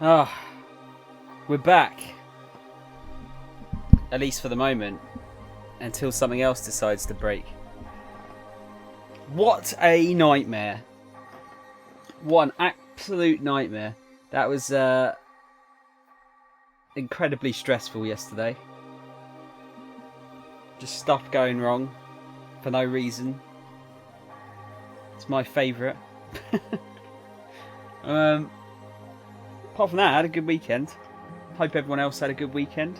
Ah, we're back. At least for the moment. Until something else decides to break. What a nightmare. What an absolute nightmare. That was incredibly stressful yesterday. Just stuff going wrong for no reason. It's my favourite. Apart from that, I had a good weekend. Hope everyone else had a good weekend.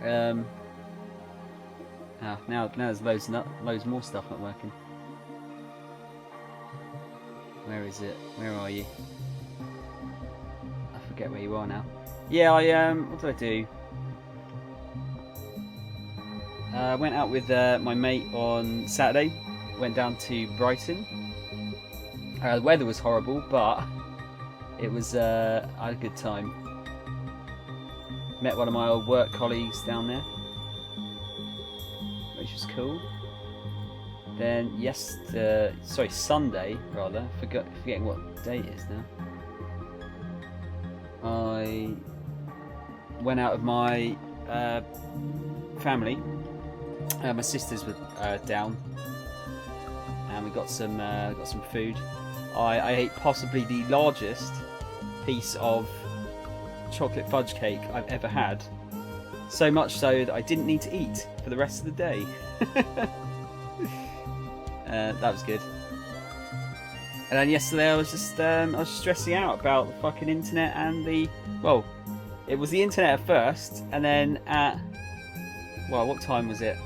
Now there's loads more stuff not working. Where is it? Where are you? I forget where you are now. Yeah, what did I do? Went out with my mate on Saturday. Went down to Brighton. The weather was horrible, but it was I had a good time. Met one of my old work colleagues down there, which was cool. Then Sunday rather, forgetting what day it is now. I went out with my family. My sisters were down, and we got some food. I ate possibly the largest piece of chocolate fudge cake I've ever had. So much so that I didn't need to eat for the rest of the day. That was good. And then yesterday I was just stressing out about the fucking internet and it was the internet at first, and then what time was it?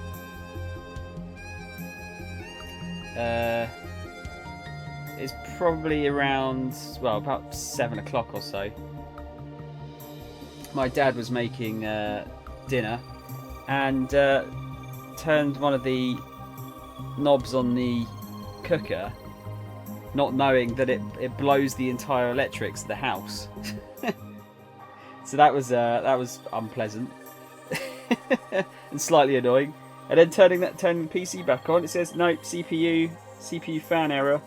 It's probably around about 7 o'clock or so. My dad was making dinner and turned one of the knobs on the cooker, not knowing that it blows the entire electrics of the house. So that was unpleasant and slightly annoying. And then turning the PC back on, it says no, CPU fan error.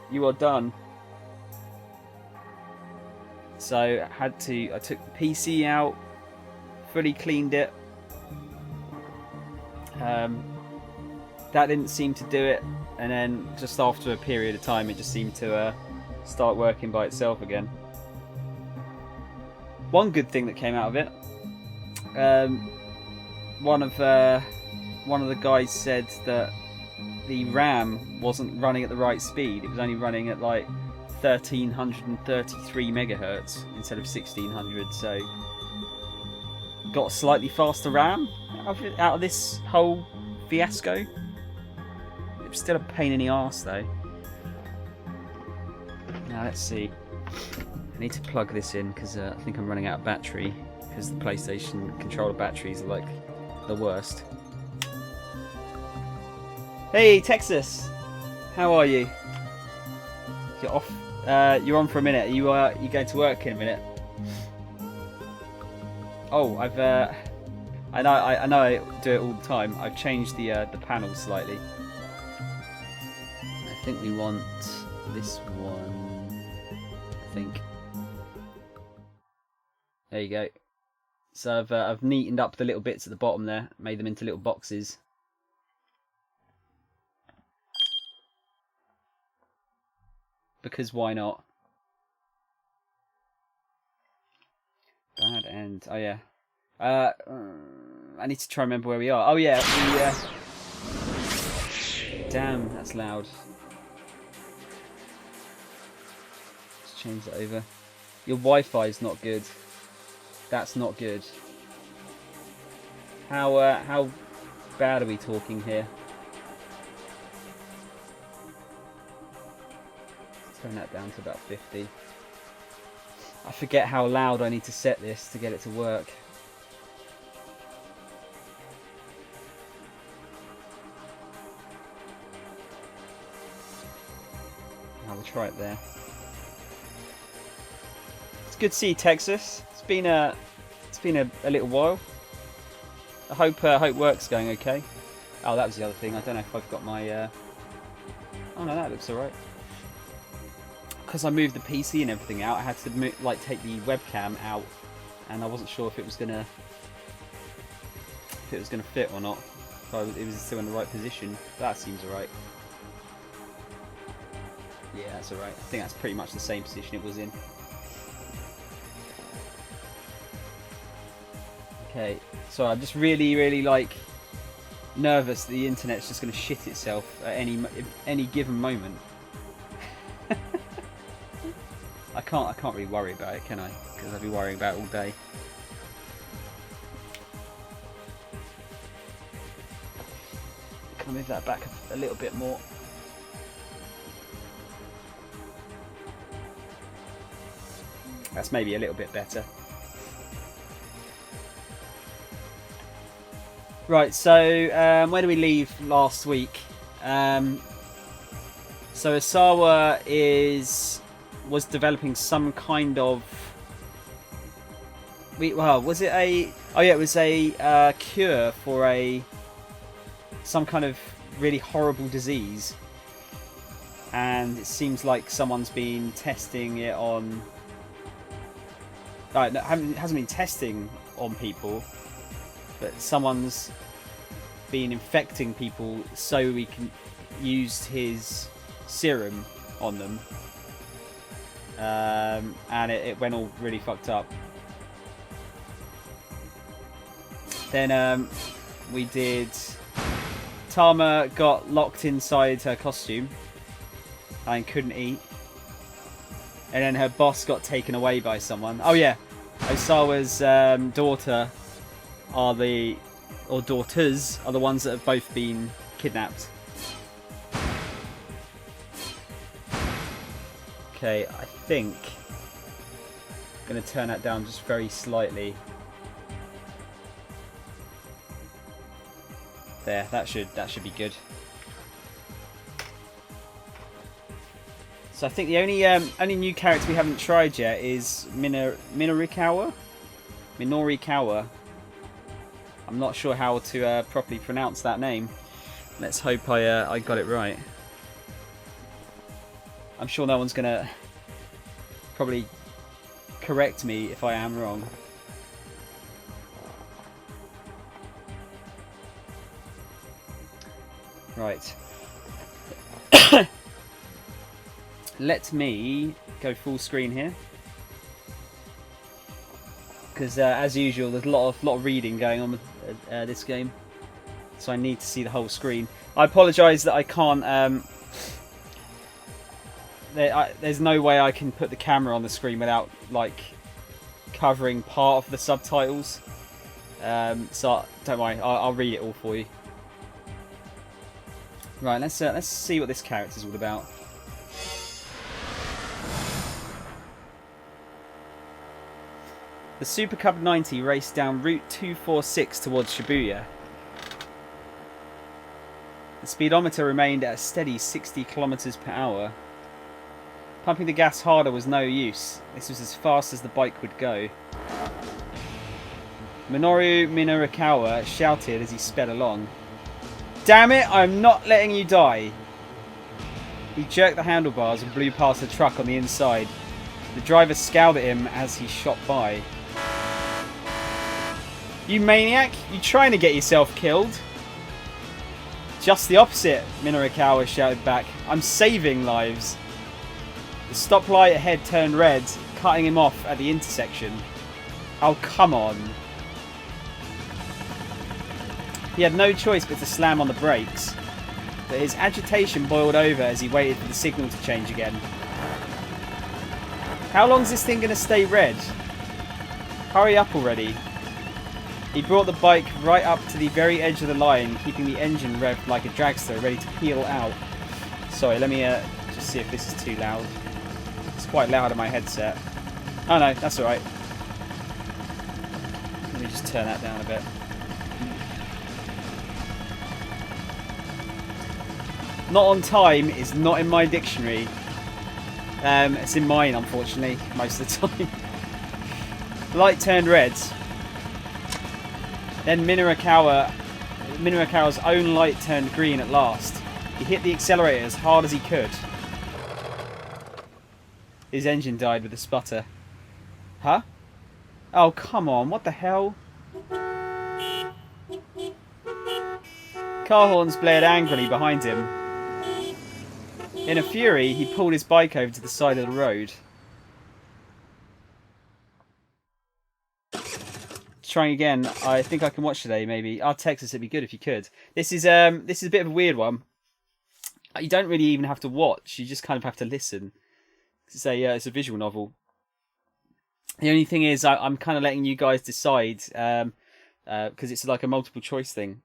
You are done. So I took the PC out, fully cleaned it. That didn't seem to do it, and then just after a period of time, it just seemed to start working by itself again. One good thing that came out of it, one of the guys said that the RAM wasn't running at the right speed. It was only running at like 1333 megahertz instead of 1600. So got a slightly faster RAM out of this whole fiasco. It was still a pain in the arse though. Now let's see. I need to plug this in because I think I'm running out of battery, because the PlayStation controller batteries are like the worst. Hey Texas, how are you? You're off. You're on for a minute. You going to work in a minute? Oh, I know I do it all the time. I've changed the panel slightly. I think we want this one. I think. There you go. So I've neatened up the little bits at the bottom there, made them into little boxes. Because why not? Bad end. Oh yeah. I need to try and remember where we are. Oh yeah. Damn, that's loud. Let's change that over. Your Wi-Fi is not good. That's not good. How bad are we talking here? Turn that down to about 50. I forget how loud I need to set this to get it to work. I'll try it there. good to see you, Texas. It's been a little while. I hope work's going okay. Oh, that was the other thing. I don't know if I've got my. Oh no, that looks alright. Because I moved the PC and everything out, I had to take the webcam out, and I wasn't sure if it was gonna fit or not. If it was still in the right position. That seems alright. Yeah, that's alright. I think that's pretty much the same position it was in. Okay, so I'm just really like nervous that the internet's just going to shit itself at any given moment. I can't really worry about it, can I? Because I'll be worrying about it all day. Can I move that back a little bit more? That's maybe a little bit better. Right, so where do we leave last week? So Asawa was developing some kind of. Was it a? Oh yeah, it was a cure for some kind of really horrible disease, and it seems like someone's been testing it on. No, it hasn't been testing on people, but someone's been infecting people so we can use his serum on them, and it went all really fucked up. Then we did. Tama got locked inside her costume and couldn't eat. And then her boss got taken away by someone. Oh yeah, Osawa's daughters are the ones that have both been kidnapped. Okay, I think I'm going to turn that down just very slightly. There, that should be good. So I think the only new character we haven't tried yet is Minorikawa. I'm not sure how to properly pronounce that name. Let's hope I got it right. I'm sure no one's gonna probably correct me if I am wrong. Right. Let me go full screen here, because as usual, there's a lot of reading going on with this game, so I need to see the whole screen. I apologise that I can't. There's no way I can put the camera on the screen without covering part of the subtitles. So don't worry, I'll read it all for you. Right, let's see what this character's all about. The Super Cub 90 raced down Route 246 towards Shibuya. The speedometer remained at a steady 60 kilometers per hour. Pumping the gas harder was no use. This was as fast as the bike would go. Minoru Minorikawa shouted as he sped along. "Damn it, I'm not letting you die!" He jerked the handlebars and blew past the truck on the inside. The driver scowled at him as he shot by. "You maniac! You trying to get yourself killed?" "Just the opposite," Minorikawa shouted back. "I'm saving lives." The stoplight ahead turned red, cutting him off at the intersection. Oh, come on. He had no choice but to slam on the brakes, but his agitation boiled over as he waited for the signal to change again. How long's this thing going to stay red? Hurry up already. He brought the bike right up to the very edge of the line, keeping the engine revved like a dragster ready to peel out. Sorry, let me just see if this is too loud. It's quite loud on my headset. Oh no, that's alright. Let me just turn that down a bit. Not on time is not in my dictionary. It's in mine, unfortunately, most of the time. The light turned red. Then Minarakawa's own light turned green at last. He hit the accelerator as hard as he could. His engine died with a sputter. Huh? Oh, come on. What the hell? Car horns blared angrily behind him. In a fury, he pulled his bike over to the side of the road. Trying again. I think I can watch today, maybe. I'll text us, it'd be good if you could. This is a bit of a weird one. You don't really even have to watch, you just kind of have to listen. It's a visual novel. The only thing is, I'm kind of letting you guys decide, because it's like a multiple choice thing.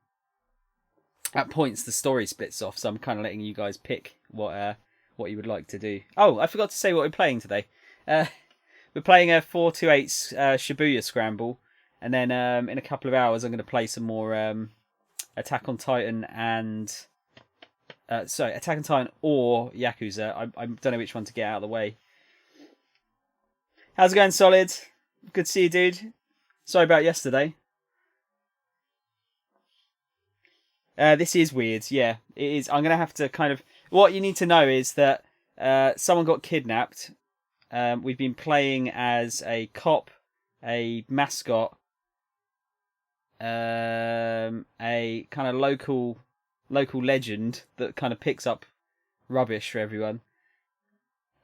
At points, the story splits off, so I'm kind of letting you guys pick what you would like to do. Oh, I forgot to say what we're playing today. We're playing a 428 Shibuya Scramble, and then in a couple of hours I'm going to play some more Attack on Titan and Attack on Titan or Yakuza. I don't know which one to get out of the way. How's it going, Solid? Good to see you, dude. Sorry about yesterday. This is weird, yeah. It is. I'm going to have to kind of... What you need to know is that someone got kidnapped. We've been playing as a cop, a mascot, a kind of local legend that kind of picks up rubbish for everyone,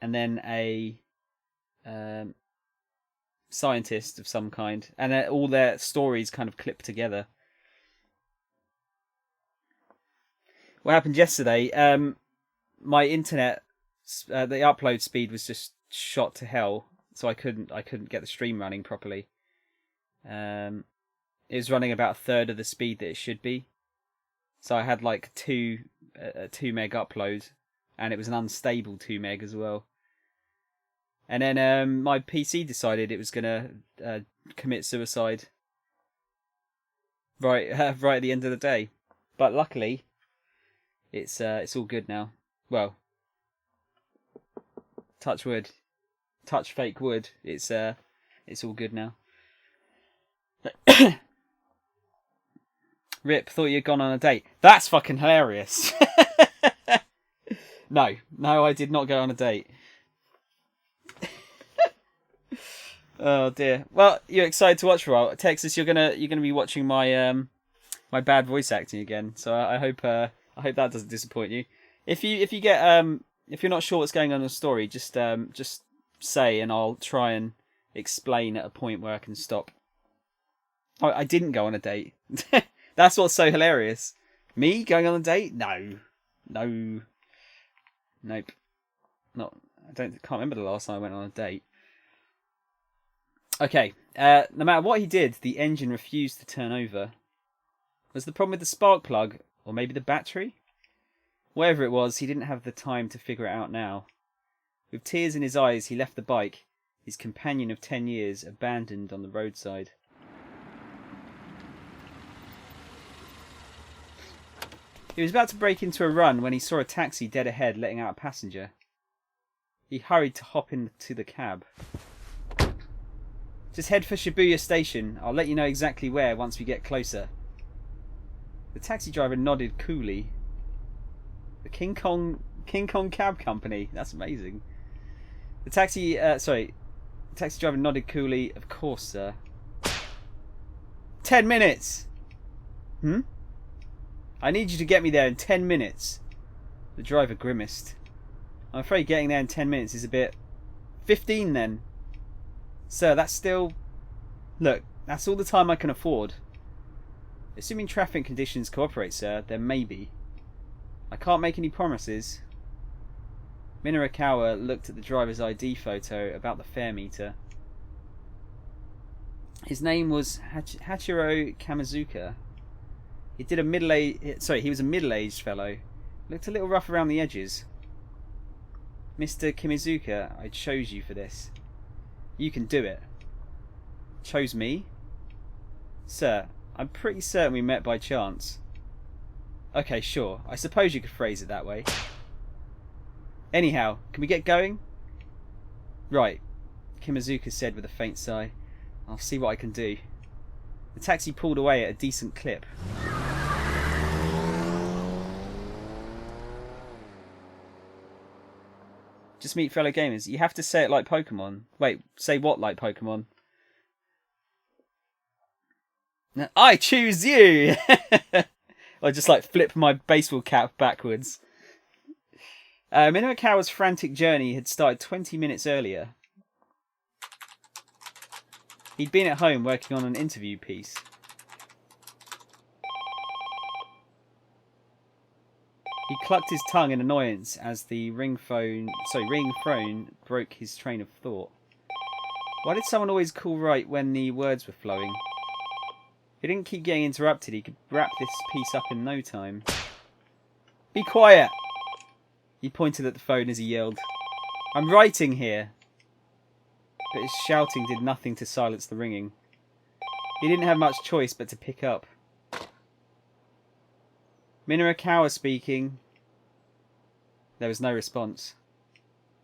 and then a scientist of some kind, and all their stories kind of clip together. What happened yesterday? My internet, the upload speed was just shot to hell, so I couldn't get the stream running properly. It was running about a third of the speed that it should be, so I had like a 2 meg upload, and it was an unstable 2 meg as well. And then my PC decided it was gonna commit suicide right at the end of the day, but luckily it's all good now. Well, touch wood, touch fake wood. It's all good now. Rip, thought you'd gone on a date. That's fucking hilarious. No, I did not go on a date. Oh dear. Well, you're excited to watch for a while. Texas, you're gonna be watching my my bad voice acting again. So I hope that doesn't disappoint you. If you get if you're not sure what's going on in the story, just say, and I'll try and explain at a point where I can stop. Oh, I didn't go on a date. That's what's so hilarious. Me going on a date? No, nope. Not. Can't remember the last time I went on a date. Okay. No matter what he did, the engine refused to turn over. Was the problem with the spark plug, or maybe the battery? Whatever it was, he didn't have the time to figure it out now. With tears in his eyes, he left the bike, his companion of 10 years, abandoned on the roadside. He was about to break into a run when he saw a taxi dead ahead letting out a passenger. He hurried to hop into the cab. Just head for Shibuya Station. I'll let you know exactly where once we get closer. The taxi driver nodded coolly. The King Kong Cab Company. That's amazing. The taxi driver nodded coolly. Of course, sir. 10 minutes! I need you to get me there in 10 minutes. The driver grimaced. I'm afraid getting there in 10 minutes is a bit... 15 then. Sir, that's still... Look, that's all the time I can afford. Assuming traffic conditions cooperate, sir, then maybe. I can't make any promises. Minarakawa looked at the driver's ID photo about the fare meter. His name was Hachiro Kamizuka. He was a middle-aged fellow. Looked a little rough around the edges. Mr. Kamizuka, I chose you for this. You can do it. Chose me? Sir, I'm pretty certain we met by chance. Okay, sure. I suppose you could phrase it that way. Anyhow, can we get going? Right, Kamizuka said with a faint sigh. I'll see what I can do. The taxi pulled away at a decent clip. Just meet fellow gamers. You have to say it like Pokemon. Wait, say what like Pokemon? I choose you! Or just like flip my baseball cap backwards. Minokawa's frantic journey had started 20 minutes earlier. He'd been at home working on an interview piece. He clucked his tongue in annoyance as the ring phone broke his train of thought. Why did someone always call right when the words were flowing? If he didn't keep getting interrupted, he could wrap this piece up in no time. Be quiet! He pointed at the phone as he yelled, I'm writing here! But his shouting did nothing to silence the ringing. He didn't have much choice but to pick up. Minokawa speaking. There was no response.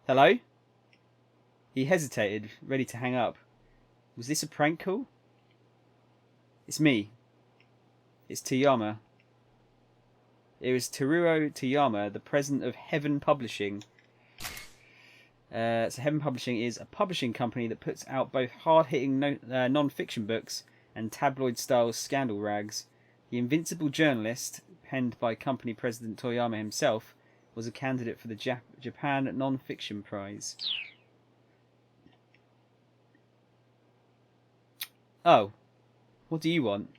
Hello? He hesitated, ready to hang up. Was this a prank call? It's me. It's Toyama. It was Teruo Toyama, the president of Heaven Publishing. So Heaven Publishing is a publishing company that puts out both hard-hitting non-fiction books and tabloid-style scandal rags. The Invincible Journalist, penned by company president Toyama himself, was a candidate for the Japan Non-Fiction Prize. Oh, what do you want?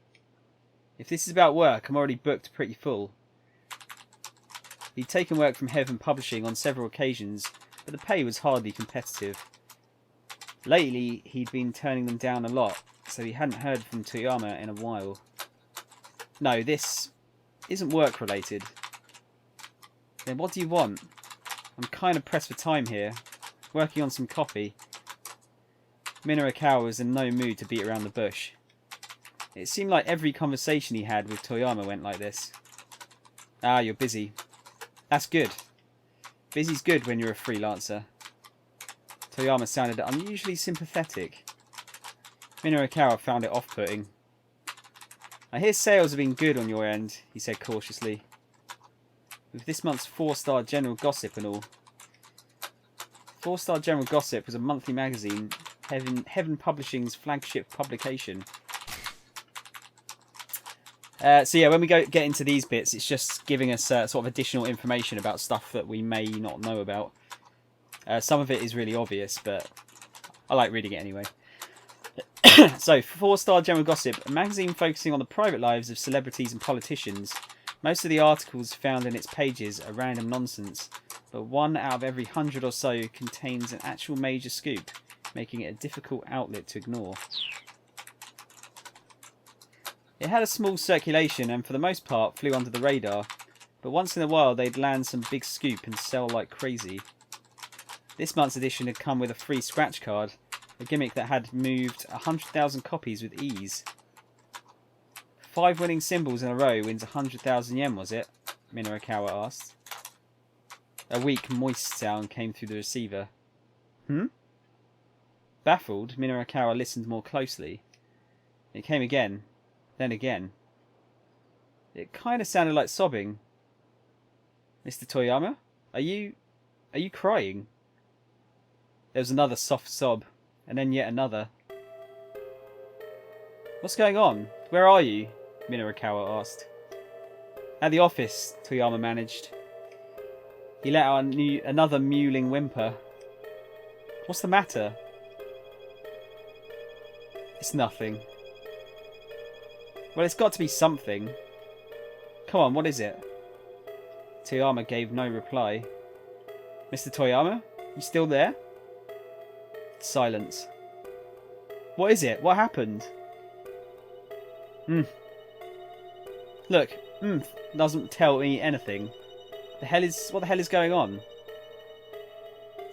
If this is about work, I'm already booked pretty full. He'd taken work from Heaven Publishing on several occasions, but the pay was hardly competitive. Lately, he'd been turning them down a lot, so he hadn't heard from Toyama in a while. No, this isn't work-related. Then what do you want? I'm kind of pressed for time here, working on some copy. Minokawa was in no mood to beat around the bush. It seemed like every conversation he had with Toyama went like this. Ah, you're busy. That's good. Busy's good when you're a freelancer. Toyama sounded unusually sympathetic. Minokawa found it off-putting. I hear sales have been good on your end, he said cautiously. With this month's 4-Star General Gossip and all. 4-Star General Gossip was a monthly magazine, Heaven Publishing's flagship publication. So yeah, when we get into these bits, it's just giving us sort of additional information about stuff that we may not know about. Some of it is really obvious, but I like reading it anyway. So, 4-Star General Gossip, a magazine focusing on the private lives of celebrities and politicians. Most of the articles found in its pages are random nonsense, but 1 out of every 100 or so contains an actual major scoop, making it a difficult outlet to ignore. It had a small circulation and for the most part flew under the radar, but once in a while they'd land some big scoop and sell like crazy. This month's edition had come with a free scratch card, a gimmick that had moved 100,000 copies with ease. 5 winning symbols in a row wins 100,000 yen, was it? Minokawa asked. A weak, moist sound came through the receiver. Hmm? Baffled, Minokawa listened more closely. It came again. Then again. It kind of sounded like sobbing. Mr. Toyama? Are you crying? There was another soft sob, and then yet another. What's going on? Where are you? Minokawa asked. At the office, Toyama managed. He let out another mewling whimper. What's the matter? It's nothing. Well, it's got to be something. Come on, what is it? Toyama gave no reply. Mr. Toyama? You still there? Silence. What is it? What happened? Look, doesn't tell me anything. What the hell is going on?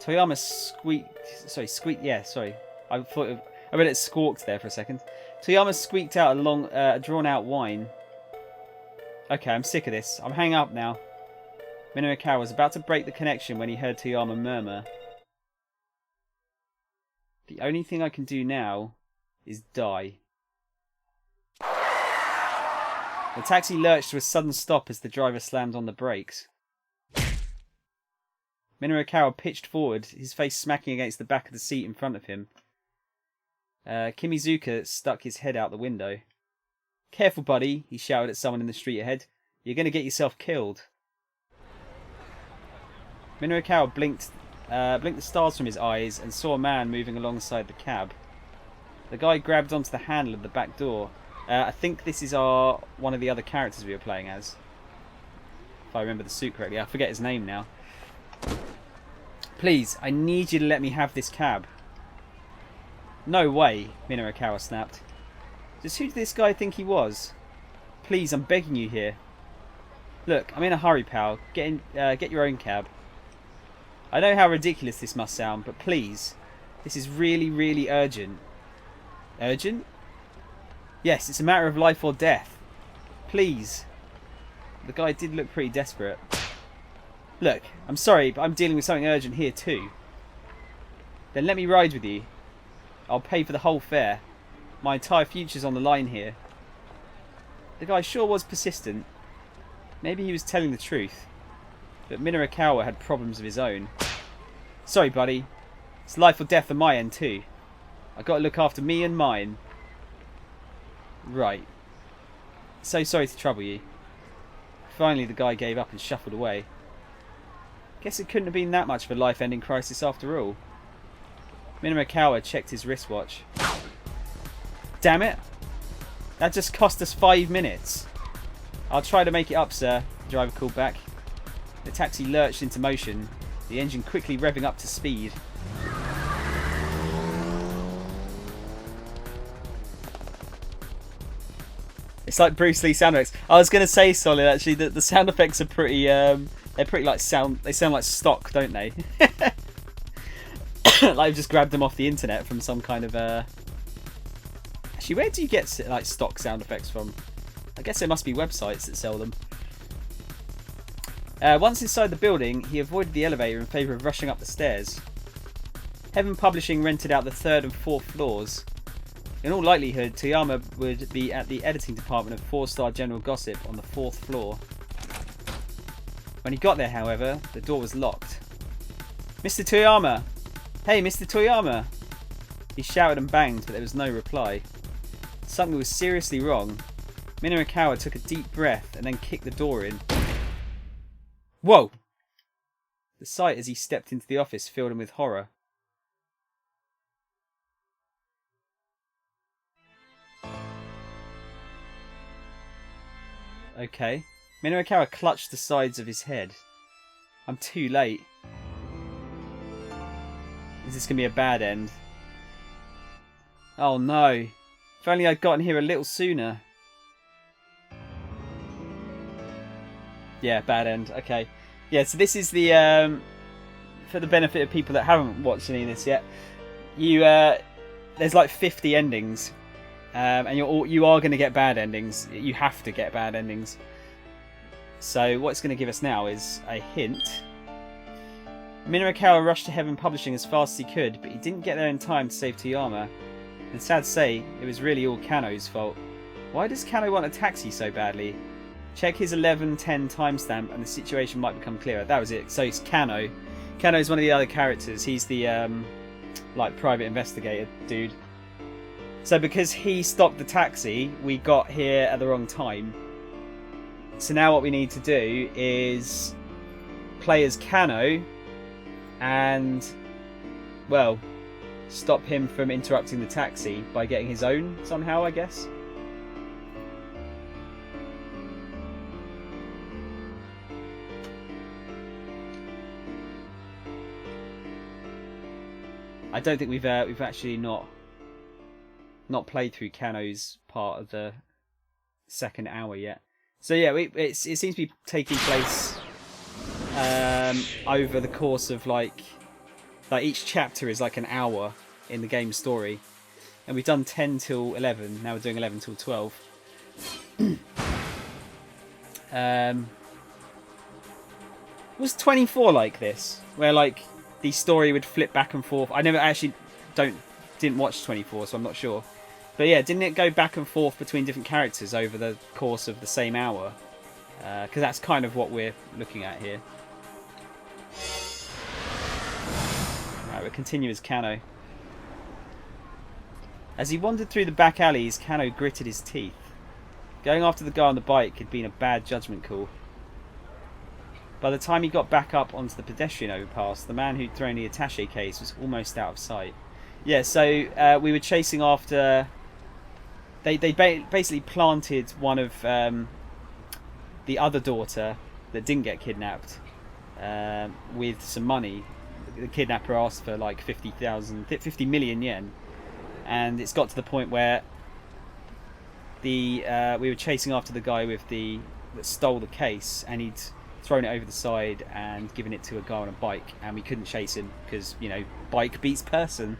Toyama squeaked. Yeah, sorry. I read it squawked there for a second. Toyama squeaked out a drawn-out whine. Okay, I'm sick of this. I'm hanging up now. Minokawa was about to break the connection when he heard Toyama murmur. The only thing I can do now is die. The taxi lurched to a sudden stop as the driver slammed on the brakes. Minoru pitched forward, his face smacking against the back of the seat in front of him. Kimizuka stuck his head out the window. "Careful, buddy," he shouted at someone in the street ahead. "You're going to get yourself killed." Minoru blinked the stars from his eyes and saw a man moving alongside the cab. The guy grabbed onto the handle of the back door. I think this is one of the other characters we were playing as. If I remember the suit correctly. I forget his name now. "Please, I need you to let me have this cab." "No way," Minoru snapped. "Just who did this guy think he was? Please, I'm begging you here. Look, I'm in a hurry, pal. Get your own cab. I know how ridiculous this must sound, but please, this is really, really urgent." "Urgent?" "Yes, it's a matter of life or death. Please." The guy did look pretty desperate. "Look, I'm sorry, but I'm dealing with something urgent here too." "Then let me ride with you. I'll pay for the whole fare. My entire future's on the line here." The guy sure was persistent. Maybe he was telling the truth. But Minoru had problems of his own. "Sorry, buddy. It's life or death on my end too. I got to look after me and mine." "Right. So sorry to trouble you." Finally, the guy gave up and shuffled away. Guess it couldn't have been that much of a life-ending crisis after all. Minoru checked his wristwatch. "Damn it! That just cost us 5 minutes." "I'll try to make it up, sir," the driver called back. The taxi lurched into motion, the engine quickly revving up to speed. It's like Bruce Lee sound effects. I was going to say, Solid, actually, that the sound effects are pretty, they're pretty like they sound like stock, don't they? Like I've just grabbed them off the internet from some kind of, actually, where do you get like stock sound effects from? I guess there must be websites that sell them. Once inside the building, he avoided the elevator in favour of rushing up the stairs. Heaven Publishing rented out the 3rd and 4th floors. In all likelihood, Toyama would be at the editing department of 4-Star General Gossip on the 4th floor. When he got there, however, the door was locked. "Mr. Toyama! Hey, Mr. Toyama!" He shouted and banged, but there was no reply. Something was seriously wrong. Minoru took a deep breath and then kicked the door in. Whoa! The sight as he stepped into the office filled him with horror. Okay. Minoru clutched the sides of his head. I'm too late. Is this going to be a bad end? Oh no. If only I'd gotten here a little sooner. Yeah, bad end. Okay. Yeah, so this is the for the benefit of people that haven't watched any of this yet. You there's like 50 endings. And you are going to get bad endings. You have to get bad endings. So what it's going to give us now is a hint. Minoru rushed to Heaven Publishing as fast as he could, but he didn't get there in time to save Toyama. And sad to say, it was really all Kano's fault. Why does Kano want a taxi so badly? Check his 11:10 timestamp and the situation might become clearer. That was it. So it's Kano. Kano's one of the other characters. He's the like private investigator dude. So because he stopped the taxi, we got here at the wrong time. So now what we need to do is play as Kano and, well, stop him from interrupting the taxi by getting his own somehow, I guess. I don't think we've actually not played through Kano's part of the second hour yet. So yeah, it seems to be taking place over the course of like each chapter is like an hour in the game story, and we've done 10 till 11. Now we're doing 11 till 12. Was 24 like this, where like the story would flip back and forth? I never actually didn't watch 24, so I'm not sure. But yeah, didn't it go back and forth between different characters over the course of the same hour? Because that's kind of what we're looking at here. Right, we'll continue as Kano. As he wandered through the back alleys, Kano gritted his teeth. Going after the guy on the bike had been a bad judgment call. By the time he got back up onto the pedestrian overpass, the man who'd thrown the attaché case was almost out of sight. Yeah, so we were chasing after... They basically planted one of the other daughter that didn't get kidnapped with some money. The kidnapper asked for like 50 million yen. And it's got to the point where we were chasing after the guy that stole the case, and he'd thrown it over the side and given it to a guy on a bike, and we couldn't chase him because, you know, bike beats person.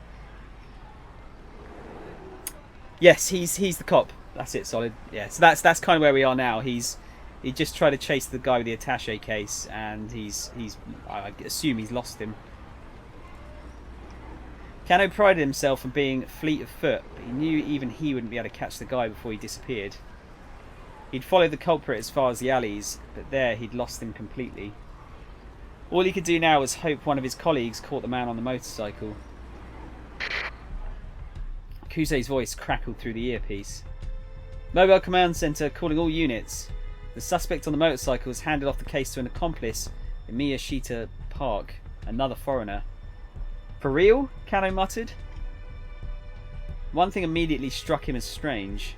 Yes, he's the cop. That's it, solid. Yeah, so that's kind of where we are now. He just tried to chase the guy with the attaché case, and I assume he's lost him. Kano prided himself on being fleet of foot, but he knew even he wouldn't be able to catch the guy before he disappeared. He'd followed the culprit as far as the alleys, but there he'd lost him completely. All he could do now was hope one of his colleagues caught the man on the motorcycle. Kusei's voice crackled through the earpiece. Mobile Command Center calling all units. The suspect on the motorcycle has handed off the case to an accomplice in Miyashita Park, another foreigner. For real? Kano muttered. One thing immediately struck him as strange.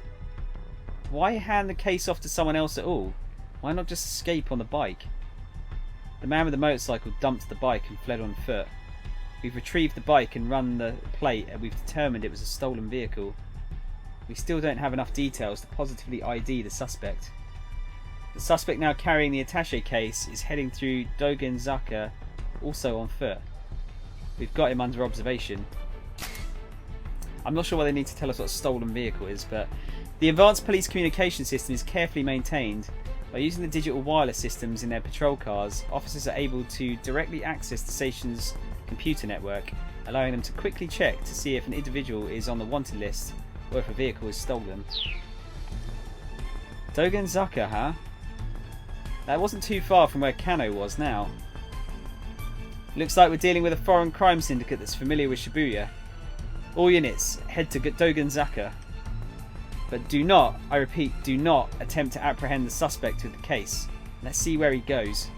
Why hand the case off to someone else at all? Why not just escape on the bike? The man with the motorcycle dumped the bike and fled on foot. We've retrieved the bike and run the plate, and we've determined it was a stolen vehicle. We still don't have enough details to positively ID the suspect. The suspect, now carrying the attaché case, is heading through Dogenzaka, also on foot. We've got him under observation. I'm not sure why they need to tell us what a stolen vehicle is, but the advanced police communication system is carefully maintained. By using the digital wireless systems in their patrol cars, officers are able to directly access the station's computer network, allowing them to quickly check to see if an individual is on the wanted list or if a vehicle is stolen. Dogenzaka, huh? That wasn't too far from where Kano was now. Looks like we're dealing with a foreign crime syndicate that's familiar with Shibuya. All units, head to Dogenzaka. But do not, I repeat, do not attempt to apprehend the suspect with the case. Let's see where he goes.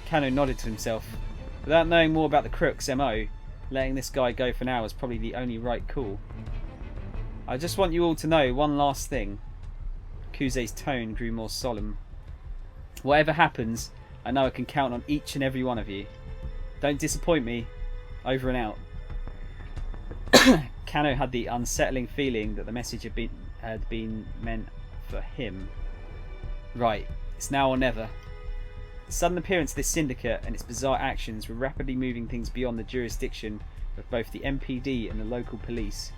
Kano nodded to himself. Without knowing more about the crook's MO, letting this guy go for now was probably the only right call. I just want you all to know one last thing. Kusei's tone grew more solemn. Whatever happens, I know I can count on each and every one of you. Don't disappoint me. Over and out. Kano had the unsettling feeling that the message had been meant for him. Right, it's now or never. The sudden appearance of this syndicate and its bizarre actions were rapidly moving things beyond the jurisdiction of both the MPD and the local police.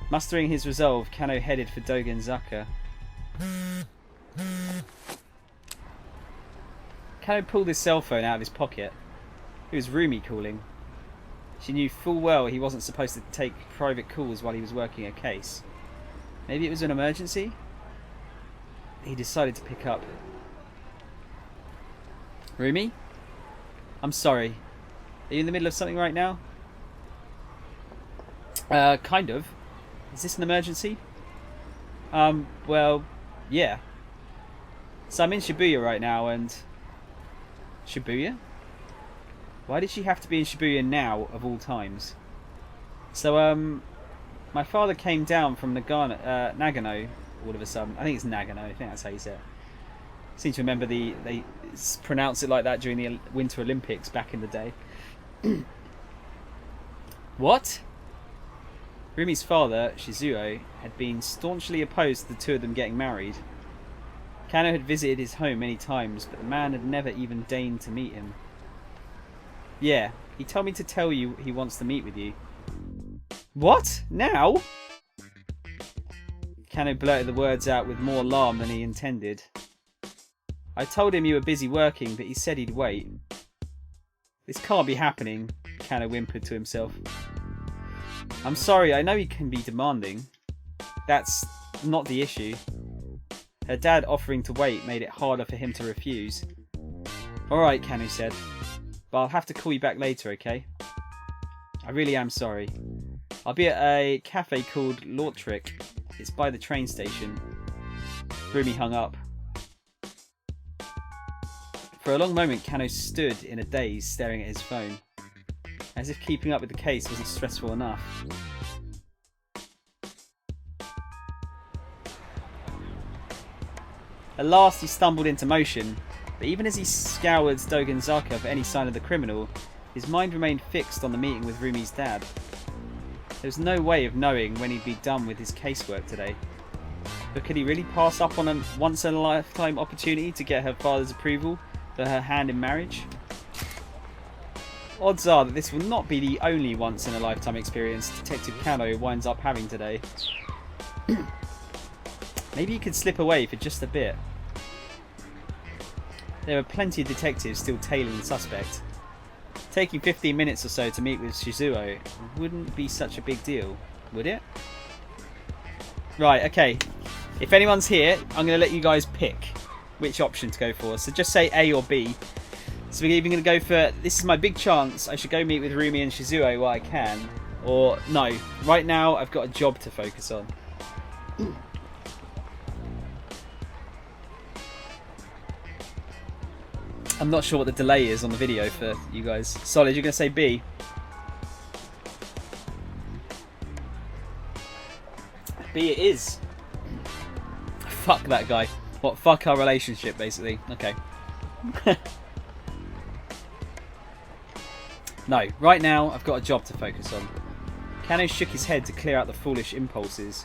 Mustering his resolve, Kano headed for Dogenzaka. Kano pulled his cell phone out of his pocket. It was Rumi calling. She knew full well he wasn't supposed to take private calls while he was working a case. Maybe it was an emergency? He decided to pick up. Rumi? I'm sorry. Are you in the middle of something right now? Kind of. Is this an emergency? Well, yeah. So I'm in Shibuya right now and... Shibuya? Why did she have to be in Shibuya now, of all times? So, my father came down from Nagano all of a sudden. I think it's Nagano, I think that's how you say it. I seem to remember they pronounced it like that during the Winter Olympics back in the day. What? Rumi's father, Shizuo, had been staunchly opposed to the two of them getting married. Kano had visited his home many times, but the man had never even deigned to meet him. Yeah, he told me to tell you he wants to meet with you. What? Now? Kano blurted the words out with more alarm than he intended. I told him you were busy working, but he said he'd wait. This can't be happening, Kano whimpered to himself. I'm sorry, I know he can be demanding. That's not the issue. Her dad offering to wait made it harder for him to refuse. Alright, Kanu said. But I'll have to call you back later, okay? I really am sorry. I'll be at a cafe called Lautrec. It's by the train station. Rumi hung up. For a long moment, Kanu stood in a daze, staring at his phone. As if keeping up with the case wasn't stressful enough. At last he stumbled into motion, but even as he scoured Dogenzaka for any sign of the criminal, his mind remained fixed on the meeting with Rumi's dad. There was no way of knowing when he'd be done with his casework today. But could he really pass up on a once-in-a-lifetime opportunity to get her father's approval for her hand in marriage? Odds are that this will not be the only once-in-a-lifetime experience Detective Kano winds up having today. Maybe he could slip away for just a bit. There are plenty of detectives still tailing the suspect. Taking 15 minutes or so to meet with Shizuo wouldn't be such a big deal, would it? Right, okay. If anyone's here, I'm going to let you guys pick which option to go for. So just say A or B. So we're either going to go for, this is my big chance, I should go meet with Rumi and Shizuo while I can. Or, no, right now I've got a job to focus on. I'm not sure what the delay is on the video for you guys. Solid, you're going to say B? B it is. Fuck that guy. What, fuck our relationship, basically. Okay. No, right now I've got a job to focus on. Kano shook his head to clear out the foolish impulses.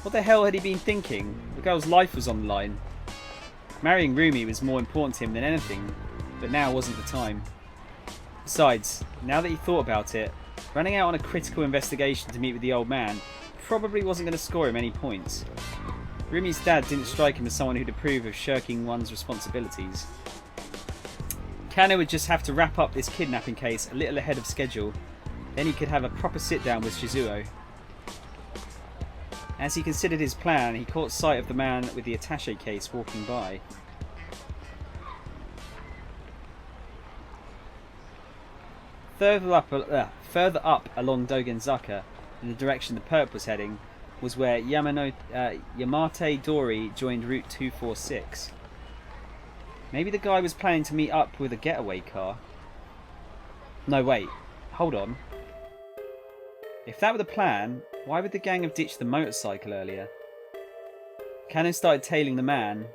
What the hell had he been thinking? The girl's life was on the line. Marrying Rumi was more important to him than anything, but now wasn't the time. Besides, now that he thought about it, running out on a critical investigation to meet with the old man probably wasn't going to score him any points. Rumi's dad didn't strike him as someone who'd approve of shirking one's responsibilities. Kano would just have to wrap up this kidnapping case a little ahead of schedule, then he could have a proper sit down with Shizuo. As he considered his plan, he caught sight of the man with the attaché case walking by. Further up along Dogenzaka, in the direction the perp was heading, was where Yamate Dori joined Route 246. Maybe the guy was planning to meet up with a getaway car. No, wait. Hold on. If that were the plan, why would the gang have ditched the motorcycle earlier? Kano started tailing the man,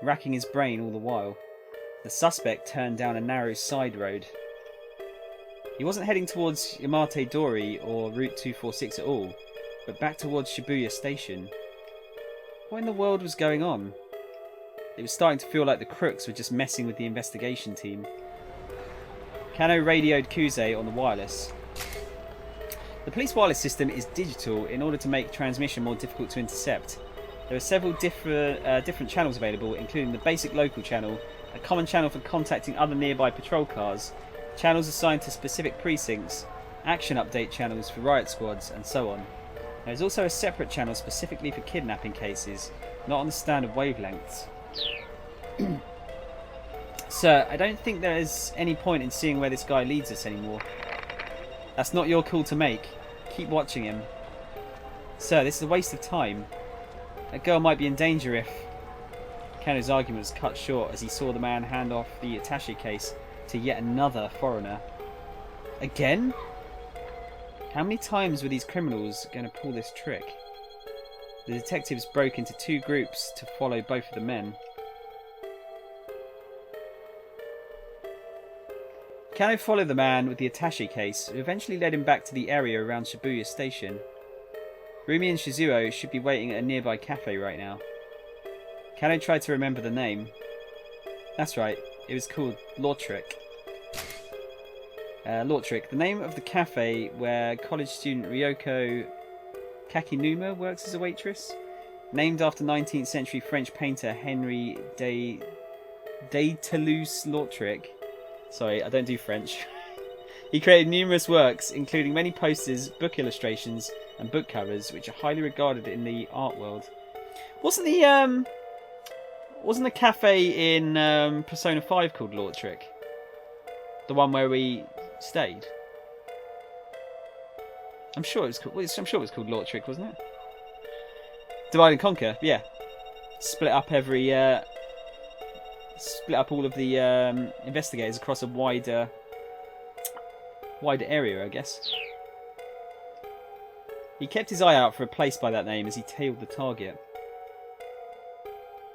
racking his brain all the while. The suspect turned down a narrow side road. He wasn't heading towards Yamate Dori or Route 246 at all, but back towards Shibuya Station. What in the world was going on? It was starting to feel like the crooks were just messing with the investigation team. Kano radioed Kuze on the wireless. The police wireless system is digital in order to make transmission more difficult to intercept. There are several different channels available, including the basic local channel, a common channel for contacting other nearby patrol cars, channels assigned to specific precincts, action update channels for riot squads, and so on. There is also a separate channel specifically for kidnapping cases, not on the standard wavelengths. Sir, I don't think there is any point in seeing where this guy leads us anymore. That's not your call to make. Keep watching him. Sir, this is a waste of time. That girl might be in danger if... Kano's argument was cut short as he saw the man hand off the attaché case to yet another foreigner. Again? How many times were these criminals going to pull this trick? The detectives broke into two groups to follow both of the men. Kano followed the man with the attaché case, who eventually led him back to the area around Shibuya Station. Rumi and Shizuo should be waiting at a nearby cafe right now. Kano tried to remember the name. That's right, it was called Lautrec. Lautrec, the name of the cafe where college student Ryoko Kakinuma works as a waitress. Named after 19th century French painter Henri de Toulouse-Lautrec. Sorry, I don't do French. He created numerous works, including many posters, book illustrations, and book covers, which are highly regarded in the art world. Wasn't the cafe in Persona 5 called Lautric? The one where we stayed? I'm sure it was called Lautric, wasn't it? Divide and Conquer, yeah. Split up all of the investigators across a wider area, I guess. He kept his eye out for a place by that name as he tailed the target.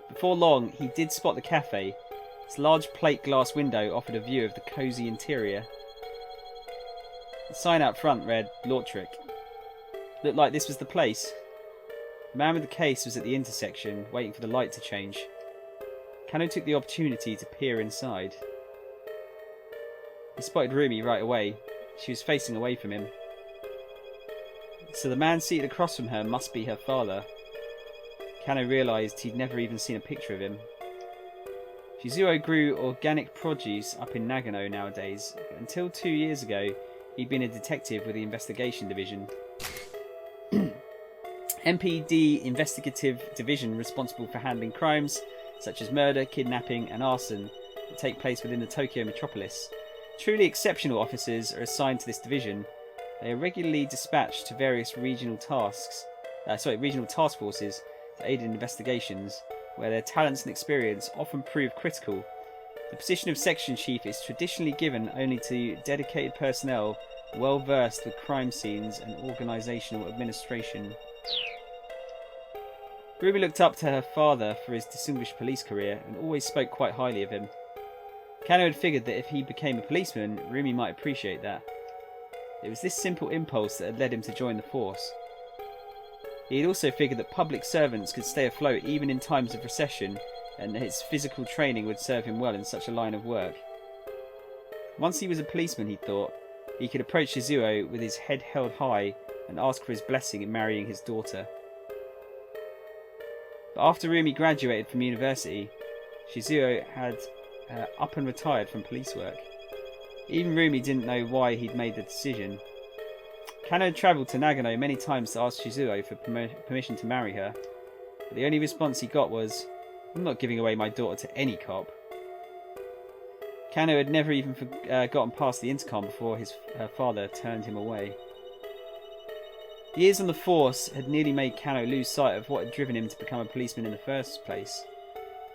Before long, he did spot the cafe. Its large plate glass window offered a view of the cosy interior. The sign out front read Lautric. Looked like this was the place. The man with the case was at the intersection, waiting for the light to change. Kano took the opportunity to peer inside. He spotted Rumi right away. She was facing away from him. So the man seated across from her must be her father. Kano realised he'd never even seen a picture of him. Shizuo grew organic produce up in Nagano nowadays, but until 2 years ago he'd been a detective with the investigation division. MPD Investigative Division responsible for handling crimes such as murder, kidnapping and arson that take place within the Tokyo metropolis. Truly exceptional officers are assigned to this division. They are regularly dispatched to various regional task forces to aid in investigations, where their talents and experience often prove critical. The position of section chief is traditionally given only to dedicated personnel well versed with crime scenes and organisational administration. Ruby looked up to her father for his distinguished police career and always spoke quite highly of him. Kano had figured that if he became a policeman, Rumi might appreciate that. It was this simple impulse that had led him to join the force. He had also figured that public servants could stay afloat even in times of recession, and that his physical training would serve him well in such a line of work. Once he was a policeman, he thought, he could approach Shizuo with his head held high and ask for his blessing in marrying his daughter. But after Rumi graduated from university, Shizuo had up and retired from police work. Even Rumi didn't know why he'd made the decision. Kano had travelled to Nagano many times to ask Shizuo for permission to marry her, but the only response he got was, "I'm not giving away my daughter to any cop." Kano had never even gotten past the intercom before her father turned him away. Years on the force had nearly made Kano lose sight of what had driven him to become a policeman in the first place.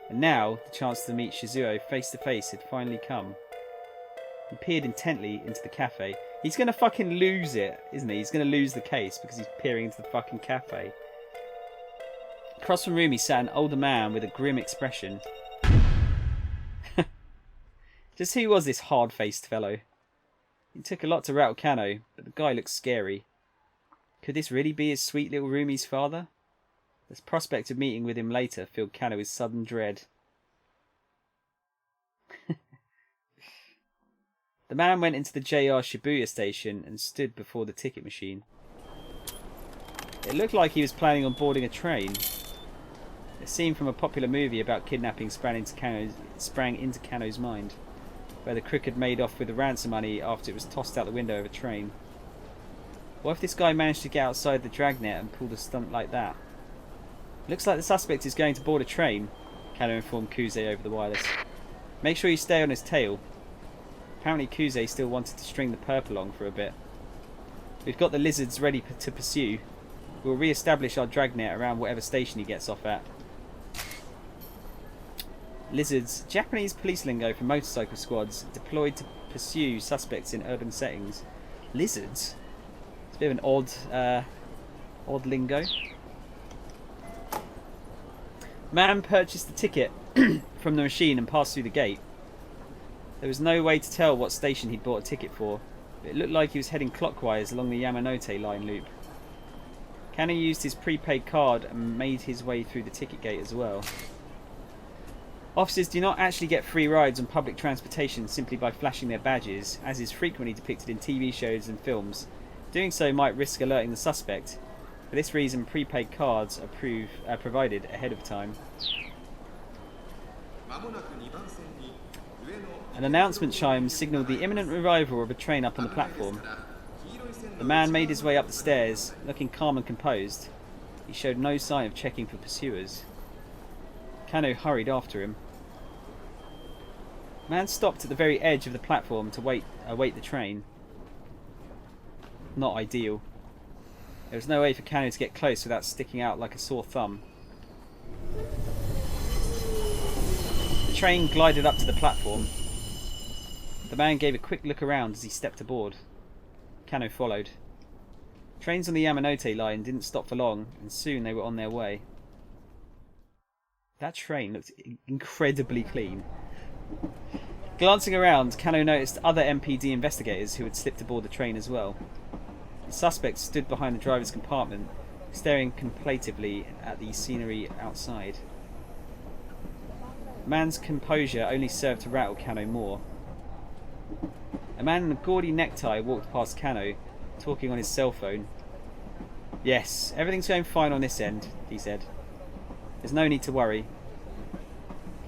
And now, the chance to meet Shizuo face to face had finally come. He peered intently into the cafe. He's going to fucking lose it, isn't he? He's going to lose the case because he's peering into the fucking cafe. Across from Rumi sat an older man with a grim expression. Just who was this hard-faced fellow? It took a lot to rattle Kano, but the guy looked scary. Could this really be his sweet little Rumi's father? The prospect of meeting with him later filled Kano with sudden dread. The man went into the JR Shibuya station and stood before the ticket machine. It looked like he was planning on boarding a train. A scene from a popular movie about kidnapping sprang into Kano's mind, where the crook had made off with the ransom money after it was tossed out the window of a train. What if this guy managed to get outside the dragnet and pulled a stunt like that? Looks like the suspect is going to board a train, Kano informed Kuze over the wireless. Make sure you stay on his tail. Apparently Kuze still wanted to string the perp along for a bit. We've got the lizards ready to pursue. We'll re-establish our dragnet around whatever station he gets off at. Lizards, Japanese police lingo for motorcycle squads deployed to pursue suspects in urban settings. Lizards? It's a bit of an odd lingo. Man purchased the ticket from the machine and passed through the gate. There was no way to tell what station he'd bought a ticket for, but it looked like he was heading clockwise along the Yamanote line loop. Kano used his prepaid card and made his way through the ticket gate as well. Officers do not actually get free rides on public transportation simply by flashing their badges, as is frequently depicted in TV shows and films. Doing so might risk alerting the suspect. For this reason, prepaid cards are provided ahead of time. An announcement chime signalled the imminent arrival of a train up on the platform. The man made his way up the stairs, looking calm and composed. He showed no sign of checking for pursuers. Kano hurried after him. The man stopped at the very edge of the platform to await the train. Not ideal. There was no way for Kano to get close without sticking out like a sore thumb. The train glided up to the platform. The man gave a quick look around as he stepped aboard. Kano followed. Trains on the Yamanote line didn't stop for long, and soon they were on their way. That train looked incredibly clean. Glancing around, Kano noticed other MPD investigators who had slipped aboard the train as well. The suspect stood behind the driver's compartment, staring contemplatively at the scenery outside. The man's composure only served to rattle Kano more. A man in a gaudy necktie walked past Kano, talking on his cell phone. "Yes, everything's going fine on this end," he said. "There's no need to worry."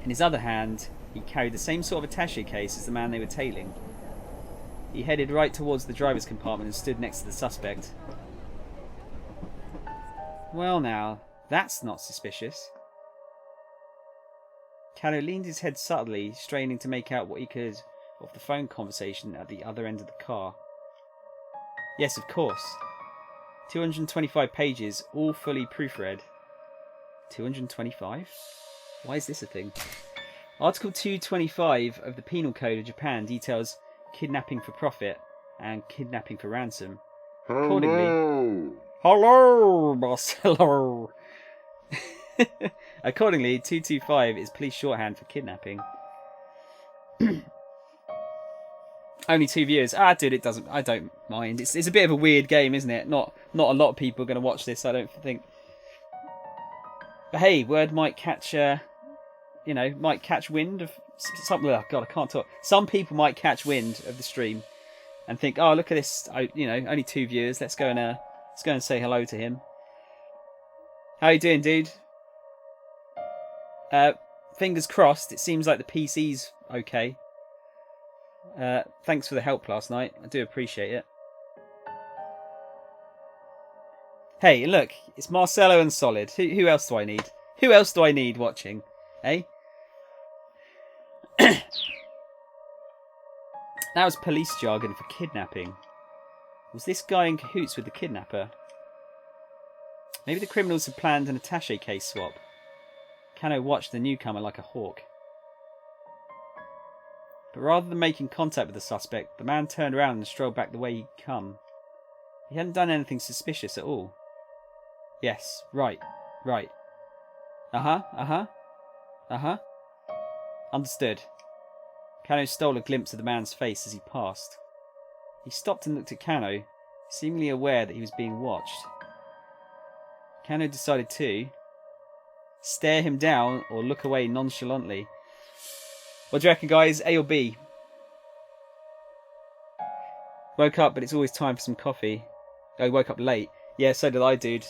In his other hand, he carried the same sort of attaché case as the man they were tailing. He headed right towards the driver's compartment and stood next to the suspect. "Well now, that's not suspicious." Kano leaned his head subtly, straining to make out what he could of the phone conversation at the other end of the car. "Yes, of course. 225 pages, all fully proofread." 225? Why is this a thing? Article 225 of the Penal Code of Japan details kidnapping for profit and kidnapping for ransom. Accordingly, hello, Marcelo. Accordingly, 225 is police shorthand for kidnapping. Only 2 viewers. Dude, it doesn't. I don't mind. It's a bit of a weird game, isn't it? Not a lot of people are going to watch this, I don't think. But hey, word might catch. Might catch wind of something. Oh God, I can't talk. Some people might catch wind of the stream and think, "Oh, look at this! Only 2 viewers. Let's go and say hello to him." How you doing, dude? Fingers crossed. It seems like the PC's okay. Thanks for the help last night. I do appreciate it. Hey, look, it's Marcelo and Solid. Who else do I need? Who else do I need watching? Eh? That was police jargon for kidnapping. Was this guy in cahoots with the kidnapper? Maybe the criminals had planned an attaché case swap. Kano watched the newcomer like a hawk. But rather than making contact with the suspect, the man turned around and strolled back the way he'd come. He hadn't done anything suspicious at all. Yes, right. Uh-huh. Understood. Kano stole a glimpse of the man's face as he passed. He stopped and looked at Kano, seemingly aware that he was being watched. Kano decided to stare him down or look away nonchalantly. What do you reckon, guys? A or B? Woke up, but it's always time for some coffee. I woke up late. Yeah, so did I, dude.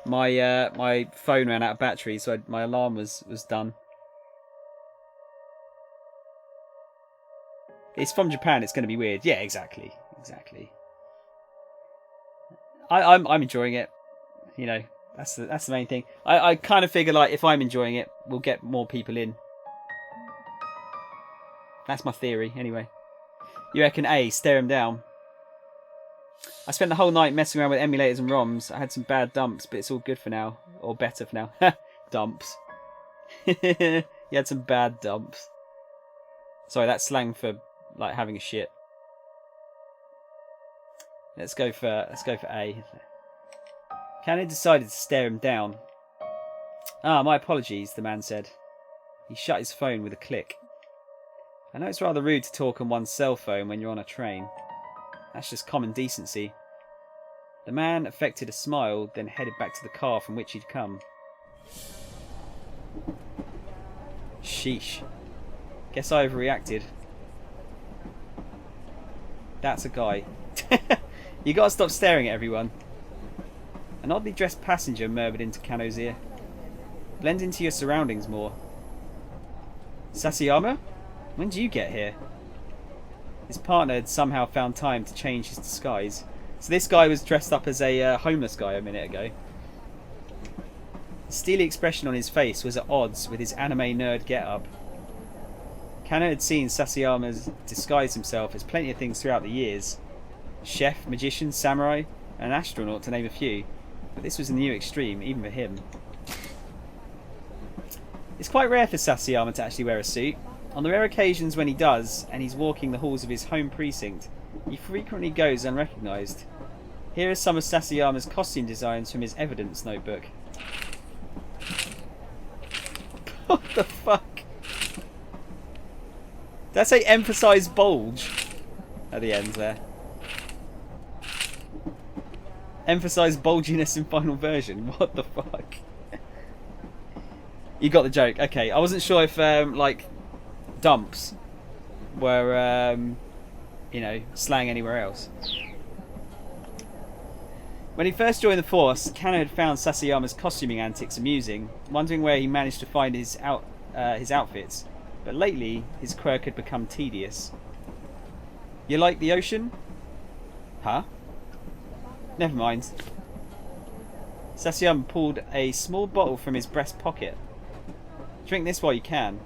My phone ran out of battery, so my alarm was done. It's from Japan. It's going to be weird. Yeah, exactly. I'm enjoying it. That's the main thing. I kind of figure like if I'm enjoying it, we'll get more people in. That's my theory, anyway. You reckon A, stare him down? I spent the whole night messing around with emulators and ROMs. I had some bad dumps, but it's all good for now. Or better for now. Dumps. You had some bad dumps. Sorry, that's slang for like having a shit. Let's go for A. Kano decided to stare him down. My apologies, the man said. He shut his phone with a click. I know it's rather rude to talk on one's cell phone when you're on a train. That's just common decency. The man affected a smile, then headed back to the car from which he'd come. Sheesh. Guess I overreacted. That's a guy. You gotta stop staring at everyone. An oddly dressed passenger murmured into Kano's ear. Blend into your surroundings more. Sasayama? When did you get here? His partner had somehow found time to change his disguise. So this guy was dressed up as a homeless guy a minute ago. The steely expression on his face was at odds with his anime nerd get-up. Kano had seen Sasayama disguise himself as plenty of things throughout the years. Chef, magician, samurai, and an astronaut, to name a few. But this was a new extreme, even for him. It's quite rare for Sasayama to actually wear a suit. On the rare occasions when he does, and he's walking the halls of his home precinct, he frequently goes unrecognised. Here are some of Sasayama's costume designs from his evidence notebook. What the fuck? Did that say emphasise bulge at the end there? Emphasise bulginess in final version. What the fuck? You got the joke. Okay, I wasn't sure if like dumps were you know, slang anywhere else. When he first joined the force, Kano had found Sasayama's costuming antics amusing, wondering where he managed to find his outfits. But lately, his quirk had become tedious. You like the ocean? Huh? Never mind. Sasayama pulled a small bottle from his breast pocket. Drink this while you can.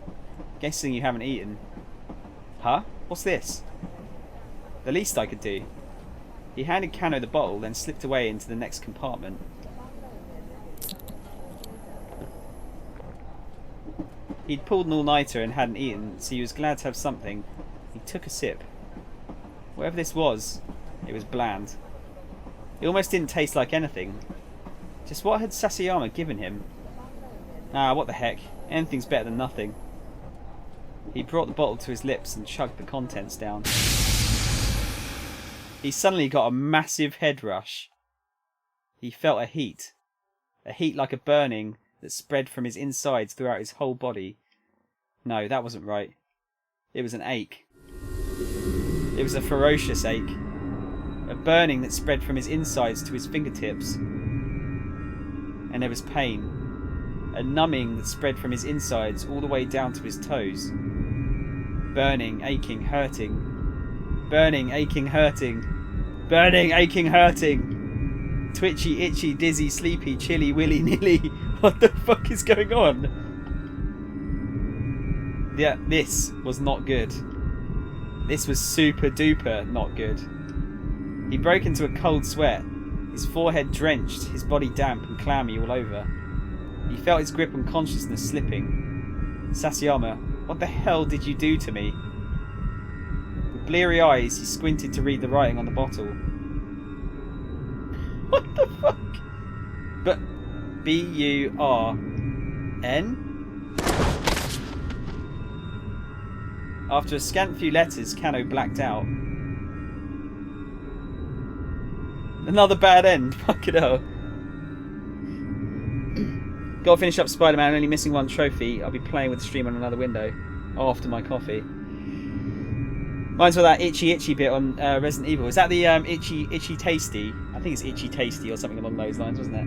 Guessing you haven't eaten. Huh? What's this? The least I could do. He handed Kano the bottle, then slipped away into the next compartment. He'd pulled an all-nighter and hadn't eaten, so he was glad to have something. He took a sip. Whatever this was, it was bland. It almost didn't taste like anything. Just what had Sasayama given him? Ah, what the heck. Anything's better than nothing. He brought the bottle to his lips and chugged the contents down. He suddenly got a massive head rush. He felt a heat like a burning that spread from his insides throughout his whole body. No, that wasn't right. It was an ache. It was a ferocious ache. A burning that spread from his insides to his fingertips. And there was pain. A numbing that spread from his insides all the way down to his toes. Burning, aching, hurting. Burning, aching, hurting. Burning, aching, hurting. Twitchy, itchy, dizzy, sleepy, chilly, willy, nilly. What the fuck is going on? Yeah, this was not good. This was super duper not good. He broke into a cold sweat, his forehead drenched, his body damp and clammy all over. He felt his grip on consciousness slipping. Sasayama, what the hell did you do to me? With bleary eyes, he squinted to read the writing on the bottle. What the fuck? But B-U-R-N? After a scant few letters, Kano blacked out. Another bad end. Fuck it hell. Gotta finish up Spider-Man, only missing one trophy. I'll be playing with the stream on another window after my coffee. Mine's for that itchy bit on Resident Evil. Is that the itchy tasty? I think it's itchy tasty or something along those lines, wasn't it?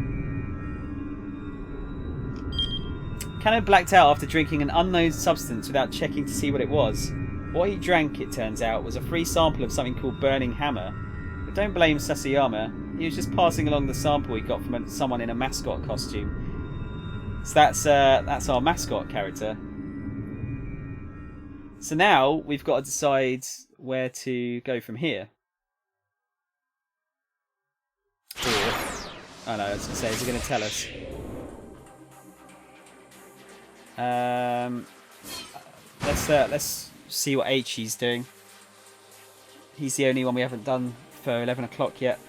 Kano blacked out after drinking an unknown substance without checking to see what it was. What he drank, it turns out, was a free sample of something called Burning Hammer. But don't blame Sasayama. He was just passing along the sample he got from someone in a mascot costume. So that's our mascot character. So now we've got to decide where to go from here. Or, oh no, I was going to say, is he going to tell us? Let's see what H.E.'s doing. He's the only one we haven't done for 11 o'clock yet.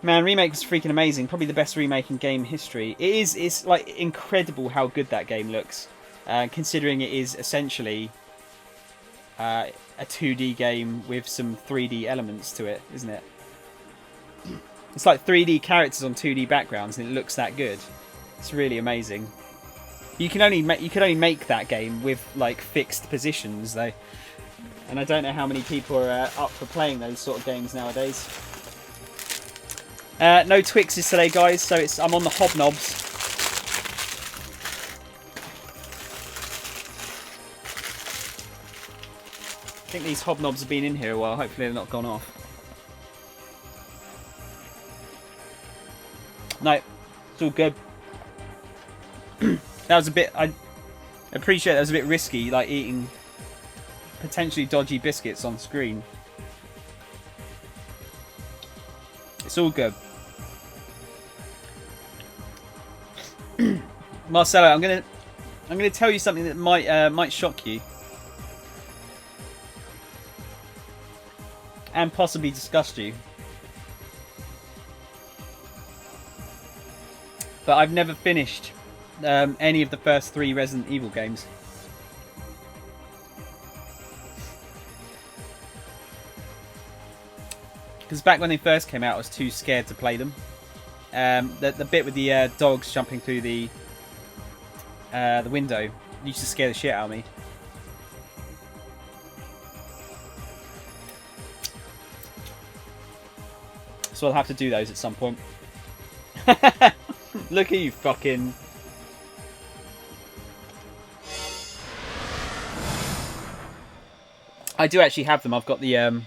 Man, remake was freaking amazing. Probably the best remake in game history. It's like incredible how good that game looks. Considering it is essentially a 2D game with some 3D elements to it, isn't it? It's like 3D characters on 2D backgrounds, and it looks that good. It's really amazing. You could only make that game with like fixed positions though, and I don't know how many people are up for playing those sort of games nowadays. No Twixes today, guys, so I'm on the hobnobs. think these hobnobs have been in here a while. Hopefully they're not gone off. No, it's all good. That was a bit... I appreciate that was a bit risky, like eating potentially dodgy biscuits on screen. It's all good. Marcelo, I'm gonna tell you something that might shock you. And possibly disgust you. But I've never finished any of the first 3 Resident Evil games. Because back when they first came out, I was too scared to play them. The bit with the dogs jumping through the window used to scare the shit out of me. So I'll have to do those at some point. Look at you fucking... I do actually have them. I've got the I've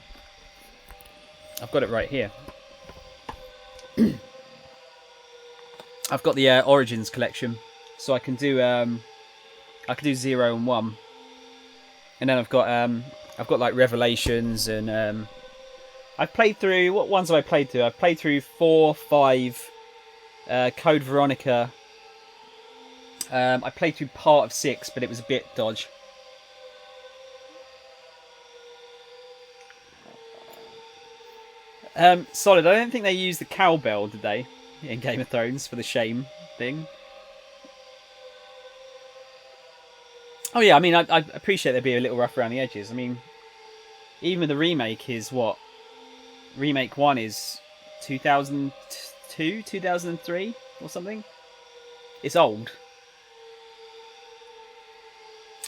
got it right here. I've got the Origins collection, so I can do 0 and 1, and then I've got like Revelations, and I've played through, what ones have I played through? I've played through 4, 5, Code Veronica. I played through part of 6, but it was a bit dodge. Solid. I don't think they used the cowbell, did they, in Game of Thrones for the shame thing? Oh yeah, I mean, I appreciate they'd be a little rough around the edges. I mean, even with the remake is what? Remake 1 is 2002, 2003 or something? It's old.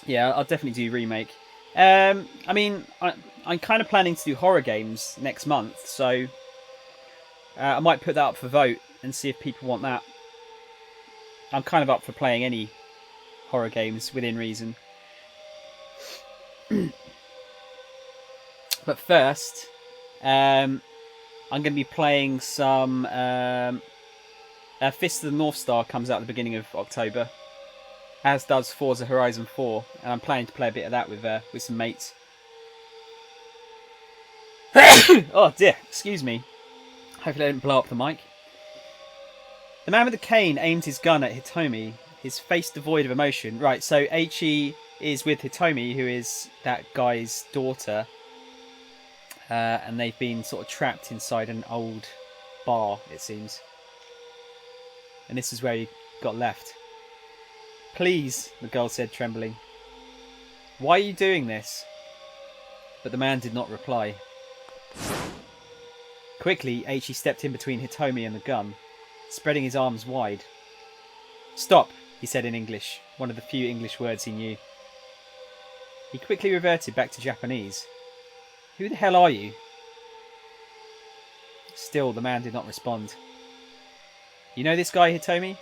Yeah, I'll definitely do remake. I mean, I'm kind of planning to do horror games next month, so I might put that up for vote and see if people want that. I'm kind of up for playing any horror games within reason. But first, I'm going to be playing some... Fist of the North Star comes out at the beginning of October, as does Forza Horizon 4, and I'm planning to play a bit of that with some mates. Oh dear, excuse me. Hopefully I didn't blow up the mic. The man with the cane aimed his gun at Hitomi, his face devoid of emotion. Right, so Eiichi is with Hitomi, who is that guy's daughter, and they've been sort of trapped inside an old bar, it seems. And this is where he got left. Please, the girl said, trembling. Why are you doing this? But the man did not reply. Quickly, Eiichi stepped in between Hitomi and the gun, spreading his arms wide. Stop, he said in English, one of the few English words he knew. He quickly reverted back to Japanese. Who the hell are you? Still, the man did not respond. You know this guy, Hitomi?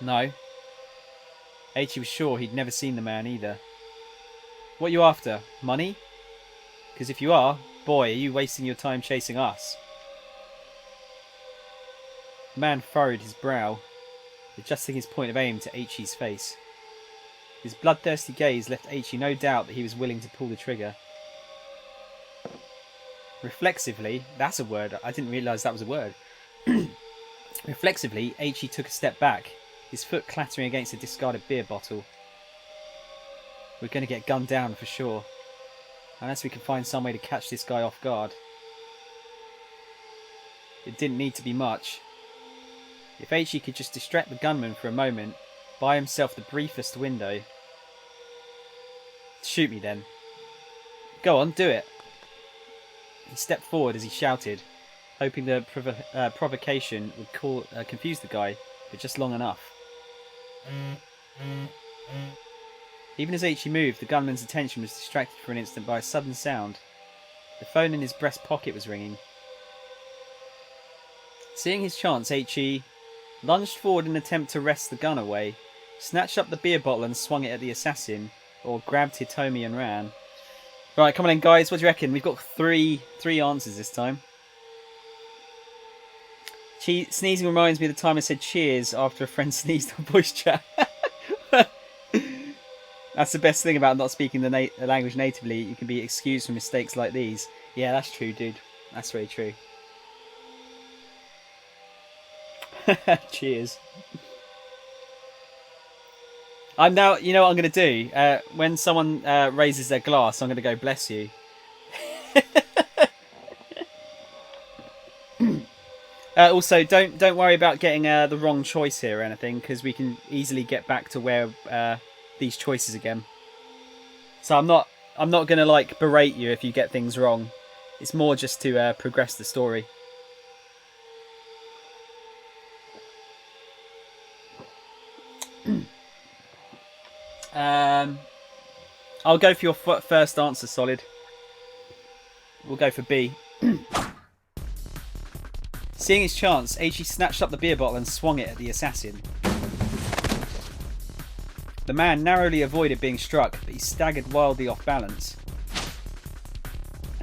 No. Eiichi was sure he'd never seen the man either. What are you after? Money? Because if you are, boy, are you wasting your time chasing us. The man furrowed his brow, adjusting his point of aim to Eiichi's face. His bloodthirsty gaze left Eiichi no doubt that he was willing to pull the trigger. Reflexively, that's a word, I didn't realise that was a word. Reflexively, Eiichi took a step back, his foot clattering against a discarded beer bottle. We're going to get gunned down for sure, unless we can find some way to catch this guy off guard. It didn't need to be much. If Eiichi could just distract the gunman for a moment, buy himself the briefest window. Shoot me then. Go on, do it. He stepped forward as he shouted, hoping the provocation would confuse the guy, but just long enough. Even as Eiichi moved, the gunman's attention was distracted for an instant by a sudden sound. The phone in his breast pocket was ringing. Seeing his chance, Eiichi lunged forward in an attempt to wrest the gun away, snatched up the beer bottle and swung it at the assassin, or grabbed Hitomi and ran. Right, come on in, guys. What do you reckon? We've got three answers this time. Sneezing reminds me of the time I said cheers after a friend sneezed on voice chat. That's the best thing about not speaking the language natively. You can be excused for mistakes like these. Yeah, that's true, dude. That's very true. Cheers. I'm now. You know what I'm going to do? When someone raises their glass, I'm going to go bless you. Also, don't worry about getting the wrong choice here or anything, because we can easily get back to where these choices again. So I'm not going to like berate you if you get things wrong. It's more just to progress the story. I'll go for your first answer, Solid. We'll go for B. Seeing his chance, Aichi snatched up the beer bottle and swung it at the assassin. The man narrowly avoided being struck, but he staggered wildly off balance.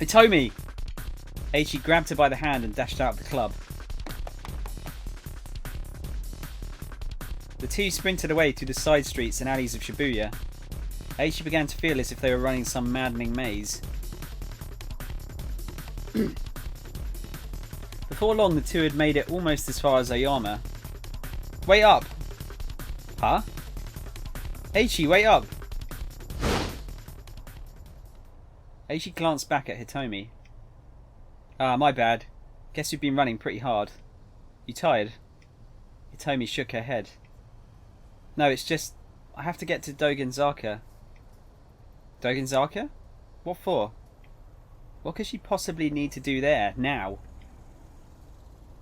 Hitomi! Aichi grabbed her by the hand and dashed out of the club. The two sprinted away through the side streets and alleys of Shibuya. Aichi began to feel as if they were running some maddening maze. Before long, the two had made it almost as far as Oyama. Wait up! Huh? Aichi, wait up! Aichi glanced back at Hitomi. Ah, my bad. Guess you've been running pretty hard. You tired? Hitomi shook her head. No, it's just... I have to get to Dogenzaka. Dogenzaka? What for? What could she possibly need to do there, now?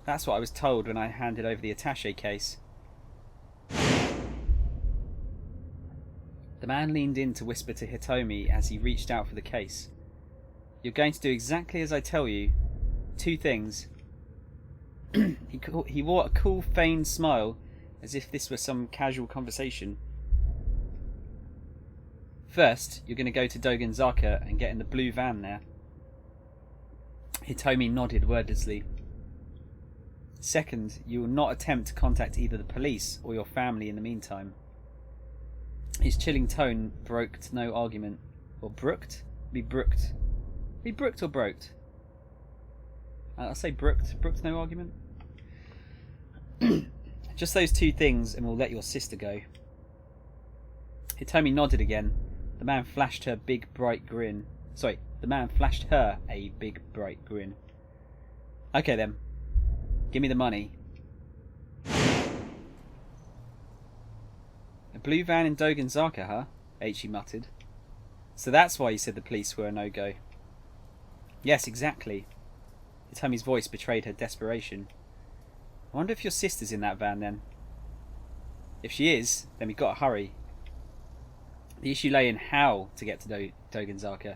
That's what I was told when I handed over the attaché case. The man leaned in to whisper to Hitomi as he reached out for the case. You're going to do exactly as I tell you. 2 things. He wore a cool, feigned smile, as if this were some casual conversation. First, you're going to go to Dogenzaka and get in the blue van there. Hitomi nodded wordlessly. Second, you will not attempt to contact either the police or your family in the meantime. His chilling tone brooked no argument. Or brooked? Be brooked. Be brooked or broked? I'll say brooked. Brooked no argument? Just those 2 things and we'll let your sister go. Hitomi nodded again. The man flashed her big bright grin. Sorry, the man flashed her a big bright grin. Okay then. Give me the money. A blue van in Dogenzaka, huh? Aichi muttered. So that's why you said the police were a no-go. Yes, exactly. Hitomi's voice betrayed her desperation. I wonder if your sister's in that van then. If she is, then we've got to hurry. The issue lay in how to get to Dogenzaka.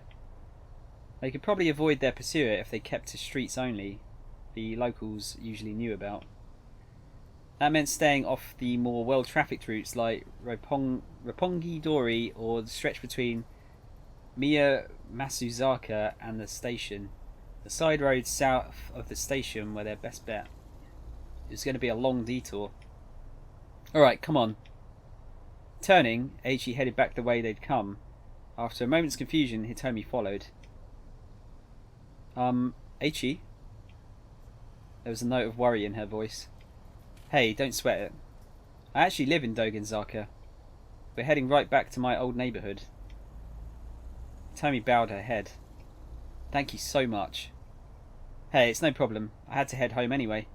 They could probably avoid their pursuer if they kept to streets only, the locals usually knew about. That meant staying off the more well-trafficked routes like Roppongi Dori or the stretch between Miya Masuzaka and the station. The side roads south of the station were their best bet. It was going to be a long detour. Alright, come on. Turning, Aichi headed back the way they'd come. After a moment's confusion, Hitomi followed. Aichi? There was a note of worry in her voice. Hey, don't sweat it. I actually live in Dogenzaka. We're heading right back to my old neighbourhood. Hitomi bowed her head. Thank you so much. Hey, it's no problem. I had to head home anyway.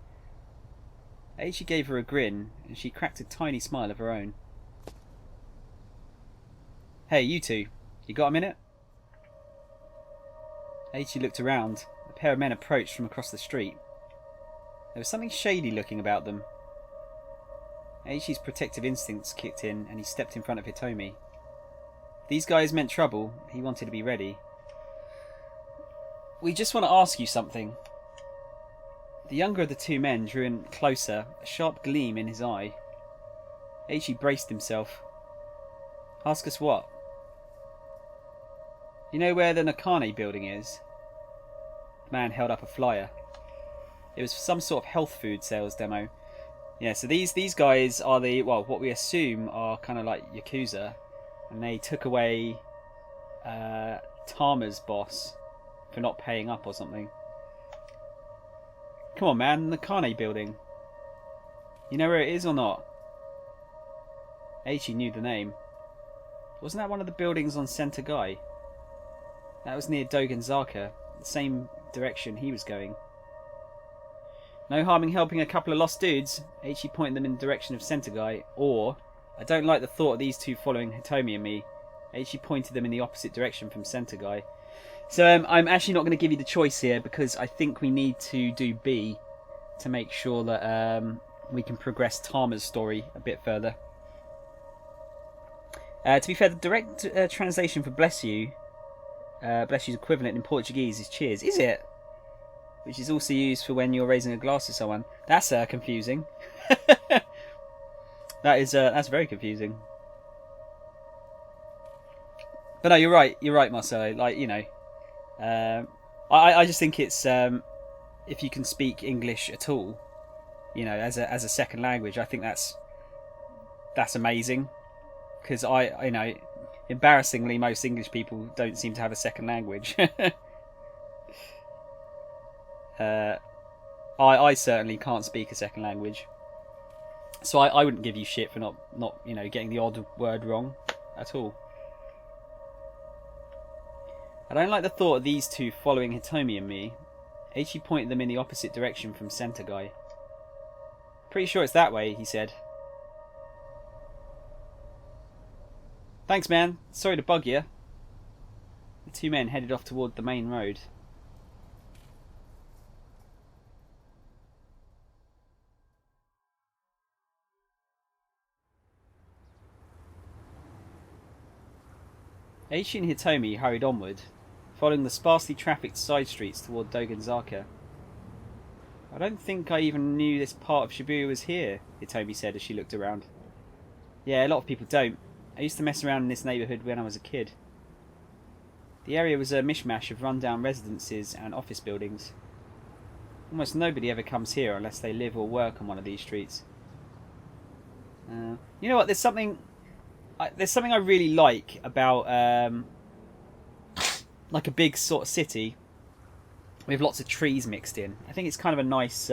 Aichi gave her a grin, and she cracked a tiny smile of her own. Hey, you two. You got a minute? Aichi looked around. A pair of men approached from across the street. There was something shady looking about them. Aichi's protective instincts kicked in and he stepped in front of Hitomi. If these guys meant trouble, he wanted to be ready. We just want to ask you something. The younger of the 2 men drew in closer, a sharp gleam in his eye. Aichi braced himself. Ask us what? You know where the Nakane building is? The man held up a flyer. It was some sort of health food sales demo. Yeah, so these guys are the, well, what we assume are kind of like Yakuza. And they took away Tama's boss for not paying up or something. Come on, man, the Nakane building. You know where it is or not? Aichi knew the name. Wasn't that one of the buildings on Sentagai? That was near Dogenzaka, the same direction he was going. No harm in helping a couple of lost dudes. Aichi pointed them in the direction of Sentagai. Or, I don't like the thought of these two following Hitomi and me. Aichi pointed them in the opposite direction from Sentagai. So I'm actually not going to give you the choice here because I think we need to do B to make sure that we can progress Tama's story a bit further. To be fair, the direct translation for bless you's equivalent in Portuguese is cheers. Is it? Which is also used for when you're raising a glass to someone. That's confusing. That's very confusing. But no, you're right. You're right, Marcelo. Like, you know, I just think it's if you can speak English at all, you know, as a second language, I think that's amazing. Because you know, embarrassingly, most English people don't seem to have a second language. I certainly can't speak a second language, so I wouldn't give you shit for not you know, getting the odd word wrong at all. I don't like the thought of these two following Hitomi and me. Aichi pointed them in the opposite direction from Sentagai. Pretty sure it's that way, he said. Thanks, man. Sorry to bug you. The two men headed off toward the main road. Aichi and Hitomi hurried onward, following the sparsely trafficked side streets toward Dogenzaka. I don't think I even knew this part of Shibuya was here, Hitomi said as she looked around. Yeah, a lot of people don't. I used to mess around in this neighbourhood when I was a kid. The area was a mishmash of run-down residences and office buildings. Almost nobody ever comes here unless they live or work on one of these streets. You know what? There's something I really like about like a big sort of city with lots of trees mixed in. I think it's kind of a nice.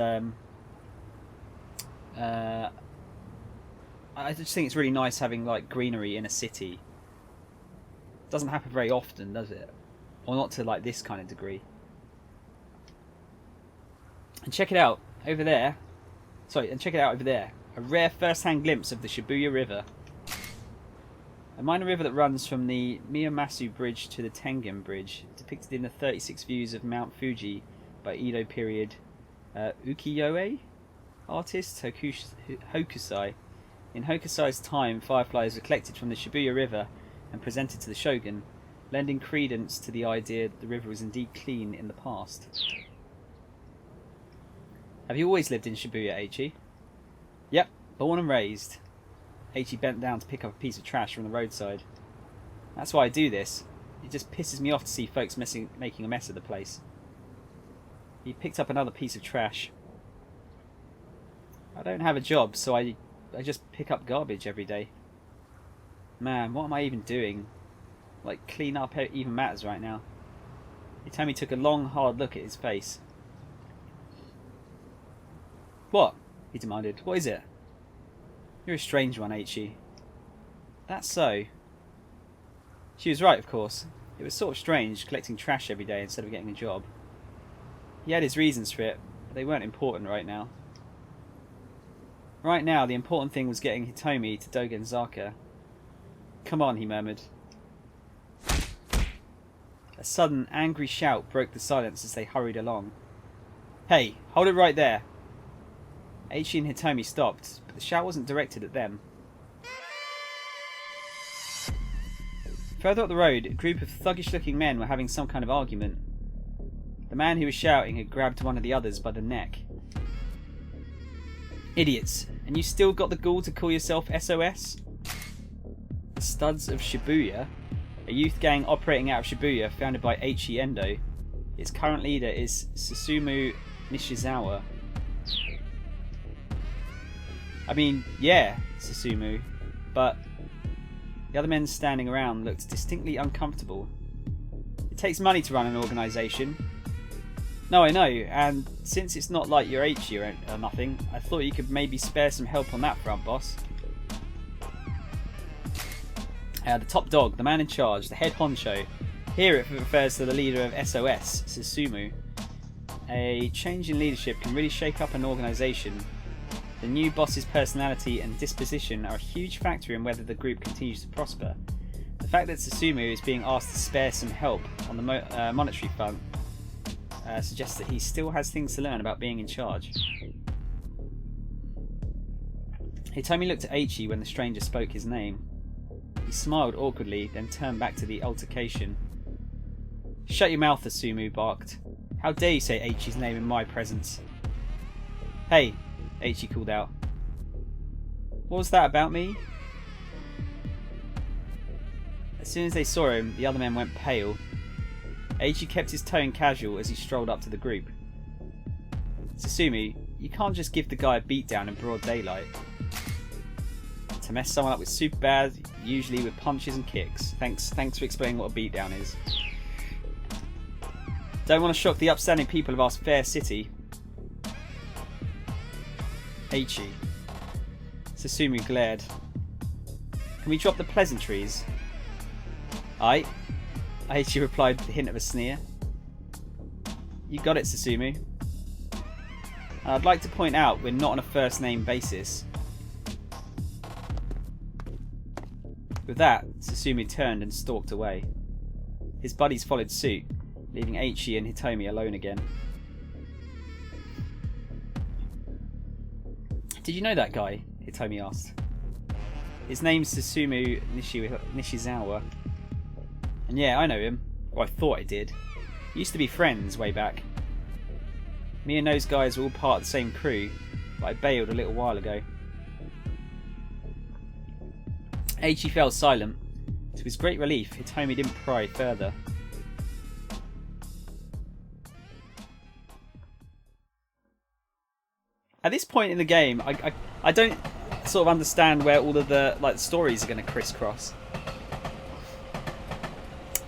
I just think it's really nice having like greenery in a city. Doesn't happen very often, does it? Or not to like this kind of degree. And check it out over there. Sorry, and check it out over there. A rare first-hand glimpse of the Shibuya River. A minor river that runs from the Miyamatsu Bridge to the Tengen Bridge, depicted in the 36 views of Mount Fuji by Edo period ukiyo-e artist Hokusai. In Hokusai's time, fireflies were collected from the Shibuya River and presented to the shogun, lending credence to the idea that the river was indeed clean in the past. Have you always lived in Shibuya, Aichi? Yep, born and raised. Aichi bent down to pick up a piece of trash from the roadside. That's why I do this. It just pisses me off to see folks making a mess of the place. He picked up another piece of trash. I don't have a job, so I just pick up garbage every day. Man, what am I even doing? Like, clean up even matters right now. Hitomi took a long, hard look at his face. What? He demanded. What is it? You're a strange one, Aichi. That's so. She was right, of course. It was sort of strange, collecting trash every day instead of getting a job. He had his reasons for it, but they weren't important right now. Right now, the important thing was getting Hitomi to Dogenzaka. Come on, he murmured. A sudden, angry shout broke the silence as they hurried along. Hey, hold it right there! Aichi and Hitomi stopped, but the shout wasn't directed at them. Further up the road, a group of thuggish-looking men were having some kind of argument. The man who was shouting had grabbed one of the others by the neck. Idiots, and you still got the gall to call yourself SOS? The studs of Shibuya? a youth gang operating out of Shibuya founded by Eiichi Endo. Its current leader is Susumu Nishizawa. I mean, yeah, Susumu, but the other men standing around looked distinctly uncomfortable. It takes money to run an organisation. No, I know, and since it's not like you're Eiichi or nothing, I thought you could maybe spare some help on that front, boss. The top dog, the man in charge, the head honcho. Here it refers to the leader of SOS, Susumu. A change in leadership can really shake up an organisation. The new boss's personality and disposition are a huge factor in whether the group continues to prosper. The fact that Susumu is being asked to spare some help on the monetary front suggests that he still has things to learn about being in charge. Hitomi looked at Eiichi when the stranger spoke his name. He smiled awkwardly, then turned back to the altercation. "Shut your mouth," Susumu barked. "How dare you say Eiichi's name in my presence?" "Hey," Eiichi called out. "What was that about me?" As soon as they saw him, the other men went pale. Eiichi kept his tone casual as he strolled up to the group. "Susumu, you can't just give the guy a beatdown in broad daylight. To mess someone up with super bad, usually with punches and kicks. Thanks for explaining what a beatdown is. Don't want to shock the upstanding people of our fair city." Eiichi. Susumu glared. "Can we drop the pleasantries?" "Aye," Eiichi replied with a hint of a sneer. "You got it, Susumu. And I'd like to point out we're not on a first name basis." With that, Susumu turned and stalked away. His buddies followed suit, leaving Eiichi and Hitomi alone again. "Did you know that guy?" Hitomi asked. "His name's Susumu Nishizawa. And yeah, I know him. Or I thought I did. Used to be friends way back. Me and those guys were all part of the same crew, but I bailed a little while ago." Eiichi fell silent. To his great relief, Hitomi didn't pry further. At this point in the game, I don't sort of understand where all of the stories are going to crisscross.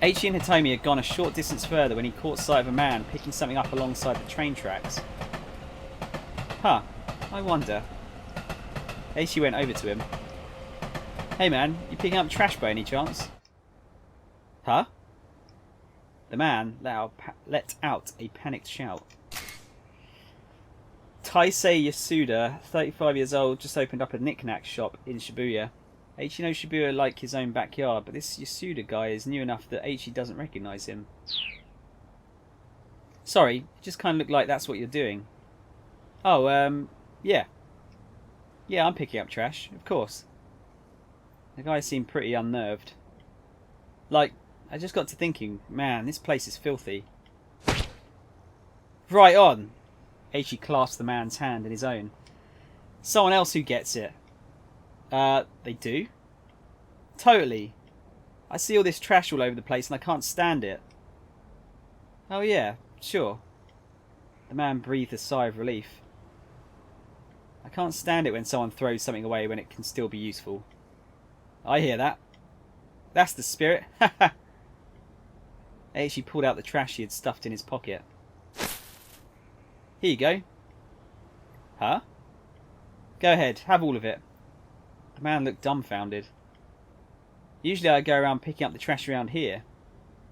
Eiichi and Hitomi had gone a short distance further when he caught sight of a man picking something up alongside the train tracks. "Huh, I wonder." Eiichi went over to him. "Hey man, you picking up trash by any chance?" "Huh?" The man let out a panicked shout. Taisei Yasuda, 35 years old, just opened up a knick-knack shop in Shibuya. Eiichi knows Shibuya like his own backyard, but this Yasuda guy is new enough that Eiichi doesn't recognise him. "Sorry, it just kind of looked like that's what you're doing." "Oh, yeah. Yeah, I'm picking up trash, of course." The guy seemed pretty unnerved. "Like, I just got to thinking, man, this place is filthy." "Right on!" Eiichi clasped the man's hand in his own. "Someone else who gets it." They do?" "Totally. I see all this trash all over the place and I can't stand it." "Oh yeah, sure." The man breathed a sigh of relief. "I can't stand it when someone throws something away when it can still be useful." "I hear that. That's the spirit." Eiichi pulled out the trash he had stuffed in his pocket. "Here you go." "Huh?" "Go ahead, have all of it." The man looked dumbfounded. "Usually I go around picking up the trash around here,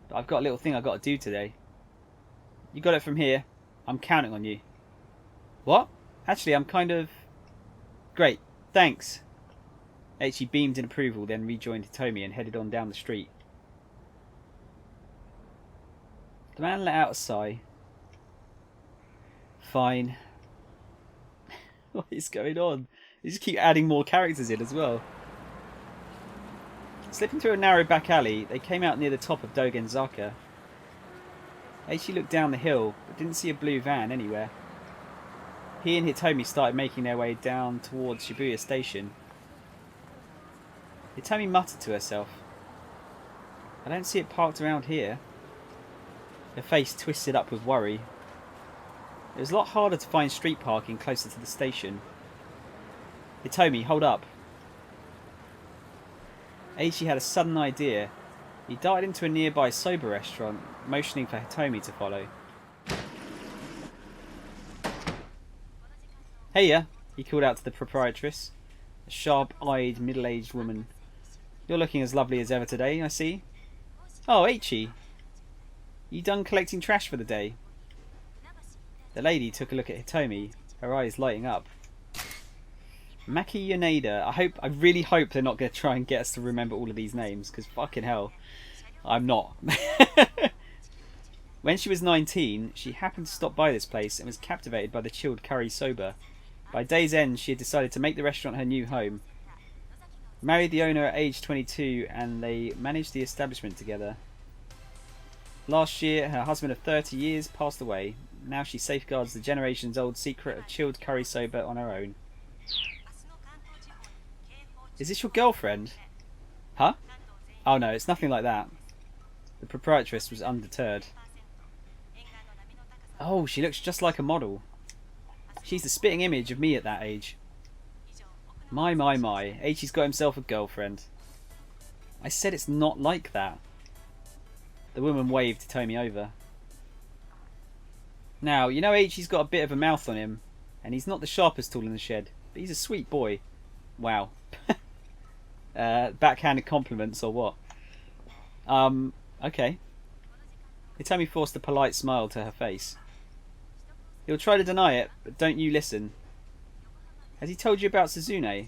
but I've got a little thing I've got to do today." "You got it from here. I'm counting on you." "What? Actually, I'm kind of..." "Great, thanks." Eiichi beamed in approval, then rejoined Hitomi and headed on down the street. The man let out a sigh. "Fine." What is going on? They just keep adding more characters in as well. Slipping through a narrow back alley, they came out near the top of Dogenzaka. Eiichi looked down the hill, but didn't see a blue van anywhere. He and Hitomi started making their way down towards Shibuya Station. Hitomi muttered to herself. I don't see it parked around here. Her face twisted up with worry. It was a lot harder to find street parking closer to the station. Hitomi, hold up. Eiichi had a sudden idea. He darted into a nearby soba restaurant, motioning for Hitomi to follow. Heya, he called out to the proprietress, a sharp-eyed, middle-aged woman. You're looking as lovely as ever today, I see. Oh, Eiichi. You done collecting trash for the day? The lady took a look at Hitomi, her eyes lighting up. Maki Yoneda. I really hope they're not going to try and get us to remember all of these names, because fucking hell, I'm not. When she was 19, she happened to stop by this place and was captivated by the chilled curry soba. By day's end, she had decided to make the restaurant her new home. Married the owner at age 22, and they managed the establishment together. Last year, her husband of 30 years passed away. Now she safeguards the generations-old secret of chilled curry soba on her own. Is this your girlfriend? Huh? Oh no, it's nothing like that. The proprietress was undeterred. Oh, she looks just like a model. She's the spitting image of me at that age. My. Eiichi's got himself a girlfriend. I said it's not like that. The woman waved Hitomi over. Now, you know Eiichi's got a bit of a mouth on him, and he's not the sharpest tool in the shed, but he's a sweet boy. Wow. Backhanded compliments or what? Okay. Hitomi forced a polite smile to her face. He'll try to deny it, but don't you listen. Has he told you about Suzune?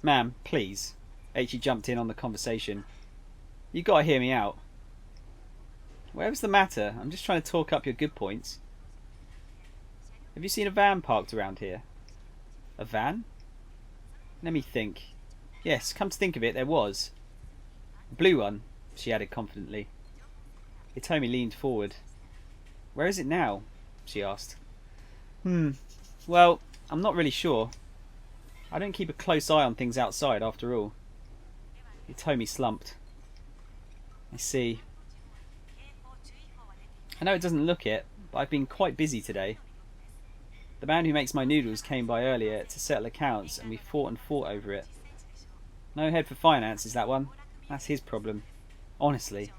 Ma'am, please. Eiichi jumped in on the conversation. You gotta hear me out. Whatever's the matter? I'm just trying to talk up your good points. Have you seen a van parked around here? A van? Let me think. Yes, come to think of it, there was. A blue one, she added confidently. Hitomi leaned forward. Where is it now? She asked. Well, I'm not really sure. I don't keep a close eye on things outside, after all. Hitomi slumped. I see. I know it doesn't look it, but I've been quite busy today. The man who makes my noodles came by earlier to settle accounts, and we fought over it. No head for finance, is that one? That's his problem. Honestly.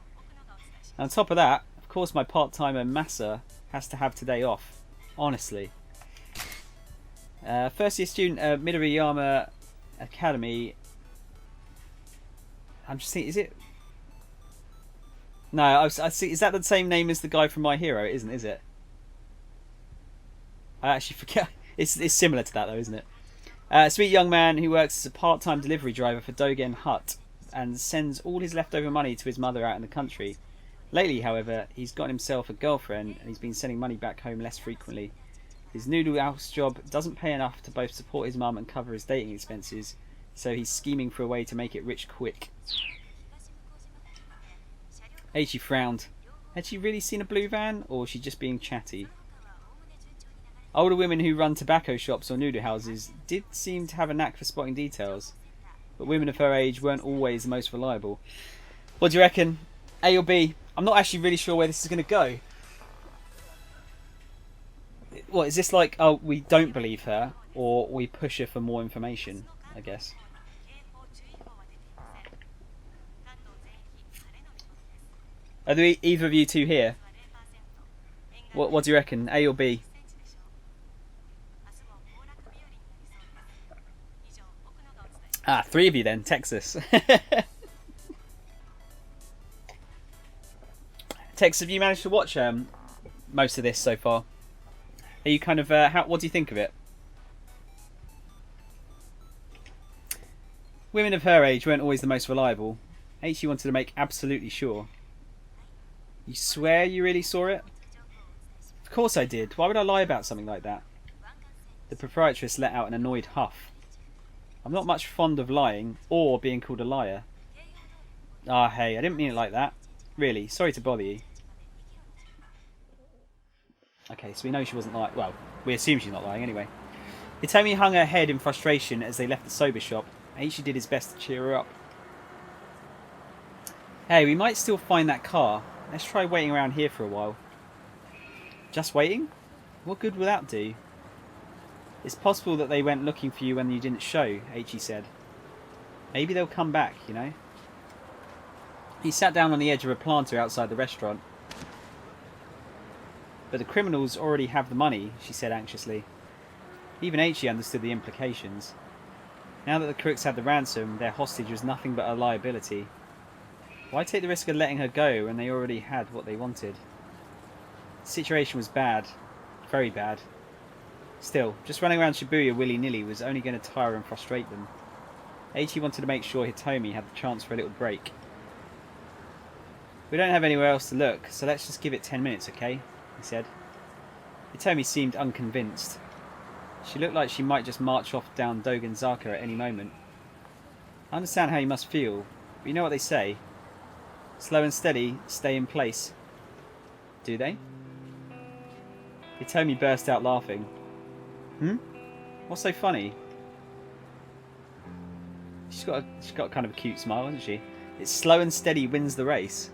And on top of that, of course my part-timer Masa has to have today off. Honestly. First year student at Midoriyama Academy. I'm just thinking, is it? No, I see. Is that the same name as the guy from My Hero? It isn't, is it? I actually forget. It's similar to that though, isn't it? A sweet young man who works as a part-time delivery driver for Dogen Hut and sends all his leftover money to his mother out in the country. Lately, however, he's got himself a girlfriend and he's been sending money back home less frequently. His noodle house job doesn't pay enough to both support his mum and cover his dating expenses, so he's scheming for a way to make it rich quick. Eiichi frowned. Had she really seen a blue van, or was she just being chatty? Older women who run tobacco shops or noodle houses did seem to have a knack for spotting details, but women of her age weren't always the most reliable. What do you reckon? A or B? I'm not actually really sure where this is going to go. What, is this like, oh, we don't believe her, or we push her for more information, I guess? Are there either of you two here? What do you reckon? A or B? Ah, three of you then. Texas. Tex, have you managed to watch most of this so far? Are you kind of what do you think of it? Women of her age weren't always the most reliable. Eiichi wanted to make absolutely sure. You swear you really saw it? Of course I did. Why would I lie about something like that? The proprietress let out an annoyed huff. I'm not much fond of lying or being called a liar. Ah, hey, I didn't mean it like that. Really, sorry to bother you. Okay, so we know she wasn't lying. Well, we assume she's not lying anyway. Hitomi hung her head in frustration as they left the soba shop. Aichi did his best to cheer her up. Hey, we might still find that car. Let's try waiting around here for a while. Just waiting? What good will that do? It's possible that they went looking for you when you didn't show, Aichi said. Maybe they'll come back, you know? He sat down on the edge of a planter outside the restaurant. But the criminals already have the money, she said anxiously. Even Aichi understood the implications. Now that the crooks had the ransom, their hostage was nothing but a liability. Why take the risk of letting her go when they already had what they wanted? The situation was bad. Very bad. Still, just running around Shibuya willy-nilly was only going to tire and frustrate them. Aichi wanted to make sure Hitomi had the chance for a little break. We don't have anywhere else to look, so let's just give it 10 minutes, okay? He said. Hitomi seemed unconvinced. She looked like she might just march off down Dogenzaka at any moment. I understand how you must feel, but you know what they say. Slow and steady, stay in place. Do they? Hitomi burst out laughing. What's so funny? She's got kind of a cute smile, hasn't she? It's slow and steady wins the race.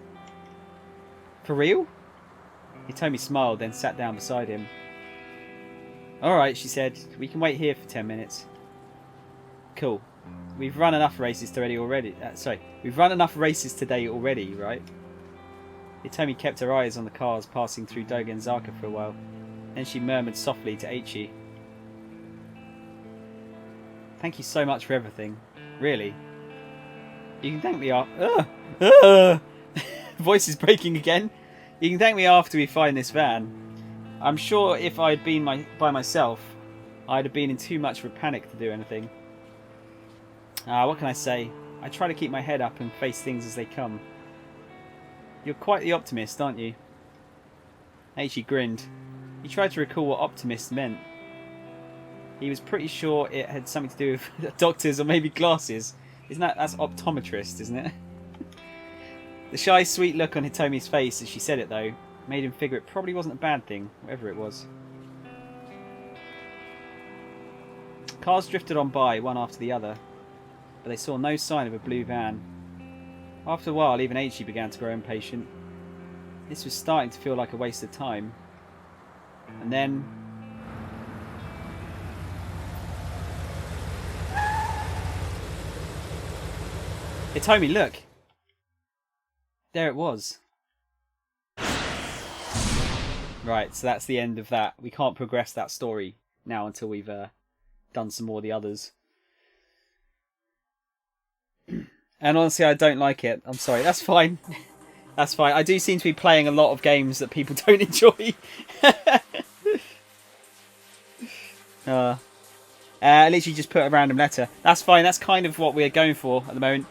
For real? Hitomi smiled, then sat down beside him. Alright, she said. We can wait here for 10 minutes. Cool. We've run enough races today already. We've run enough races today already, right? Hitomi kept her eyes on the cars passing through Dogenzaka for a while. Then she murmured softly to Aichi. Thank you so much for everything. Really. You can thank me after... Voice is breaking again. You can thank me after we find this van. I'm sure if I'd been by myself, I'd have been in too much of a panic to do anything. What can I say? I try to keep my head up and face things as they come. You're quite the optimist, aren't you? Aichi grinned. He tried to recall what optimist meant. He was pretty sure it had something to do with doctors or maybe glasses. That's optometrist, isn't it? The shy, sweet look on Hitomi's face as she said it, though, made him figure it probably wasn't a bad thing, whatever it was. Cars drifted on by, one after the other, but they saw no sign of a blue van. After a while, even Aichi began to grow impatient. This was starting to feel like a waste of time. And then... Hitomi, look! There it was. Right, so that's the end of that. We can't progress that story now until we've done some more of the others. And honestly, I don't like it. I'm sorry. That's fine. That's fine. I do seem to be playing a lot of games that people don't enjoy. I literally just put a random letter. That's fine. That's kind of what we're going for at the moment.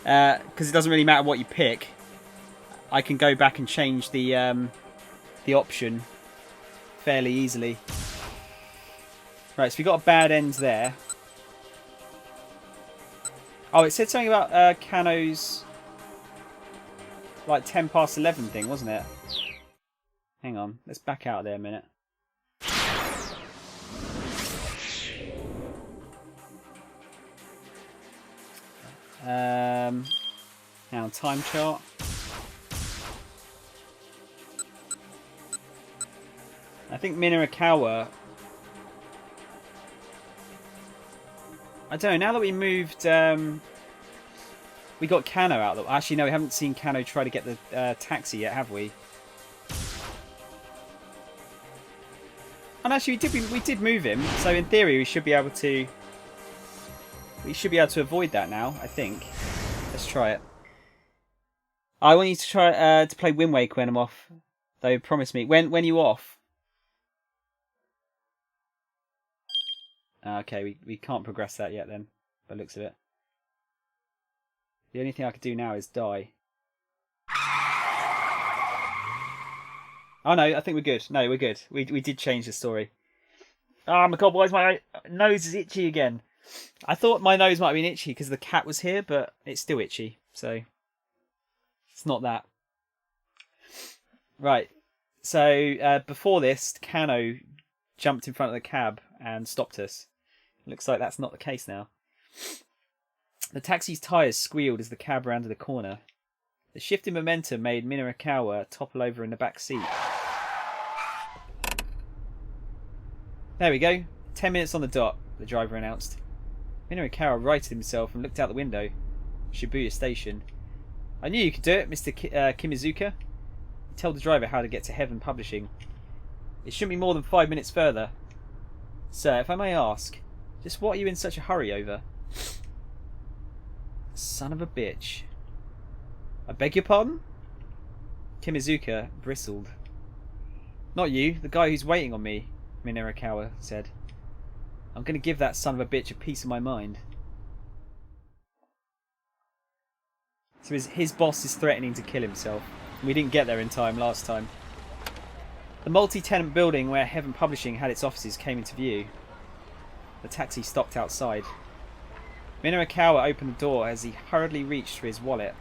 Because it doesn't really matter what you pick. I can go back and change the option fairly easily. Right, so we got a bad end there. Oh, it said something about Kano's like 10 past 11 thing, wasn't it? Hang on, let's back out of there a minute. Now time chart. I think Minarakawa. I don't know. Now that we moved, we got Kano out. Actually, no, we haven't seen Kano try to get the taxi yet, have we? And actually, we did move him. So in theory, we should be able to. We should be able to avoid that now. I think. Let's try it. I want you to try to play Wind Waker when I'm off. Though, promise me. When are you off? Okay, we can't progress that yet then, by the looks of it. The only thing I could do now is die. Oh no, I think we're good. No, we're good. We did change the story. Oh my god, why is my nose is itchy again? I thought my nose might have been itchy because the cat was here, but it's still itchy, so it's not that. Right, so before this, Kano jumped in front of the cab and stopped us. Looks like that's not the case now. The taxi's tyres squealed as the cab rounded the corner. The shift in momentum made Minarakawa topple over in the back seat. There we go. 10 minutes on the dot, the driver announced. Minarakawa righted himself and looked out the window. Shibuya Station. I knew you could do it, Mr. Kimizuka. He told the driver how to get to Heaven Publishing. It shouldn't be more than 5 minutes further. Sir, if I may ask, just what are you in such a hurry over? Son of a bitch. I beg your pardon? Kimizuka bristled. Not you, the guy who's waiting on me, Minarakawa said. I'm going to give that son of a bitch a piece of my mind. So his boss is threatening to kill himself. We didn't get there in time last time. The multi-tenant building where Heaven Publishing had its offices came into view. The taxi stopped outside. Minarakawa opened the door as he hurriedly reached for his wallet.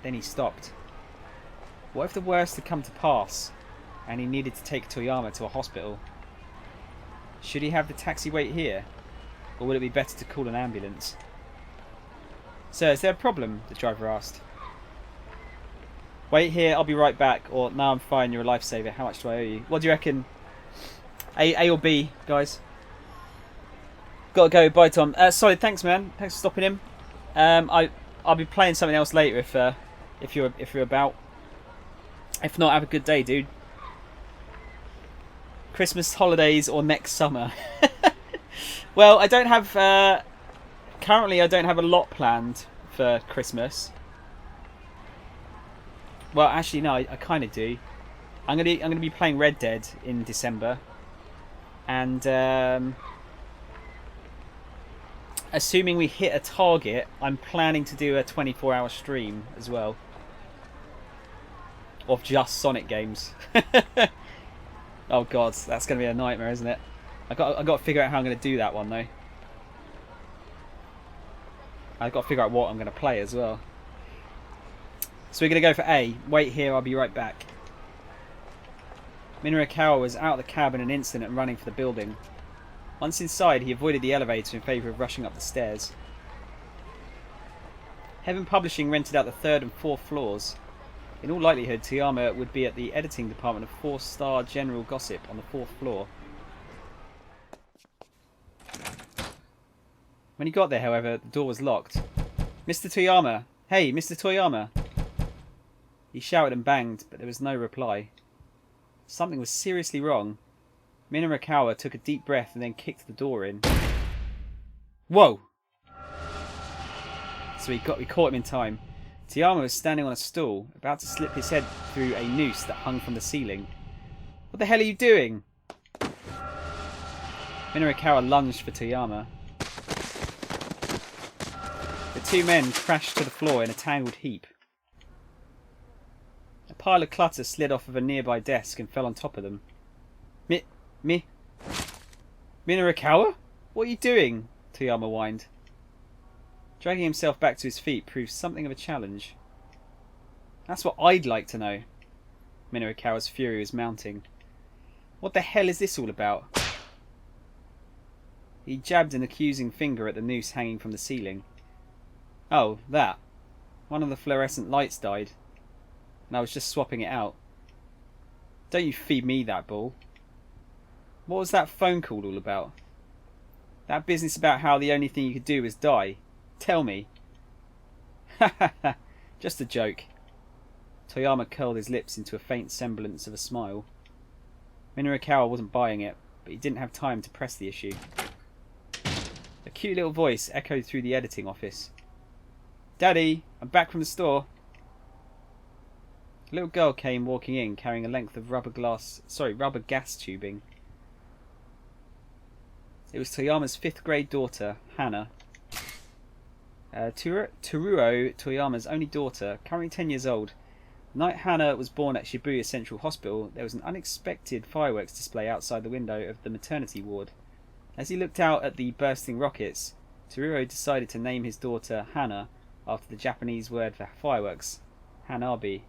Then he stopped. What if the worst had come to pass and he needed to take Toyama to a hospital? Should he have the taxi wait here? Or would it be better to call an ambulance? Sir, is there a problem? The driver asked. Wait here, I'll be right back. Or, no, I'm fine, you're a lifesaver. How much do I owe you? What do you reckon? A or B, guys? Gotta go. Bye, Tom. Sorry, thanks, man. Thanks for stopping him. I'll be playing something else later if you're about. If not, have a good day, dude. Christmas holidays or next summer. Well, I don't have. Currently, I don't have a lot planned for Christmas. Well, actually, no, I kind of do. I'm gonna be playing Red Dead in December, and assuming we hit a target, I'm planning to do a 24-hour stream as well of just Sonic games. Oh God, that's gonna be a nightmare, isn't it? I got to figure out how I'm gonna do that one though. I've got to figure out what I'm gonna play as well. So we're going to go for A. Wait here, I'll be right back. Minarakawa was out of the cab in an instant and running for the building. Once inside, he avoided the elevator in favour of rushing up the stairs. Heaven Publishing rented out the 3rd and 4th floors. In all likelihood, Toyama would be at the editing department of 4-Star General Gossip on the 4th floor. When he got there, however, the door was locked. Mr. Toyama! Hey, Mr. Toyama! He shouted and banged, but there was no reply. Something was seriously wrong. Minarakawa took a deep breath and then kicked the door in. Whoa! So we caught him in time. Toyama was standing on a stool, about to slip his head through a noose that hung from the ceiling. What the hell are you doing? Minarakawa lunged for Toyama. The two men crashed to the floor in a tangled heap. A pile of clutter slid off of a nearby desk and fell on top of them. Minarakawa? What are you doing? Toyama whined. Dragging himself back to his feet proved something of a challenge. That's what I'd like to know. Minarakawa's fury was mounting. What the hell is this all about? He jabbed an accusing finger at the noose hanging from the ceiling. Oh, that. One of the fluorescent lights died. And I was just swapping it out. Don't you feed me that ball. What was that phone call all about? That business about how the only thing you could do was die. Tell me. Ha ha ha. Just a joke. Toyama curled his lips into a faint semblance of a smile. Minarakawa wasn't buying it, but he didn't have time to press the issue. A cute little voice echoed through the editing office. Daddy, I'm back from the store. A little girl came walking in carrying a length of rubber gas tubing. It was Toyama's 5th grade daughter, Hana. Teruo, Toyama's only daughter, currently 10 years old. The night Hana was born at Shibuya Central Hospital, there was an unexpected fireworks display outside the window of the maternity ward. As he looked out at the bursting rockets, Teruo decided to name his daughter Hana after the Japanese word for fireworks, Hanabi.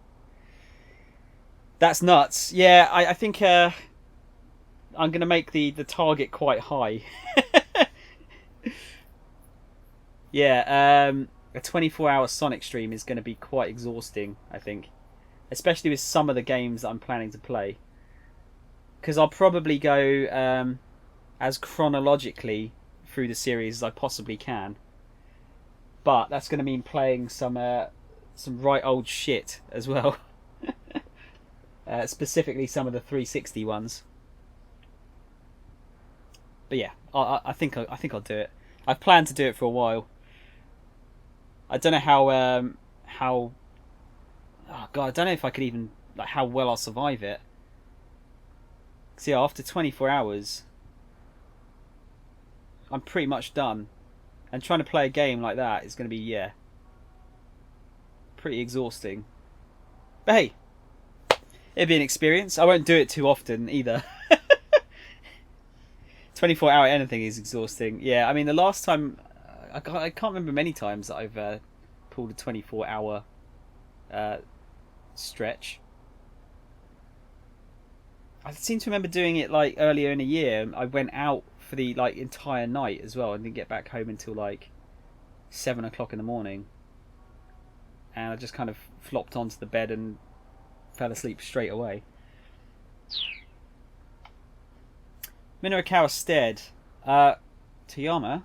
That's nuts. Yeah, I think I'm going to make the target quite high. Yeah, a 24-hour Sonic stream is going to be quite exhausting, I think. Especially with some of the games that I'm planning to play. Because I'll probably go as chronologically through the series as I possibly can. But that's going to mean playing some right old shit as well. Specifically some of the 360 ones. But yeah, I think I'll do it. I've planned to do it for a while. I don't know how oh god, I don't know if I could even, like, how well I'll survive it. So yeah, after 24 hours, I'm pretty much done. And trying to play a game like that is going to be, yeah, pretty exhausting. But hey, it'll be an experience. I won't do it too often either. 24-hour anything is exhausting. Yeah, I mean, the last time, I can't remember many times that I've pulled a 24-hour stretch. I seem to remember doing it like earlier in the year. I went out for the like entire night as well and didn't get back home until like 7 o'clock in the morning. And I just kind of flopped onto the bed and fell asleep straight away. Minorikawa stared. Toyama,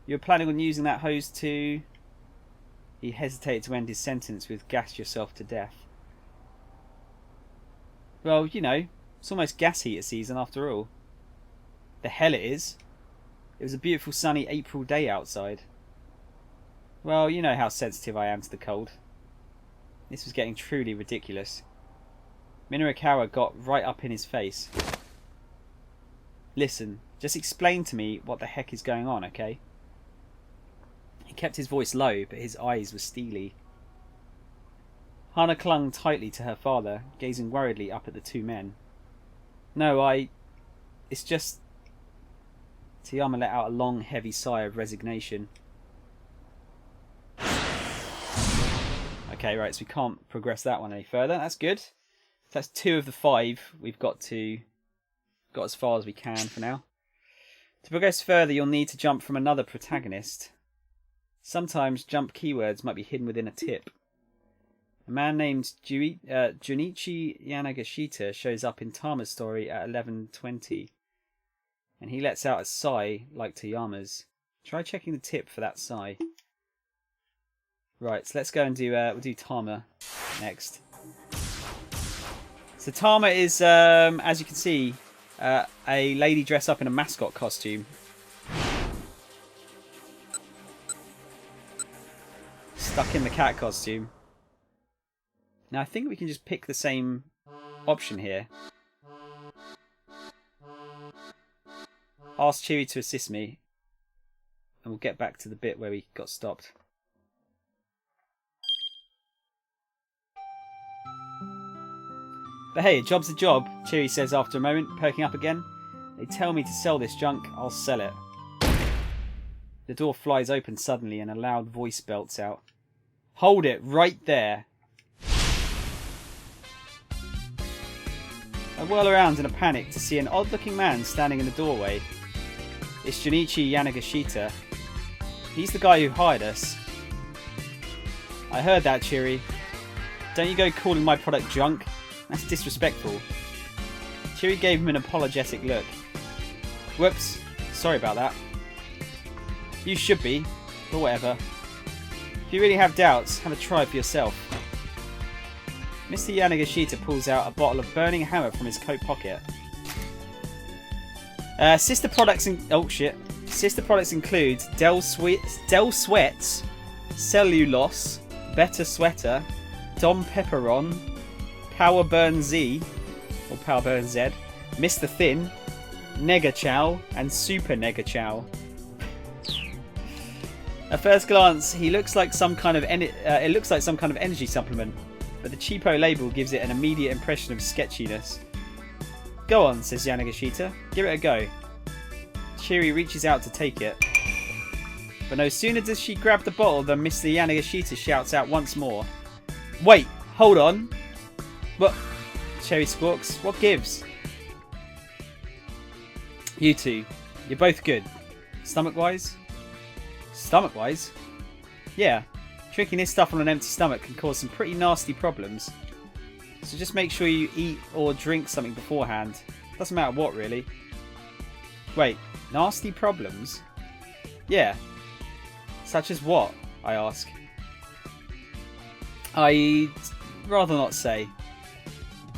you were planning on using that hose to... He hesitated to end his sentence with "gas yourself to death." Well, you know, it's almost gas heater season after all. The hell it is. It was a beautiful sunny April day outside. Well, you know how sensitive I am to the cold. This was getting truly ridiculous. Minorikawa got right up in his face. Listen, just explain to me what the heck is going on, okay? He kept his voice low, but his eyes were steely. Hana clung tightly to her father, gazing worriedly up at the two men. No, it's just... Toyama let out a long, heavy sigh of resignation. Okay, right, so we can't progress that one any further. That's good. That's 2 of the 5 we've got as far as we can for now. To progress further, you'll need to jump from another protagonist. Sometimes jump keywords might be hidden within a tip. A man named Junichi Yanagashita shows up in Tama's story at 11:20, and he lets out a sigh like Toyama's. Try checking the tip for that sigh. Right, so let's go and do we'll do Tama next. So Tama is, as you can see, a lady dressed up in a mascot costume. Stuck in the cat costume. Now I think we can just pick the same option here. Ask Chewie to assist me, and we'll get back to the bit where we got stopped. But hey, a job's a job, Chewie says after a moment, perking up again. They tell me to sell this junk, I'll sell it. The door flies open suddenly and a loud voice belts out. Hold it right there. I whirl around in a panic to see an odd-looking man standing in the doorway. It's Junichi Yanagashita. He's the guy who hired us. I heard that, Chewie. Don't you go calling my product junk. That's disrespectful. Chewie gave him an apologetic look. Whoops, sorry about that. You should be, but whatever. If you really have doubts, have a try for yourself. Mr. Yanagashita pulls out a bottle of burning hammer from his coat pocket. Sister products include Del Sweats, Cellulose, Better Sweater, Dom Pepperon, Power Burn Z, or Power Burn Z, Mr. Thin, Nega Chow, and Super Nega Chow. At first glance, he looks like some kind of it looks like some kind of energy supplement, but the cheapo label gives it an immediate impression of sketchiness. Go on, says Yanagashita. Give it a go. Chewie reaches out to take it. But no sooner does she grab the bottle than Mr. Yanagashita shouts out once more. Wait, hold on. What? Chewie squawks. What gives? You two, you're both good. Stomach-wise? Stomach-wise? Yeah, Drinking this stuff on an empty stomach can cause some pretty nasty problems. So just make sure you eat or drink something beforehand. Doesn't matter what, really. Wait, nasty problems? Yeah. Such as what? I ask. I'd rather not say.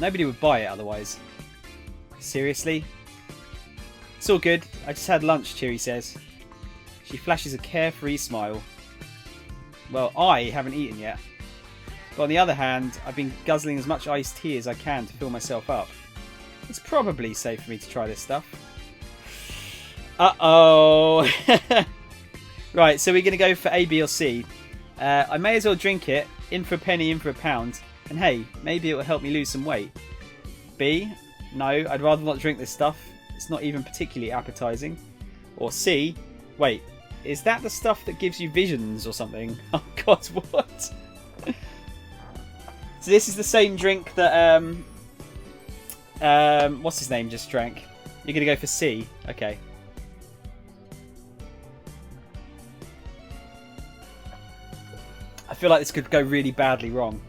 Nobody would buy it otherwise. Seriously? It's all good. I just had lunch, Cheery says. She flashes a carefree smile. Well, I haven't eaten yet. But on the other hand, I've been guzzling as much iced tea as I can to fill myself up. It's probably safe for me to try this stuff. Uh-oh. Right, so we're going to go for A, B or C. I may as well drink it. In for a penny, in for a pound. And hey, maybe it will help me lose some weight. B, no, I'd rather not drink this stuff. It's not even particularly appetizing. Or C, wait, is that the stuff that gives you visions or something? Oh god, what? So this is the same drink that, what's his name just drank. You're going to go for C? Okay. I feel like this could go really badly wrong.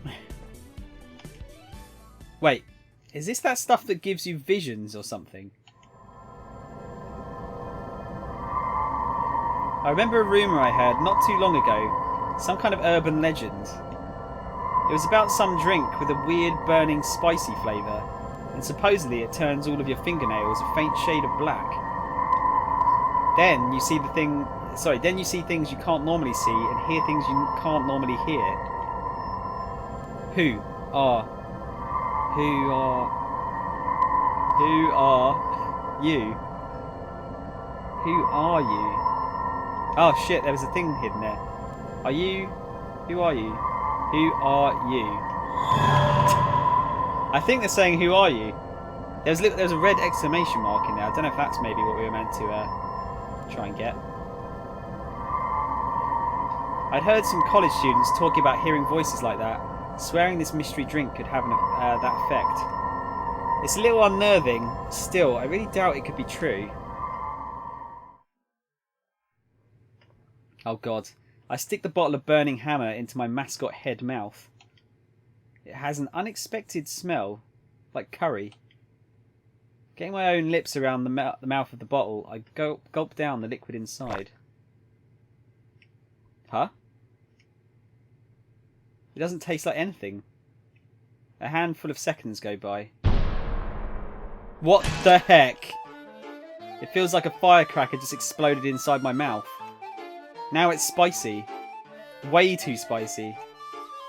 Wait, is this that stuff that gives you visions or something? I remember a rumour I heard not too long ago. Some kind of urban legend. It was about some drink with a weird burning spicy flavour. And supposedly it turns all of your fingernails a faint shade of black. Then you see then you see things you can't normally see and hear things you can't normally hear. Who are you? Who are you? Oh shit, there was a thing hidden there. Are you? Who are you? Who are you? I think they're saying who are you? There's a red exclamation mark in there. I don't know if that's maybe what we were meant to try and get. I'd heard some college students talking about hearing voices like that, swearing this mystery drink could have that effect. It's a little unnerving. Still, I really doubt it could be true. Oh god. I stick the bottle of burning hammer into my mascot head mouth. It has an unexpected smell, like curry. Getting my own lips around the mouth of the bottle, I gulp down the liquid inside. Huh? It doesn't taste like anything. A handful of seconds go by. What the heck? It feels like a firecracker just exploded inside my mouth. Now it's spicy. Way too spicy.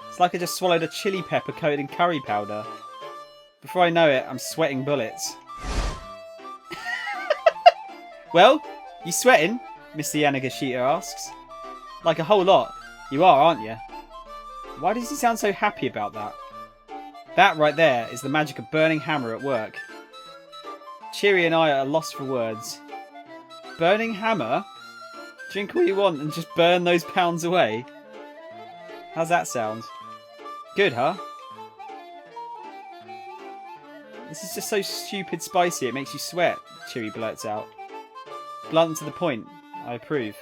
It's like I just swallowed a chili pepper coated in curry powder. Before I know it, I'm sweating bullets. Well, you sweating? Mr. Yanagashita asks. Like a whole lot. You are, aren't you? Why does he sound so happy about that? That right there is the magic of burning hammer at work. Cheery and I are lost for words. Burning hammer? Drink all you want and just burn those pounds away. How's that sound? Good, huh? This is just so stupid spicy it makes you sweat, Cheery blurts out. Blunt and to the point. I approve.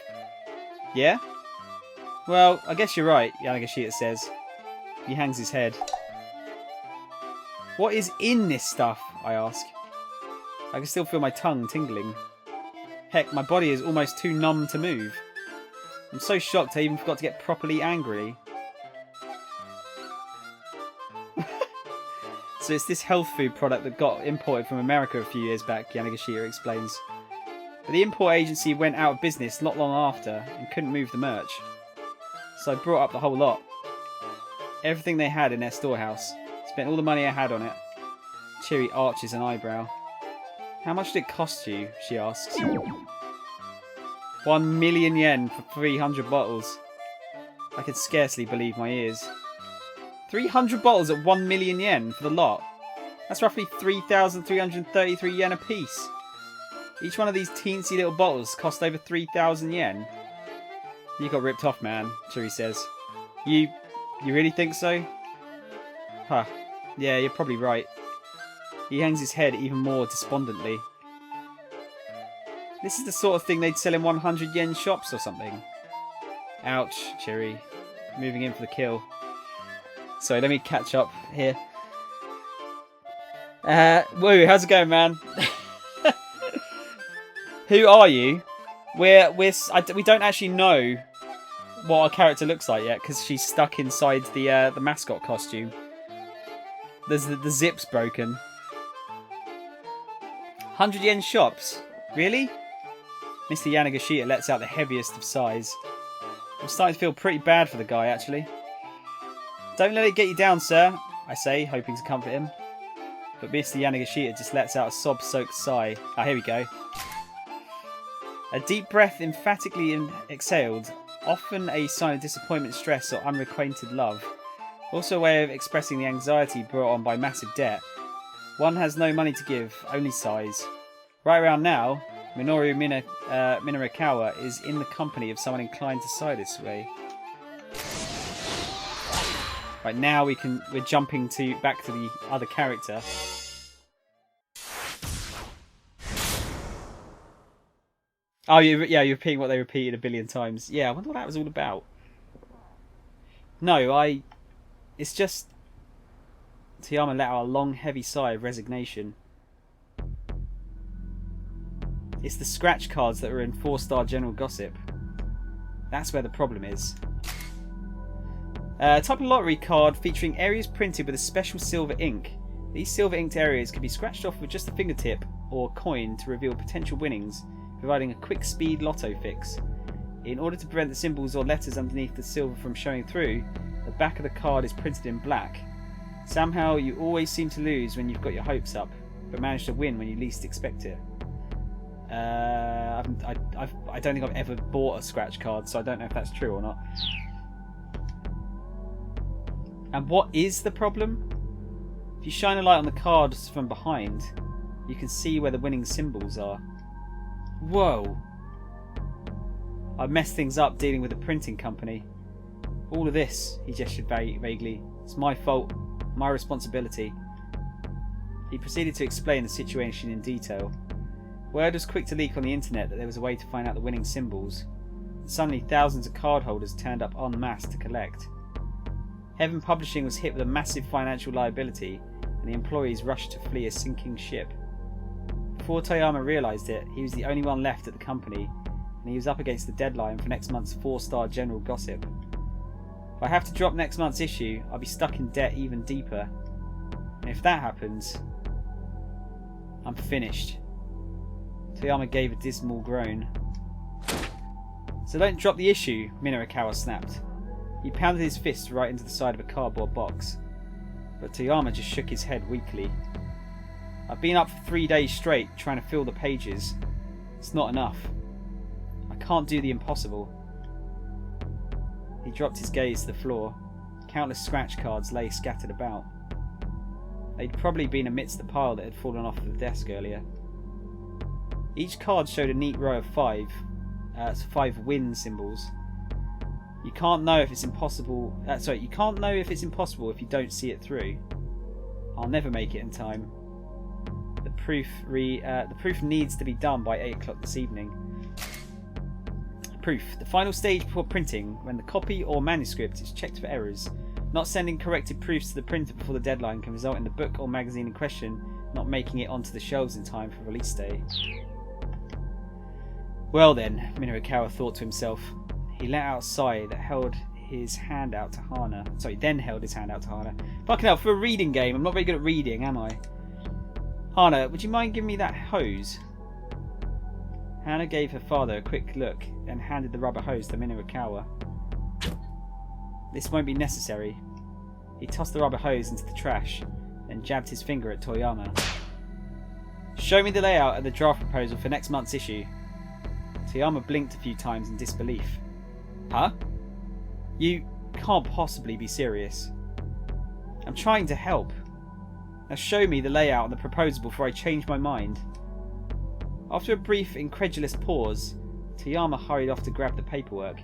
Yeah? Well, I guess you're right, Yanagashita says. He hangs his head. What is in this stuff? I ask. I can still feel my tongue tingling. Heck, my body is almost too numb to move. I'm so shocked I even forgot to get properly angry. So it's this health food product that got imported from America a few years back, Yanagashita explains. But the import agency went out of business not long after and couldn't move the merch. So I brought up the whole lot. Everything they had in their storehouse. Spent all the money I had on it. Cheery arches an eyebrow. How much did it cost you? She asks. 1 million yen for 300 bottles. I could scarcely believe my ears. 300 bottles at 1 million yen for the lot. That's roughly 3,333 yen a piece. Each one of these teensy little bottles cost over 3,000 yen. You got ripped off, man, Cheery says. You really think so? Huh. Yeah, you're probably right. He hangs his head even more despondently. This is the sort of thing they'd sell in 100 yen shops or something. Ouch, Cheery. moving in for the kill. Sorry, let me catch up here. Woo, how's it going, man? Who are you? We don't actually know what our character looks like yet because she's stuck inside the mascot costume. The zip's broken. 100 yen shops? Really? Mr. Yanagashita lets out the heaviest of sighs. I'm starting to feel pretty bad for the guy, actually. Don't let it get you down, sir, I say, hoping to comfort him. But Mr. Yanagashita just lets out a sob-soaked sigh. Ah, here we go. A deep breath emphatically exhaled, often a sign of disappointment, stress, or unrequited love. Also a way of expressing the anxiety brought on by massive debt. One has no money to give, only sighs. Right around now, Minoru Minarikawa is in the company of someone inclined to sigh this way. Right, now we're jumping back to the other character. Oh, you're repeating what they repeated a billion times. Yeah, I wonder what that was all about. No, it's just... Toyama let out a long, heavy sigh of resignation. It's the scratch cards that were in 4-star general gossip. That's where the problem is. Type of lottery card featuring areas printed with a special silver ink. These silver inked areas can be scratched off with just a fingertip or coin to reveal potential winnings, providing a quick speed lotto fix. In order to prevent the symbols or letters underneath the silver from showing through, the back of the card is printed in black. Somehow you always seem to lose when you've got your hopes up, but manage to win when you least expect it. I don't think I've ever bought a scratch card, so I don't know if that's true or not. And what is the problem? If you shine a light on the cards from behind, you can see where the winning symbols are. Whoa! I messed things up dealing with the printing company. All of this, he gestured vaguely. It's my fault, my responsibility. He proceeded to explain the situation in detail. Word was quick to leak on the internet that there was a way to find out the winning symbols. And suddenly thousands of cardholders turned up en masse to collect. Heaven Publishing was hit with a massive financial liability, and the employees rushed to flee a sinking ship. Before Toyama realised it, he was the only one left at the company, and he was up against the deadline for next month's 4-star general gossip. If I have to drop next month's issue, I'll be stuck in debt even deeper. And if that happens, I'm finished. Toyama gave a dismal groan. So don't drop the issue, Minarikawa snapped. He pounded his fist right into the side of a cardboard box. But Toyama just shook his head weakly. I've been up for 3 days straight trying to fill the pages. It's not enough. I can't do the impossible. He dropped his gaze to the floor. Countless scratch cards lay scattered about. They'd probably been amidst the pile that had fallen off the desk earlier. Each card showed a neat row of 5 win symbols. You can't know if it's impossible. You can't know if it's impossible if you don't see it through. I'll never make it in time. The proof needs to be done by 8 o'clock this evening. Proof: the final stage before printing, when the copy or manuscript is checked for errors. Not sending corrected proofs to the printer before the deadline can result in the book or magazine in question not making it onto the shelves in time for release day. Well then, Minarikawa thought to himself. He let out a sigh that held his hand out to Hana. Then held his hand out to Hana. Fucking hell, for a reading game, I'm not very good at reading, am I? Hana, would you mind giving me that hose? Hana gave her father a quick look and handed the rubber hose to Minarikawa. This won't be necessary. He tossed the rubber hose into the trash and jabbed his finger at Toyama. Show me the layout of the draft proposal for next month's issue. Toyama blinked a few times in disbelief. Huh? You can't possibly be serious. I'm trying to help. Now show me the layout of the proposal before I change my mind. After a brief, incredulous pause, Toyama hurried off to grab the paperwork.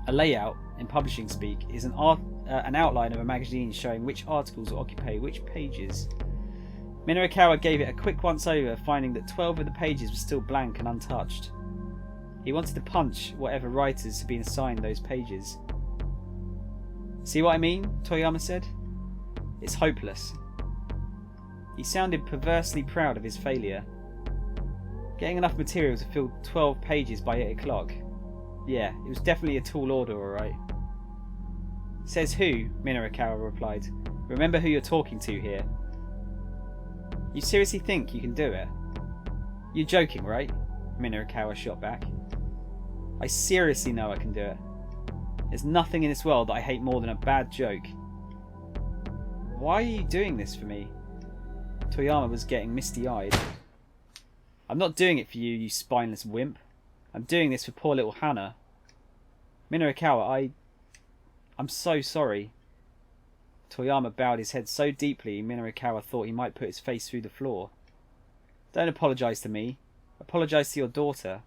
A layout, in publishing speak, is an outline of a magazine showing which articles will occupy which pages. Minarikawa gave it a quick once-over, finding that 12 of the pages were still blank and untouched. He wanted to punch whatever writers had been assigned those pages. See what I mean? Toyama said. It's hopeless. He sounded perversely proud of his failure. Getting enough material to fill 12 pages by 8 o'clock. Yeah, it was definitely a tall order, alright. Says who? Minorikawa replied. Remember who you're talking to here. You seriously think you can do it? You're joking, right? Minorikawa shot back. I seriously know I can do it. There's nothing in this world that I hate more than a bad joke. Why are you doing this for me? Toyama was getting misty-eyed. I'm not doing it for you, you spineless wimp. I'm doing this for poor little Hana. Minorikawa, I'm so sorry. Toyama bowed his head so deeply Minorikawa thought he might put his face through the floor. Don't apologise to me. Apologise to your daughter.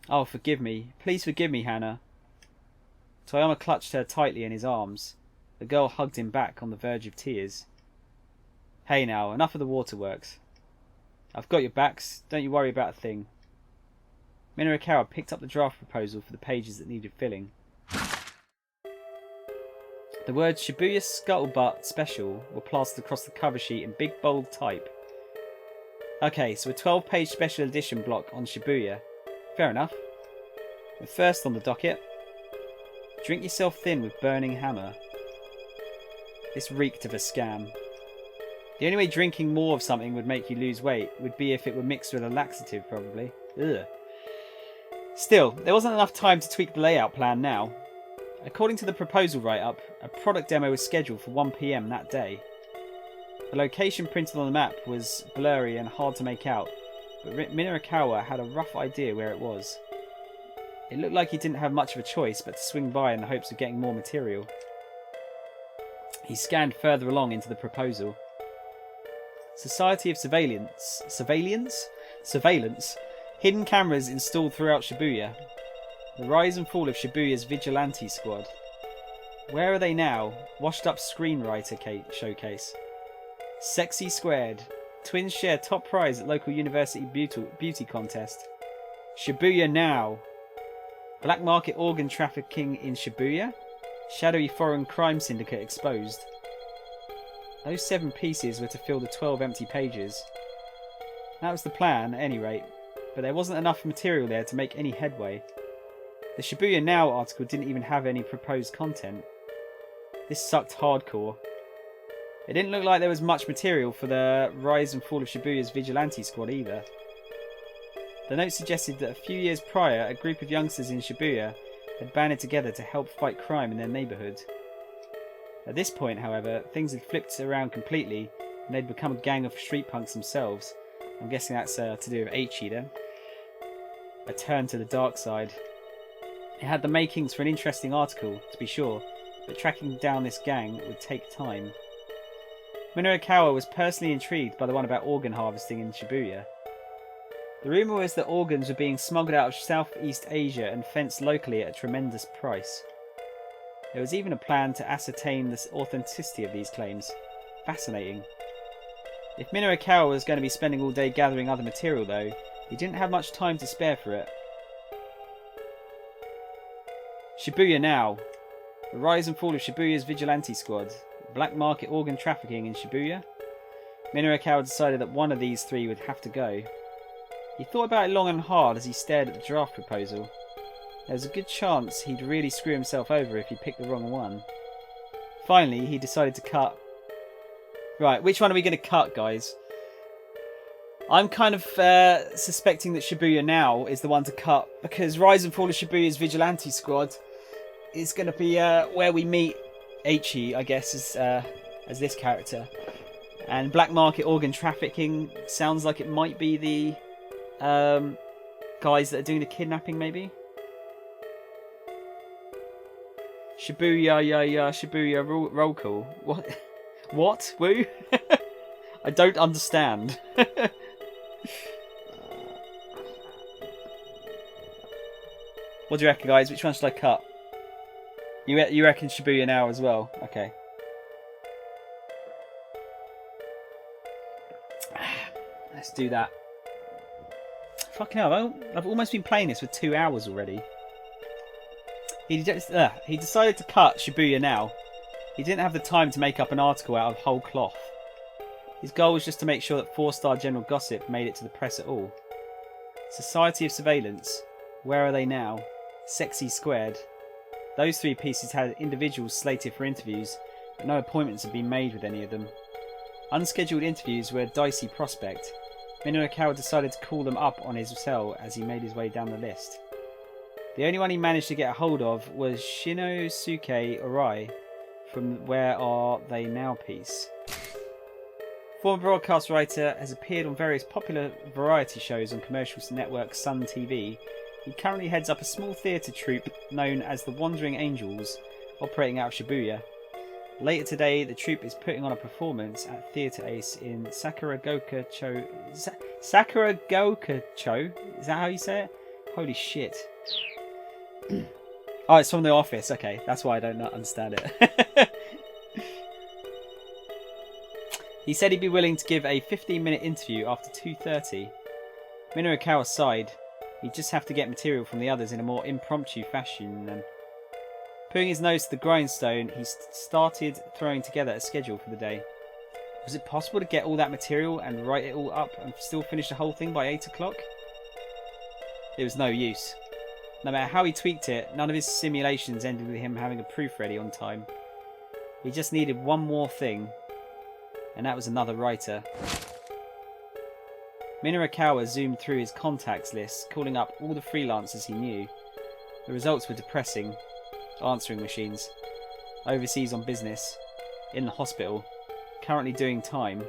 Oh, forgive me. Please forgive me, Hana. Toyama clutched her tightly in his arms. The girl hugged him back on the verge of tears. Hey now, enough of the waterworks. I've got your backs. Don't you worry about a thing. Minorikawa picked up the draft proposal for the pages that needed filling. The words Shibuya Scuttlebutt Special were plastered across the cover sheet in big bold type. Okay, so a 12-page special edition block on Shibuya. Fair enough. The first on the docket. Drink yourself thin with burning hammer. This reeked of a scam. The only way drinking more of something would make you lose weight would be if it were mixed with a laxative, probably. Ugh. Still, there wasn't enough time to tweak the layout plan now. According to the proposal write-up, a product demo was scheduled for 1 PM that day. The location printed on the map was blurry and hard to make out, but Minorikawa had a rough idea where it was. It looked like he didn't have much of a choice but to swing by in the hopes of getting more material. He scanned further along into the proposal. Society of Surveillance. Surveillance? Hidden cameras installed throughout Shibuya. The rise and fall of Shibuya's vigilante squad. Where are they now? Washed up screenwriter showcase. Sexy squared. Twins share top prize at local university beauty contest. Shibuya now. Black market organ trafficking in Shibuya. Shadowy foreign crime syndicate exposed. Those 7 pieces were to fill the 12 empty pages. That was the plan, at any rate, but there wasn't enough material there to make any headway. The Shibuya Now article didn't even have any proposed content. This sucked hardcore. It didn't look like there was much material for the rise and fall of Shibuya's vigilante squad either. The note suggested that a few years prior, a group of youngsters in Shibuya had banded together to help fight crime in their neighbourhood. At this point, however, things had flipped around completely and they'd become a gang of street punks themselves. I'm guessing that's to do with Eiichi then. A turn to the dark side. It had the makings for an interesting article, to be sure, but tracking down this gang would take time. Minorikawa was personally intrigued by the one about organ harvesting in Shibuya. The rumour was that organs were being smuggled out of Southeast Asia and fenced locally at a tremendous price. There was even a plan to ascertain the authenticity of these claims. Fascinating. If Minorikawa was going to be spending all day gathering other material though, he didn't have much time to spare for it. Shibuya Now. The rise and fall of Shibuya's vigilante squad. Black market organ trafficking in Shibuya. Minorikawa decided that one of these 3 would have to go. He thought about it long and hard as he stared at the draft proposal. There was a good chance he'd really screw himself over if he picked the wrong one. Finally, he decided to cut. Right, which one are we going to cut, guys? I'm kind of suspecting that Shibuya Now is the one to cut, because Rise and Fall of Shibuya's vigilante squad is going to be where we meet Eiichi, I guess, as this character. And black market organ trafficking sounds like it might be the guys that are doing the kidnapping, maybe? Shibuya roll call. What? What? Woo? I don't understand. What do you reckon, guys? Which one should I cut? You reckon Shibuya Now as well? Okay. Let's do that. Fucking hell, I've almost been playing this for 2 hours already. He decided to cut Shibuya now. He didn't have the time to make up an article out of whole cloth. His goal was just to make sure that 4-star general gossip made it to the press at all. Society of Surveillance. Where are they now? Sexy Squared. Those 3 pieces had individuals slated for interviews, but no appointments had been made with any of them. Unscheduled interviews were a dicey prospect. Minoru decided to call them up on his cell as he made his way down the list. The only one he managed to get a hold of was Shinosuke Orai from Where Are They Now piece. Former broadcast writer, has appeared on various popular variety shows on commercial network Sun TV. He currently heads up a small theatre troupe known as the Wandering Angels, operating out of Shibuya. Later today, the troupe is putting on a performance at Theatre Ace in Sakuragoka-cho. Sakuragoka-cho? Is that how you say it? Holy shit. Oh, it's from The Office. Okay, that's why I don't understand it. He said he'd be willing to give a 15-minute interview after 2:30. Minoru sighed. He'd just have to get material from the others in a more impromptu fashion. And putting his nose to the grindstone, he started throwing together a schedule for the day. Was it possible to get all that material and write it all up and still finish the whole thing by 8 o'clock? It was no use. No matter how he tweaked it, none of his simulations ended with him having a proof ready on time. He just needed one more thing, and that was another writer. Minoru zoomed through his contacts list, calling up all the freelancers he knew. The results were depressing. Answering machines. Overseas on business. In the hospital. Currently doing time.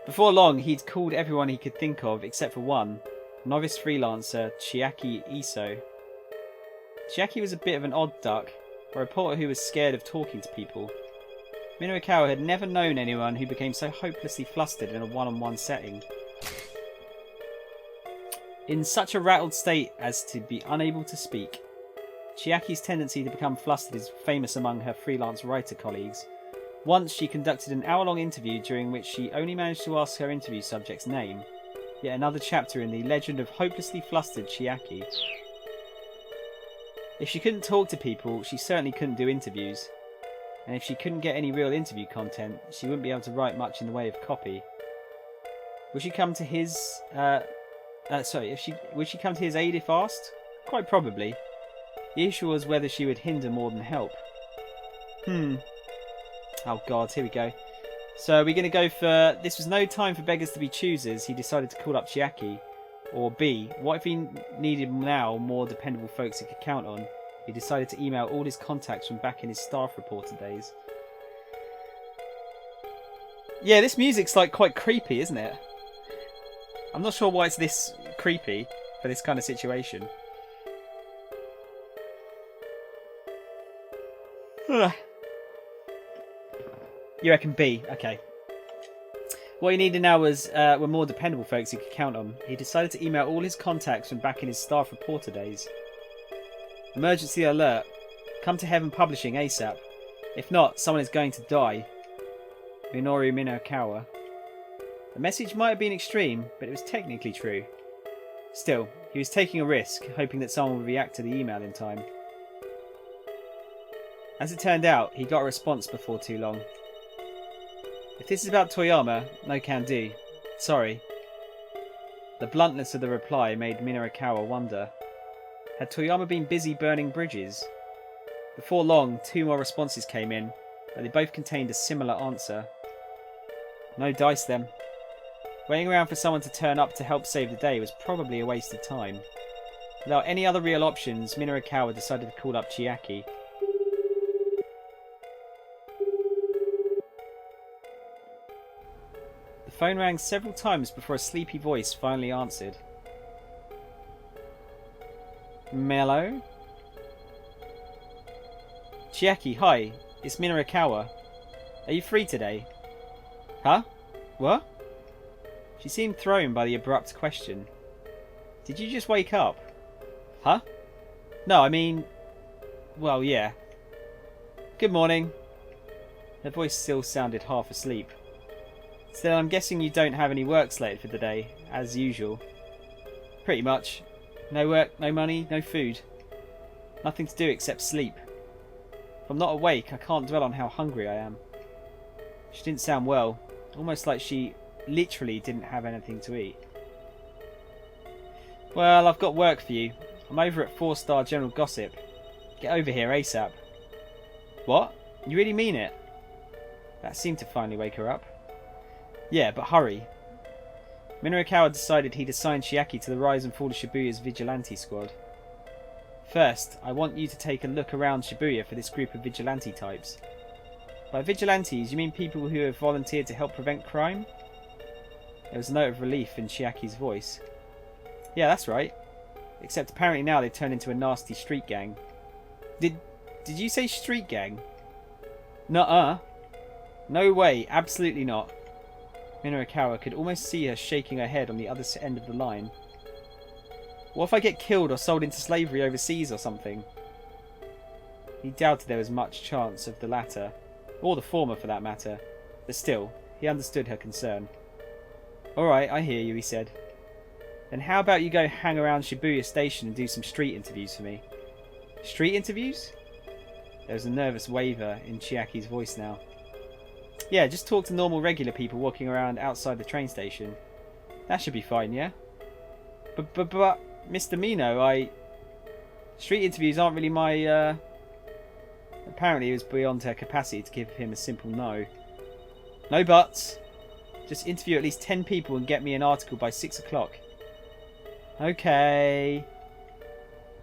Before long, he'd called everyone he could think of except for one. Novice freelancer Chiaki Iso. Chiaki was a bit of an odd duck. A reporter who was scared of talking to people. Minoru had never known anyone who became so hopelessly flustered in a one-on-one setting. In such a rattled state as to be unable to speak. Chiaki's tendency to become flustered is famous among her freelance writer colleagues. Once she conducted an hour-long interview during which she only managed to ask her interview subject's name. Yet another chapter in the legend of hopelessly flustered Chiaki. If she couldn't talk to people, she certainly couldn't do interviews. And if she couldn't get any real interview content, she wouldn't be able to write much in the way of copy. Would she come to his... would she come to his aid if asked? Quite probably. The issue was whether she would hinder more than help. Oh god, here we go. So we're going to go for... This was no time for beggars to be choosers. He decided to call up Chiaki. Or B, what if he needed now more dependable folks he could count on? He decided to email all his contacts from back in his staff reporter days. Yeah, this music's like quite creepy, isn't it? I'm not sure why it's this creepy for this kind of situation. You reckon B? Okay. What he needed now were more dependable folks he could count on. He decided to email all his contacts from back in his staff reporter days. Emergency alert. Come to Heaven Publishing ASAP. If not, someone is going to die. Minoru Minokawa. The message might have been extreme, but it was technically true. Still, he was taking a risk, hoping that someone would react to the email in time. As it turned out, he got a response before too long. If this is about Toyama, no can do. Sorry. The bluntness of the reply made Minoru wonder. Had Toyama been busy burning bridges? Before long, 2 more responses came in, but they both contained a similar answer. No dice then. Waiting around for someone to turn up to help save the day was probably a waste of time. Without any other real options, Minoru decided to call up Chiaki. The phone rang several times before a sleepy voice finally answered. Mello? Chiaki, hi. It's Minoru. Are you free today? Huh? What? She seemed thrown by the abrupt question. Did you just wake up? Huh? No, I mean... Well, yeah. Good morning. Her voice still sounded half asleep. Still, I'm guessing you don't have any work slated for the day, as usual. Pretty much. No work, no money, no food. Nothing to do except sleep. If I'm not awake, I can't dwell on how hungry I am. She didn't sound well, almost like she literally didn't have anything to eat. Well, I've got work for you. I'm over at 4-Star General Gossip. Get over here ASAP. What? You really mean it? That seemed to finally wake her up. Yeah, but hurry. Minorikawa decided he'd assign Chiaki to the rise and fall of Shibuya's vigilante squad. First, I want you to take a look around Shibuya for this group of vigilante types. By vigilantes, you mean people who have volunteered to help prevent crime? There was a note of relief in Chiaki's voice. Yeah, that's right. Except apparently now they've turned into a nasty street gang. Did you say street gang? Nuh-uh. No way, absolutely not. Minorikawa could almost see her shaking her head on the other end of the line. What if I get killed or sold into slavery overseas or something? He doubted there was much chance of the latter, or the former for that matter, but still, he understood her concern. Alright, I hear you, he said. Then how about you go hang around Shibuya Station and do some street interviews for me? Street interviews? There was a nervous waver in Chiaki's voice now. Yeah, just talk to normal regular people walking around outside the train station. That should be fine, yeah? But Mr. Mino, street interviews aren't really my, Apparently it was beyond her capacity to give him a simple no. No buts. Just interview at least 10 people and get me an article by 6 o'clock. Okay.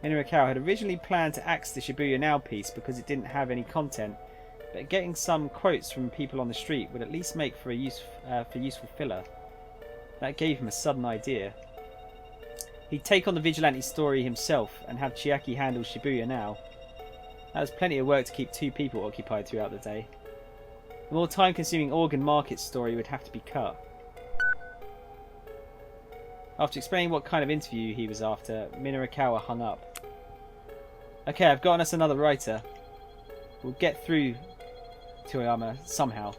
Minorikawa had originally planned to axe the Shibuya Now piece because it didn't have any content, but getting some quotes from people on the street would at least make for a useful filler. That gave him a sudden idea. He'd take on the vigilante story himself and have Chiaki handle Shibuya Now. That was plenty of work to keep 2 people occupied throughout the day. The more time-consuming organ market story would have to be cut. After explaining what kind of interview he was after, Minorikawa hung up. Okay, I've gotten us another writer. We'll get through Toyama somehow.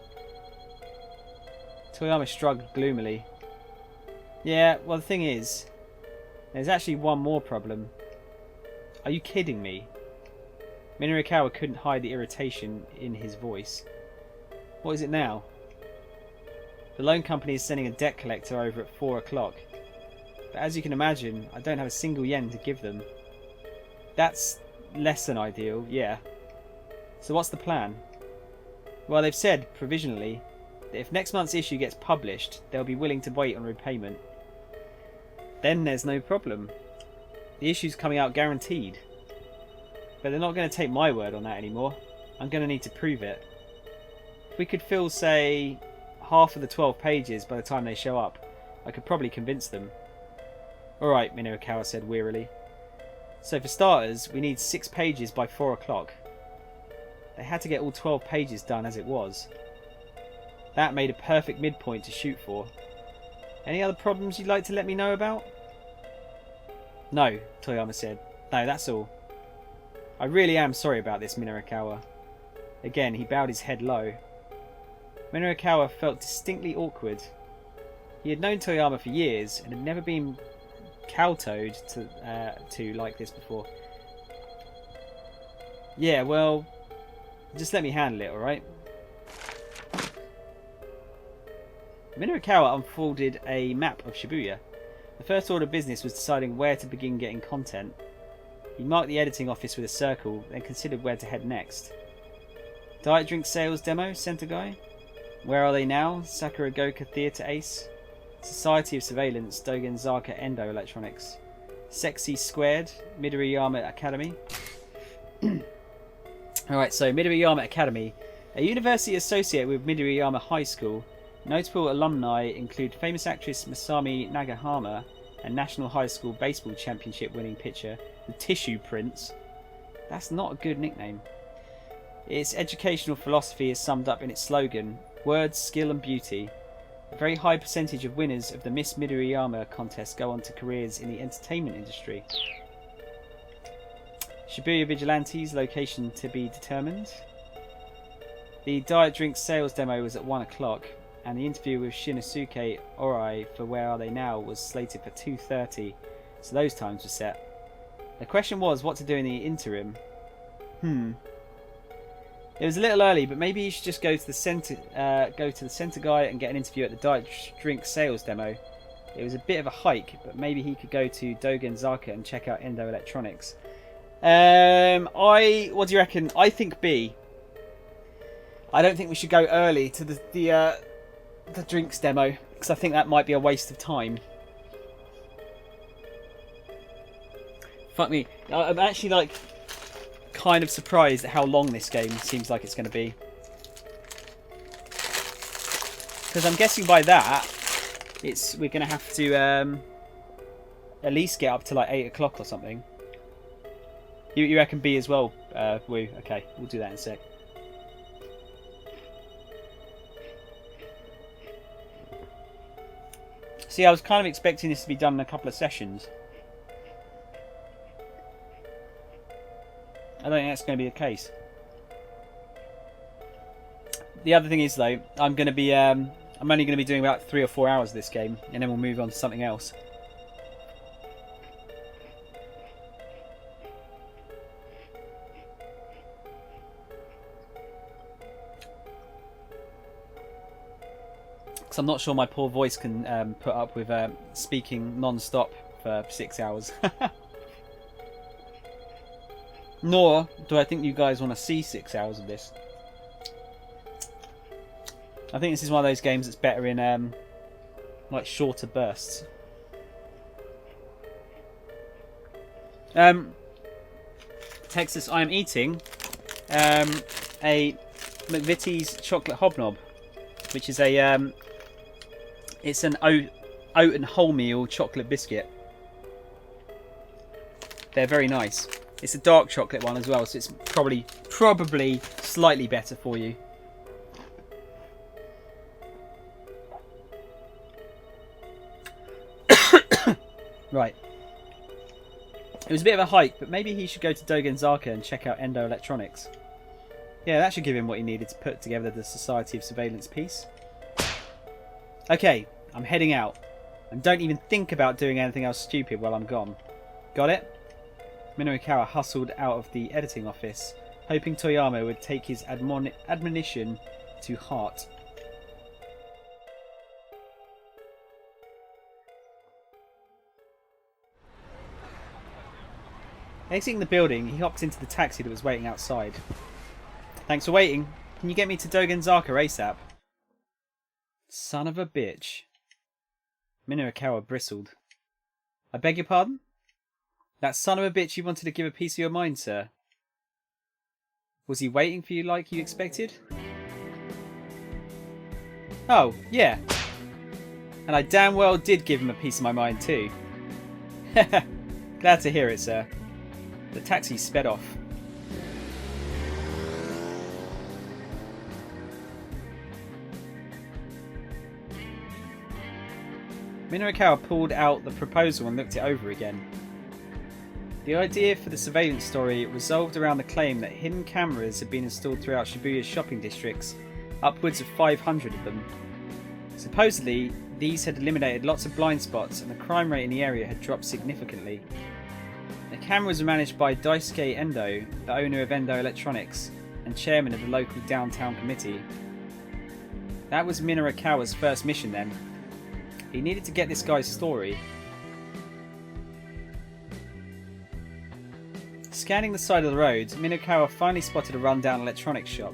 Toyama shrugged gloomily. Yeah, well the thing is, there's actually one more problem. Are you kidding me? Minorikawa couldn't hide the irritation in his voice. What is it now? The loan company is sending a debt collector over at 4 o'clock. But as you can imagine, I don't have a single yen to give them. That's less than ideal, yeah. So what's the plan? Well, they've said, provisionally, that if next month's issue gets published, they'll be willing to wait on repayment. Then there's no problem. The issue's coming out guaranteed. But they're not going to take my word on that anymore. I'm going to need to prove it. If we could fill, say, half of the 12 pages by the time they show up, I could probably convince them. Alright, Minorikawa said wearily. So for starters, we need 6 pages by 4 o'clock. They had to get all 12 pages done as it was. That made a perfect midpoint to shoot for. Any other problems you'd like to let me know about? No, Toyama said. No, that's all. I really am sorry about this, Minorikawa. Again, he bowed his head low. Minorikawa felt distinctly awkward. He had known Toyama for years and had never been kowtowed to like this before. Yeah, well, just let me handle it, alright? Minorikawa unfolded a map of Shibuya. The first order of business was deciding where to begin getting content. He marked the editing office with a circle, then considered where to head next. Diet drink sales demo, center guy? Where are they now? Sakuragoka Theatre Ace? Society of Surveillance, Dogenzaka Endo Electronics. Sexy Squared, Midoriyama Academy. Alright, so Midoriyama Academy. A university associated with Midoriyama High School. Notable alumni include famous actress Masami Nagahama and National High School Baseball Championship winning pitcher, the Tissue Prince. That's not a good nickname. Its educational philosophy is summed up in its slogan, Words, Skill and Beauty. A very high percentage of winners of the Miss Midoriyama contest go on to careers in the entertainment industry. Shibuya Vigilantes, location to be determined. The diet drink sales demo was at 1 o'clock. and the interview with Shinosuke Orai for Where Are They Now was slated for 2:30, so those times were set. The question was what to do in the interim. It was a little early, but maybe you should just go to the center guy and get an interview at the diet drink sales demo. It was a bit of a hike, but maybe he could go to Dogenzaka and check out Endo Electronics. What do you reckon? I think B. I don't think we should go early to the drinks demo, because I think that might be a waste of time. Fuck me. I'm actually like kind of surprised at how long this game seems like it's going to be. Because I'm guessing by that, we're going to have to at least get up to like 8 o'clock or something. You reckon B as well, Woo? Okay, we'll do that in a sec. See, I was kind of expecting this to be done in a couple of sessions. I don't think that's going to be the case. The other thing is, though, I'm only going to be doing about 3 or 4 hours of this game, and then we'll move on to something else. Because I'm not sure my poor voice can put up with speaking non-stop for 6 hours. Nor do I think you guys want to see 6 hours of this. I think this is one of those games that's better in like shorter bursts. Texas, I am eating a McVitie's chocolate hobnob, which is it's an oat and wholemeal chocolate biscuit. They're very nice. It's a dark chocolate one as well, so it's probably slightly better for you. Right. It was a bit of a hike, but maybe he should go to Dogenzaka and check out Endo Electronics. Yeah, that should give him what he needed to put together the Society of Surveillance piece. Okay, I'm heading out. And don't even think about doing anything else stupid while I'm gone. Got it? Minorukawa hustled out of the editing office, hoping Toyama would take his admonition to heart. Exiting the building, he hopped into the taxi that was waiting outside. Thanks for waiting. Can you get me to Dogenzaka ASAP? Son of a bitch. Minorukawa bristled. I beg your pardon? That son of a bitch you wanted to give a piece of your mind, sir. Was he waiting for you like you expected? Oh, yeah. And I damn well did give him a piece of my mind too. Glad to hear it, sir. The taxi sped off. Minorukawa pulled out the proposal and looked it over again. The idea for the surveillance story revolved around the claim that hidden cameras had been installed throughout Shibuya's shopping districts, upwards of 500 of them. Supposedly, these had eliminated lots of blind spots and the crime rate in the area had dropped significantly. The cameras were managed by Daisuke Endo, the owner of Endo Electronics, and chairman of the local downtown committee. That was Minorukawa's first mission then. He needed to get this guy's story. Scanning the side of the road, Minorukawa finally spotted a rundown electronics shop.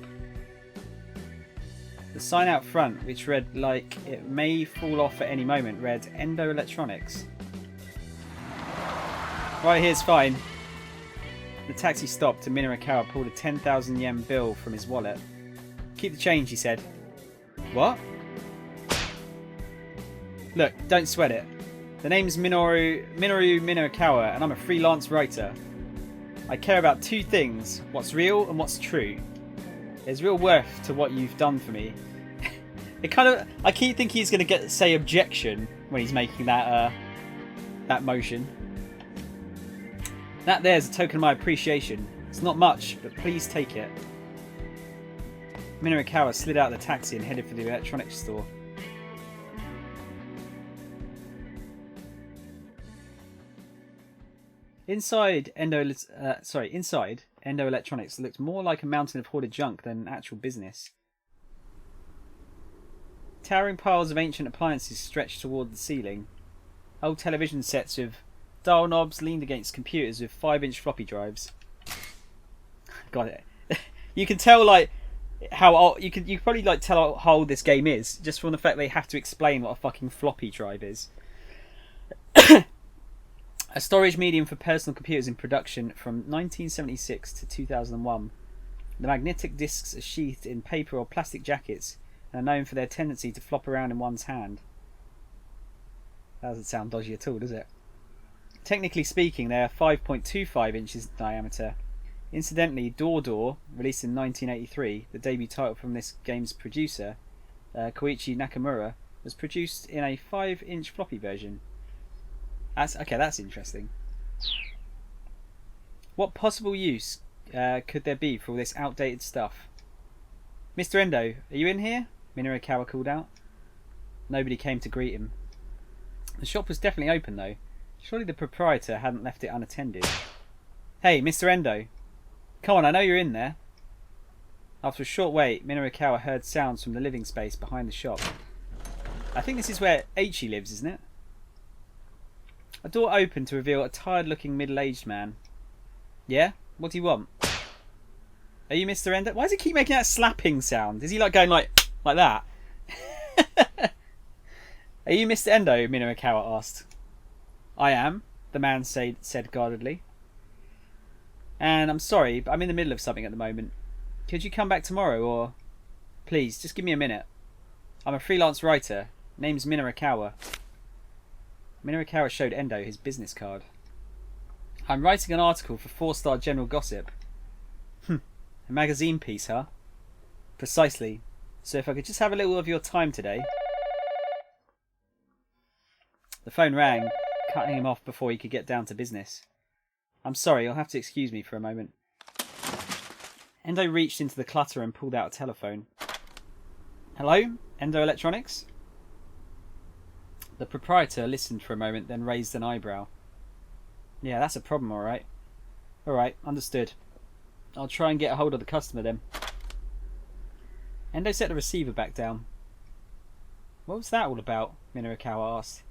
The sign out front, which read like it may fall off at any moment, read Endo Electronics. Right here's fine. The taxi stopped and Minorukawa pulled a 10,000 yen bill from his wallet. Keep the change, he said. What? Look, don't sweat it. The name's Minoru Minorukawa and I'm a freelance writer. I care about two things, what's real and what's true. There's real worth to what you've done for me. I keep thinking he's going to say objection when he's making that motion. That there's a token of my appreciation. It's not much, but please take it. Minorikawa slid out of the taxi and headed for the electronics store. Inside Endo Electronics looked more like a mountain of hoarded junk than actual business. Towering piles of ancient appliances stretched toward the ceiling. Old television sets with dial knobs leaned against computers with 5-inch floppy drives. Got it. You can tell like how old, you can probably like tell how old this game is just from the fact they have to explain what a fucking floppy drive is. A storage medium for personal computers in production from 1976 to 2001. The magnetic discs are sheathed in paper or plastic jackets and are known for their tendency to flop around in one's hand. That doesn't sound dodgy at all, does it? Technically speaking, they are 5.25 inches in diameter. Incidentally, Door, released in 1983, the debut title from this game's producer, Koichi Nakamura, was produced in a 5-inch floppy version. That's interesting. What possible use could there be for all this outdated stuff? Mr. Endo, are you in here? Minorikawa called out. Nobody came to greet him. The shop was definitely open though. Surely the proprietor hadn't left it unattended. Hey, Mr. Endo. Come on, I know you're in there. After a short wait, Minorikawa heard sounds from the living space behind the shop. I think this is where Aichi lives, isn't it? A door opened to reveal a tired-looking middle-aged man. Yeah? What do you want? Are you Mr. Endo? Why does he keep making that slapping sound? Is he like going like that? Are you Mr. Endo? Minorikawa asked. I am, the man said guardedly. And I'm sorry, but I'm in the middle of something at the moment. Could you come back tomorrow, or... Please, just give me a minute. I'm a freelance writer. Name's Minorikawa. Minorikawa showed Endo his business card. I'm writing an article for 4-Star General Gossip. A magazine piece, huh? Precisely. So if I could just have a little of your time today... The phone rang, cutting him off before he could get down to business. I'm sorry, you'll have to excuse me for a moment. Endo reached into the clutter and pulled out a telephone. Hello? Endo Electronics? The proprietor listened for a moment, then raised an eyebrow. Yeah, that's a problem, alright. Alright, understood. I'll try and get a hold of the customer then. Endo set the receiver back down. What was that all about? Minorikawa asked.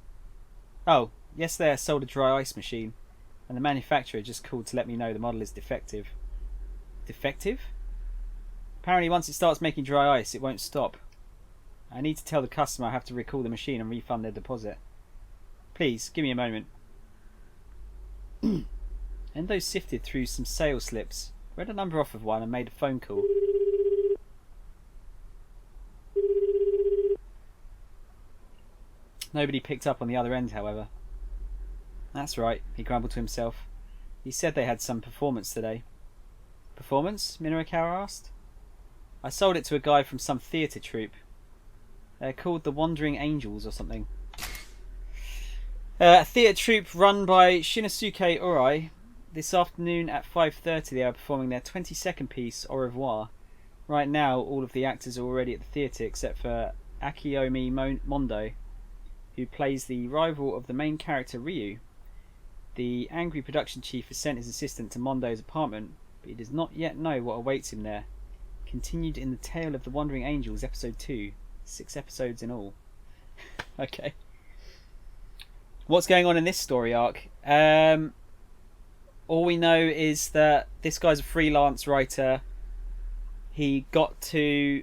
Oh, yesterday I sold a dry ice machine, and the manufacturer just called to let me know the model is defective. Defective? Apparently once it starts making dry ice, it won't stop. I need to tell the customer I have to recall the machine and refund their deposit. Please, give me a moment. Endo sifted through some sales slips, read a number off of one and made a phone call. Nobody picked up on the other end, however. That's right, he grumbled to himself. He said they had some performance today. Performance? Minorikawa asked. I sold it to a guy from some theatre troupe. They're called the Wandering Angels or something. A theatre troupe run by Shinosuke Orai. This afternoon at 5:30 they are performing their 22nd piece, Au revoir. Right now all of the actors are already at the theatre except for Akiomi Mondo, who plays the rival of the main character Ryu. The angry production chief has sent his assistant to Mondo's apartment, but he does not yet know what awaits him there. Continued in The Tale of the Wandering Angels, Episode 2. 6 episodes in all. Okay. What's going on in this story arc? All we know is that this guy's a freelance writer. He got to...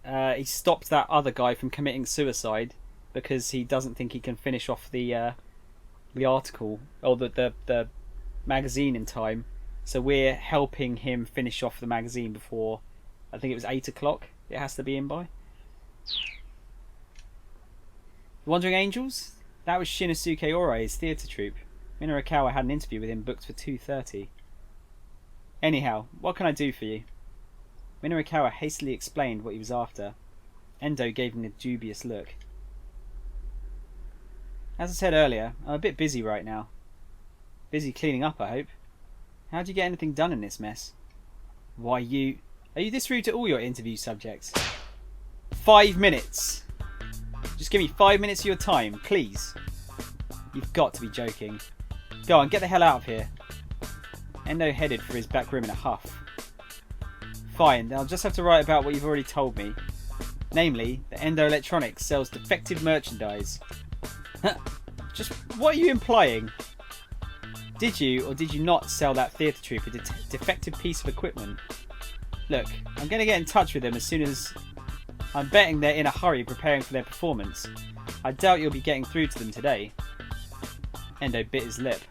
he stopped that other guy from committing suicide because he doesn't think he can finish off the article or the magazine in time. So we're helping him finish off the magazine before, I think it was 8 o'clock it has to be in by. The Wandering Angels? That was Shinosuke Orai's theatre troupe. Minorikawa had an interview with him booked for 2:30. Anyhow, what can I do for you? Minorikawa hastily explained what he was after. Endo gave him a dubious look. As I said earlier, I'm a bit busy right now. Busy cleaning up, I hope. How'd you get anything done in this mess? Why, Are you this rude to all your interview subjects? 5 minutes. Just give me 5 minutes of your time, please. You've got to be joking. Go on, get the hell out of here. Endo headed for his back room in a huff. Fine, then I'll just have to write about what you've already told me. Namely, that Endo Electronics sells defective merchandise. Just what are you implying? Did you or did you not sell that theatre troupe a defective piece of equipment? Look, I'm going to get in touch with them as soon as... I'm betting they're in a hurry preparing for their performance. I doubt you'll be getting through to them today. Endo bit his lip.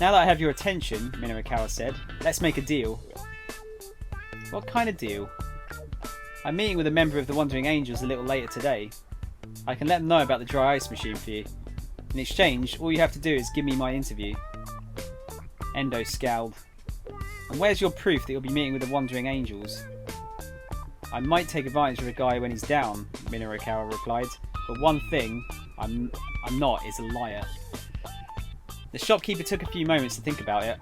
Now that I have your attention, Minorikawa said, let's make a deal. What kind of deal? I'm meeting with a member of the Wandering Angels a little later today. I can let them know about the dry ice machine for you. In exchange, all you have to do is give me my interview. Endo scowled. And where's your proof that you'll be meeting with the Wandering Angels? I might take advantage of a guy when he's down, Minorikawa replied. But one thing I'm not is a liar. The shopkeeper took a few moments to think about it.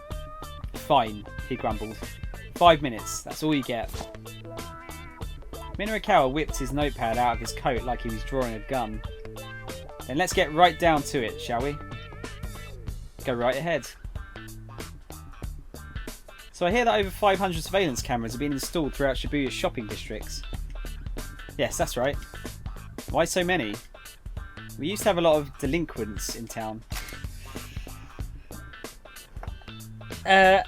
Fine, he grumbled. 5 minutes, that's all you get. Minorikawa whipped his notepad out of his coat like he was drawing a gun. Then let's get right down to it, shall we? Go right ahead. So I hear that over 500 surveillance cameras have been installed throughout Shibuya's shopping districts. Yes, that's right. Why so many? We used to have a lot of delinquents in town. Had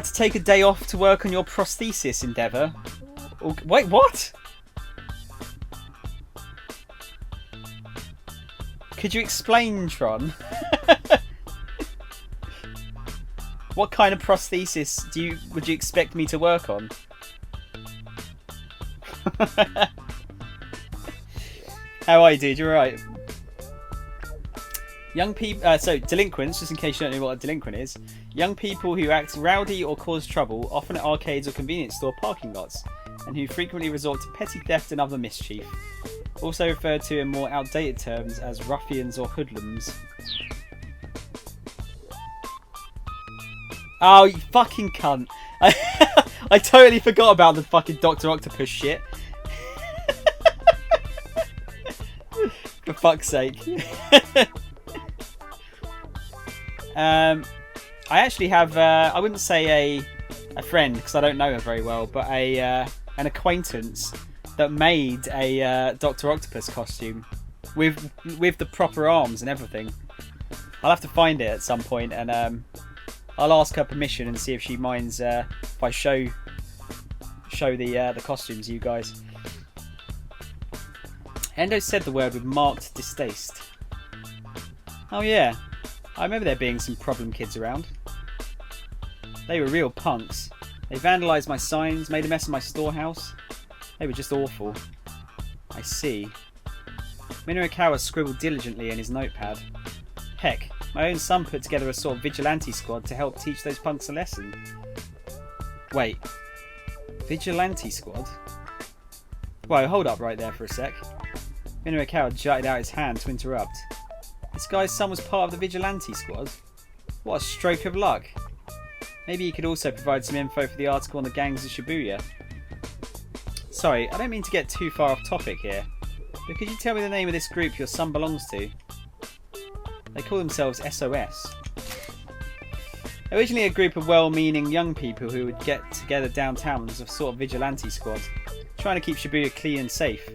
to take a day off to work on your prosthesis endeavour. Wait, what? Could you explain, Tron? What kind of prosthesis would you expect me to work on? How are you, dude? You're right. Young people, so delinquents, just in case you don't know what a delinquent is, young people who act rowdy or cause trouble, often at arcades or convenience store parking lots, and who frequently resort to petty theft and other mischief. Also referred to in more outdated terms as ruffians or hoodlums. Oh, you fucking cunt. I totally forgot about the fucking Dr. Octopus shit. For fuck's sake. I actually have, I wouldn't say a friend, because I don't know her very well, but an acquaintance that made a Dr. Octopus costume with the proper arms and everything. I'll have to find it at some point, and I'll ask her permission and see if she minds if I show the costumes to you guys. Endo said the word with marked distaste. Oh yeah, I remember there being some problem kids around. They were real punks. They vandalised my signs, made a mess of my storehouse. They were just awful. I see. Minorikawa scribbled diligently in his notepad. Heck, my own son put together a sort of vigilante squad to help teach those punks a lesson. Wait. Vigilante squad? Whoa, hold up right there for a sec. Minorikawa jutted out his hand to interrupt. This guy's son was part of the vigilante squad? What a stroke of luck. Maybe he could also provide some info for the article on the gangs of Shibuya. Sorry, I don't mean to get too far off topic here, but could you tell me the name of this group your son belongs to? They call themselves SOS. Originally a group of well-meaning young people who would get together downtown as a sort of vigilante squad, trying to keep Shibuya clean and safe.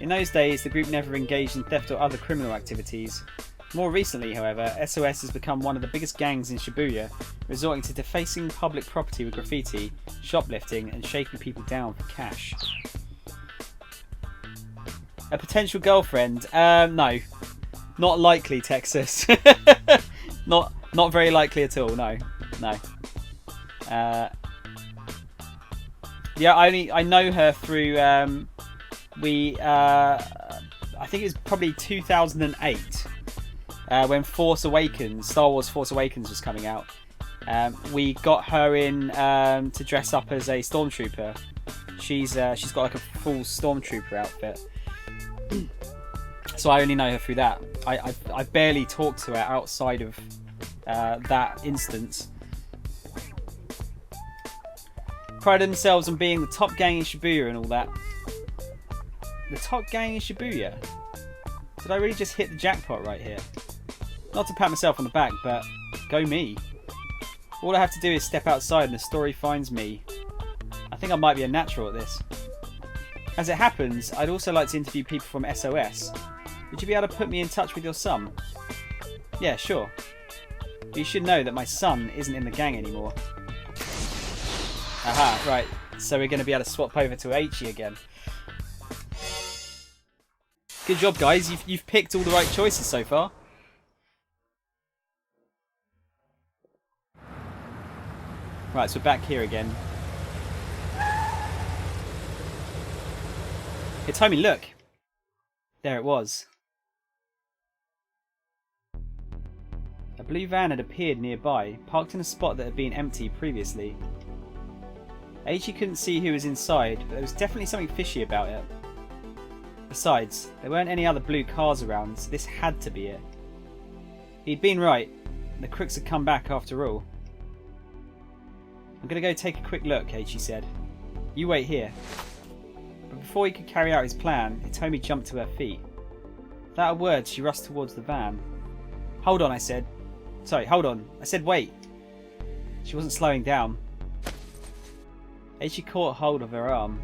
In those days, the group never engaged in theft or other criminal activities. More recently, however, SOS has become one of the biggest gangs in Shibuya, resorting to defacing public property with graffiti, shoplifting, and shaking people down for cash. A potential girlfriend? No. Not likely, Texas. Not very likely at all. No. Yeah, I know her through I think it was probably 2008 when Star Wars Force Awakens was coming out. We got her in to dress up as a stormtrooper. She's got like a full stormtrooper outfit. So I only know her through that. I barely talked to her outside of that instance. Pride themselves on being the top gang in Shibuya and all that. The top gang in Shibuya? Did I really just hit the jackpot right here? Not to pat myself on the back, but go me. All I have to do is step outside and the story finds me. I think I might be a natural at this. As it happens, I'd also like to interview people from SOS. Would you be able to put me in touch with your son? Yeah, sure. But you should know that my son isn't in the gang anymore. Aha, right. So we're going to be able to swap over to Aichi again. Good job, guys. You've picked all the right choices so far. Right, so we're back here again. Hitomi, look. There it was. A blue van had appeared nearby, parked in a spot that had been empty previously. Aichi couldn't see who was inside, but there was definitely something fishy about it. Besides, there weren't any other blue cars around, so this had to be it. He'd been right. The crooks had come back after all. I'm going to go take a quick look, Aichi said. You wait here. But before he could carry out his plan, Hitomi jumped to her feet. Without a word, she rushed towards the van. Hold on, I said. Sorry, hold on. I said wait. She wasn't slowing down. Aichi caught hold of her arm.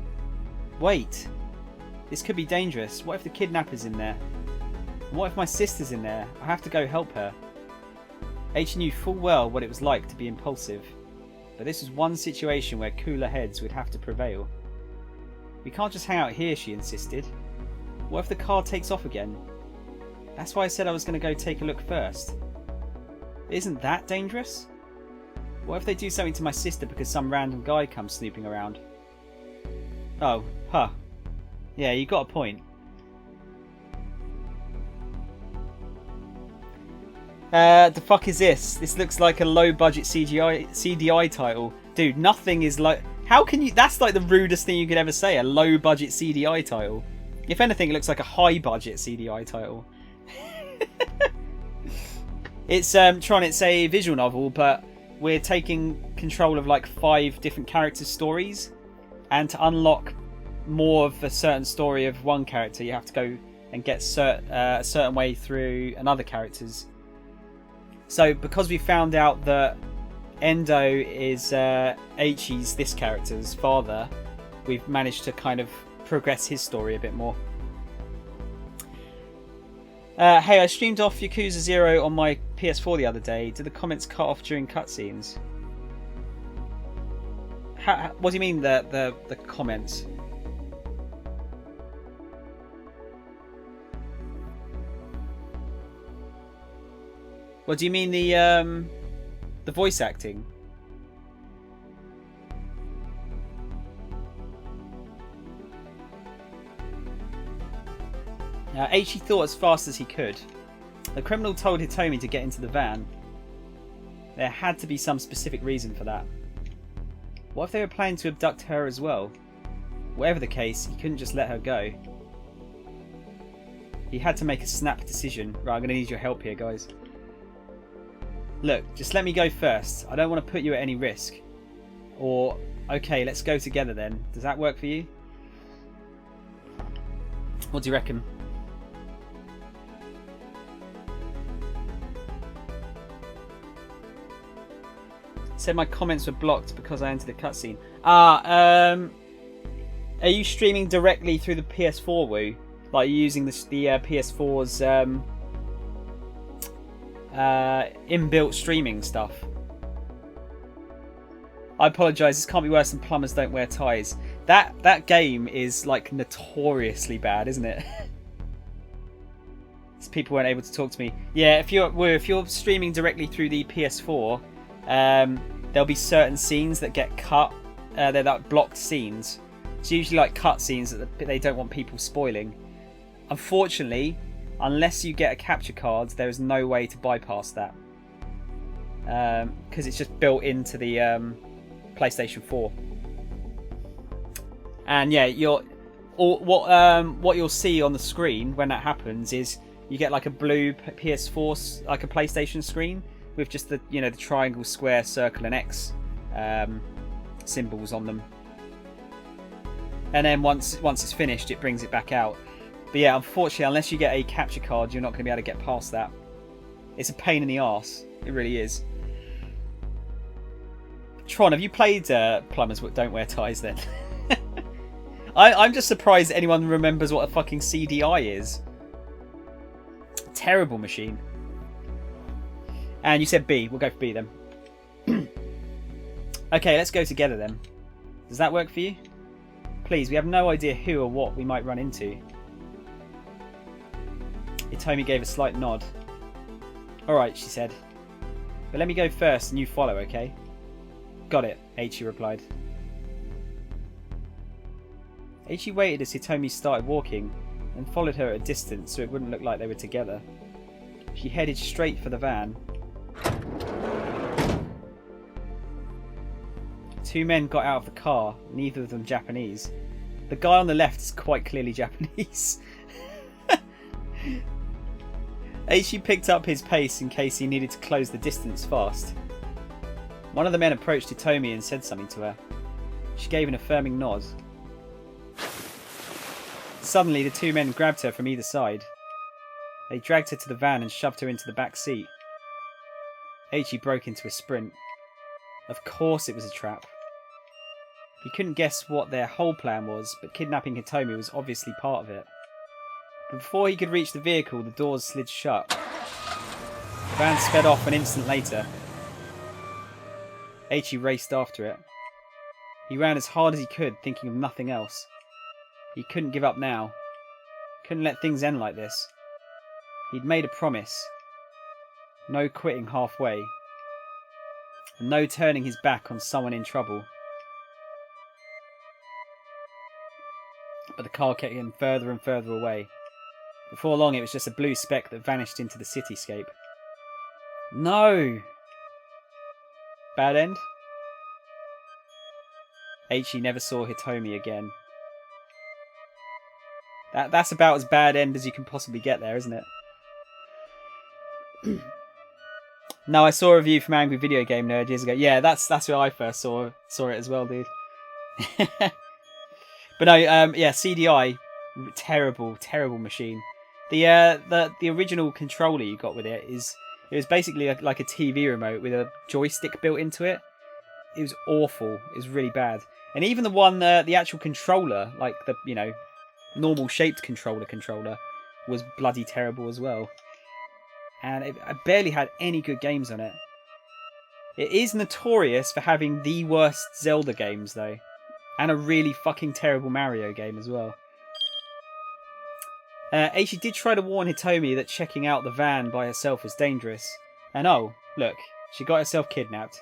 Wait. This could be dangerous. What if the kidnapper's in there? And what if my sister's in there? I have to go help her. Aichi knew full well what it was like to be impulsive. But this was one situation where cooler heads would have to prevail. We can't just hang out here, she insisted. What if the car takes off again? That's why I said I was going to go take a look first. Isn't that dangerous? What if they do something to my sister because some random guy comes snooping around? Oh, huh. Yeah, you got a point. The fuck is this? This looks like a low-budget CDI title. Dude, nothing is like... How can you... That's like the rudest thing you could ever say, a low-budget CDI title. If anything, it looks like a high-budget CDI title. It's it's a visual novel, but we're taking control of like 5 different characters' stories, and to unlock more of a certain story of one character, you have to go and get a certain way through another character's. So because we found out that Endo is Aichi's, this character's father, we've managed to kind of progress his story a bit more. Hey, I streamed off Yakuza 0 on my PS4 the other day. Did the comments cut off during cutscenes? What do you mean the comments? What do you mean the voice acting? Aichi thought as fast as he could. The criminal told Hitomi to get into the van. There had to be some specific reason for that. What if they were planning to abduct her as well? Whatever the case, he couldn't just let her go. He had to make a snap decision. Right, I'm going to need your help here, guys. Look, just let me go first. I don't want to put you at any risk. Or, okay, let's go together then. Does that work for you? What do you reckon? Said my comments were blocked because I entered a cutscene. Are you streaming directly through the PS4, Woo? Like, you're using the PS4's inbuilt streaming stuff? I apologise, this can't be worse than Plumbers Don't Wear Ties. That game is like notoriously bad, isn't it? So people weren't able to talk to me. Yeah, if you're streaming directly through the PS4, there'll be certain scenes that get cut. They're like blocked scenes. It's usually like cut scenes that they don't want people spoiling. Unfortunately, unless you get a capture card, there is no way to bypass that. Because it's just built into the PlayStation 4. And yeah, what you'll see on the screen when that happens is you get like a blue PS4, like a PlayStation screen with just the the triangle, square, circle, and X symbols on them. And then once it's finished, it brings it back out. But yeah, unfortunately, unless you get a capture card, you're not going to be able to get past that. It's a pain in the arse. It really is. Tron, have you played Plumbers Don't Wear Ties then? I'm just surprised anyone remembers what a fucking CDI is. Terrible machine. And you said B. We'll go for B then. Okay, let's go together then. Does that work for you? Please, we have no idea who or what we might run into. Itomi gave a slight nod. Alright, she said. But let me go first and you follow, okay? Got it, Eiichi replied. Eiichi waited as Hitomi started walking and followed her at a distance so it wouldn't look like they were together. She headed straight for the van. Two men got out of the car, neither of them Japanese. The guy on the left is quite clearly Japanese. Eiichi picked up his pace in case he needed to close the distance fast. One of the men approached Hitomi and said something to her. She gave an affirming nod. Suddenly, the two men grabbed her from either side. They dragged her to the van and shoved her into the back seat. Eiichi broke into a sprint. Of course it was a trap. He couldn't guess what their whole plan was, but kidnapping Hitomi was obviously part of it. But before he could reach the vehicle, the doors slid shut. The van sped off an instant later. Eiichi raced after it. He ran as hard as he could, thinking of nothing else. He couldn't give up now. Couldn't let things end like this. He'd made a promise. No quitting halfway. And no turning his back on someone in trouble. But the car kept getting further and further away. Before long it was just a blue speck that vanished into the cityscape. No! Bad end? Eiichi never saw Hitomi again. That's about as bad end as you can possibly get there, isn't it? No, I saw a review from Angry Video Game Nerd years ago. Yeah, that's where I first saw it as well, dude. But no, yeah, CDI, terrible machine. The original controller you got with it was basically like a TV remote with a joystick built into it. It was awful. It was really bad. And even the one, the actual controller, like the normal shaped controller, was bloody terrible as well. And I barely had any good games on it. It is notorious for having the worst Zelda games though. And a really fucking terrible Mario game as well. Eiichi did try to warn Hitomi that checking out the van by herself was dangerous. And oh, look, she got herself kidnapped.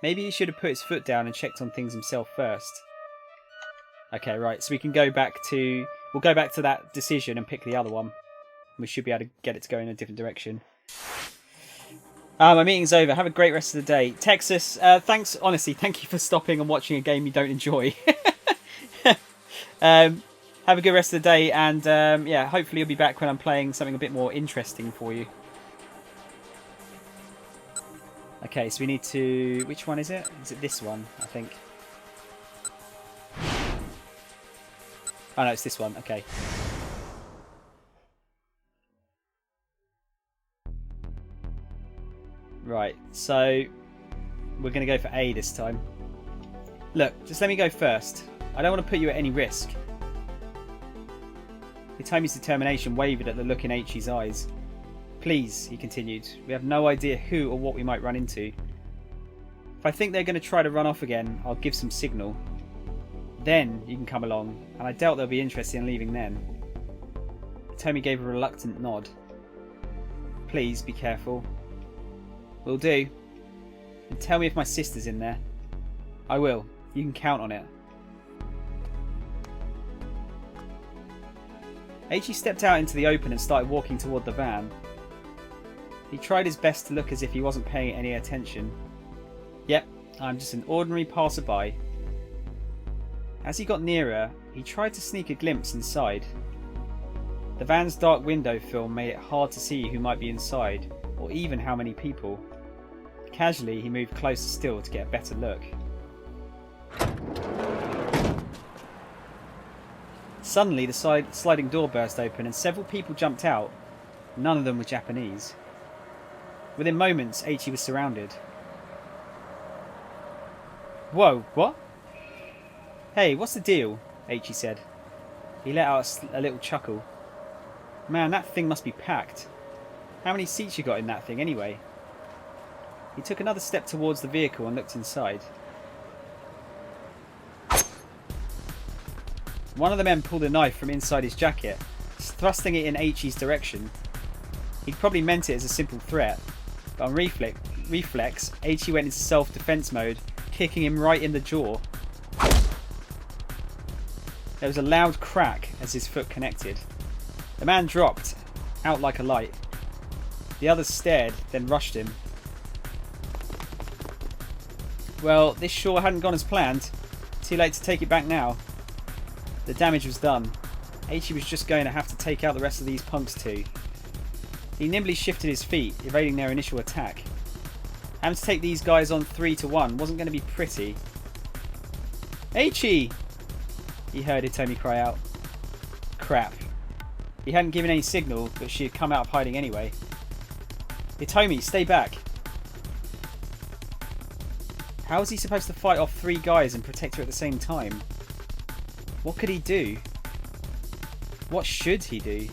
Maybe he should have put his foot down and checked on things himself first. Okay, right, so we can go back to... We'll go back to that decision and pick the other one. We should be able to get it to go in a different direction. My meeting's over. Have a great rest of the day. Texas, thanks, honestly, thank you for stopping and watching a game you don't enjoy. Have a good rest of the day, and yeah, hopefully you'll be back when I'm playing something a bit more interesting for you. Okay, so we need to... Which one is it? Is it this one, I think? Oh no, it's this one. Okay. Right, so we're going to go for A this time. Look, just let me go first. I don't want to put you at any risk. Hitomi's determination wavered at the look in Eiichi's eyes. Please, he continued, we have no idea who or what we might run into. If I think they're going to try to run off again, I'll give some signal. Then you can come along, and I doubt they'll be interested in leaving then. Hitomi gave a reluctant nod. Please be careful. Will do. And tell me if my sister's in there. I will. You can count on it. Eiichi stepped out into the open and started walking toward the van. He tried his best to look as if he wasn't paying any attention. Yep, I'm just an ordinary passerby. As he got nearer, he tried to sneak a glimpse inside. The van's dark window film made it hard to see who might be inside, or even how many people. Casually, he moved closer still to get a better look. Suddenly, the sliding door burst open and several people jumped out. None of them were Japanese. Within moments, Eiichi was surrounded. Whoa, what? Hey, what's the deal? Eiichi said. He let out a little chuckle. Man, that thing must be packed. How many seats you got in that thing anyway? He took another step towards the vehicle and looked inside. One of the men pulled a knife from inside his jacket, thrusting it in Eiichi's direction. He'd probably meant it as a simple threat, but on reflex, Eiichi went into self-defense mode, kicking him right in the jaw. There was a loud crack as his foot connected. The man dropped, out like a light. The others stared, then rushed him. Well, this sure hadn't gone as planned. Too late to take it back now. The damage was done. Eiichi was just going to have to take out the rest of these punks too. He nimbly shifted his feet, evading their initial attack. Having to take these guys on 3-1 wasn't going to be pretty. Eiichi! He heard Hitomi cry out. Crap. He hadn't given any signal, but she had come out of hiding anyway. Hitomi, stay back. How was he supposed to fight off 3 guys and protect her at the same time? What could he do? What should he do?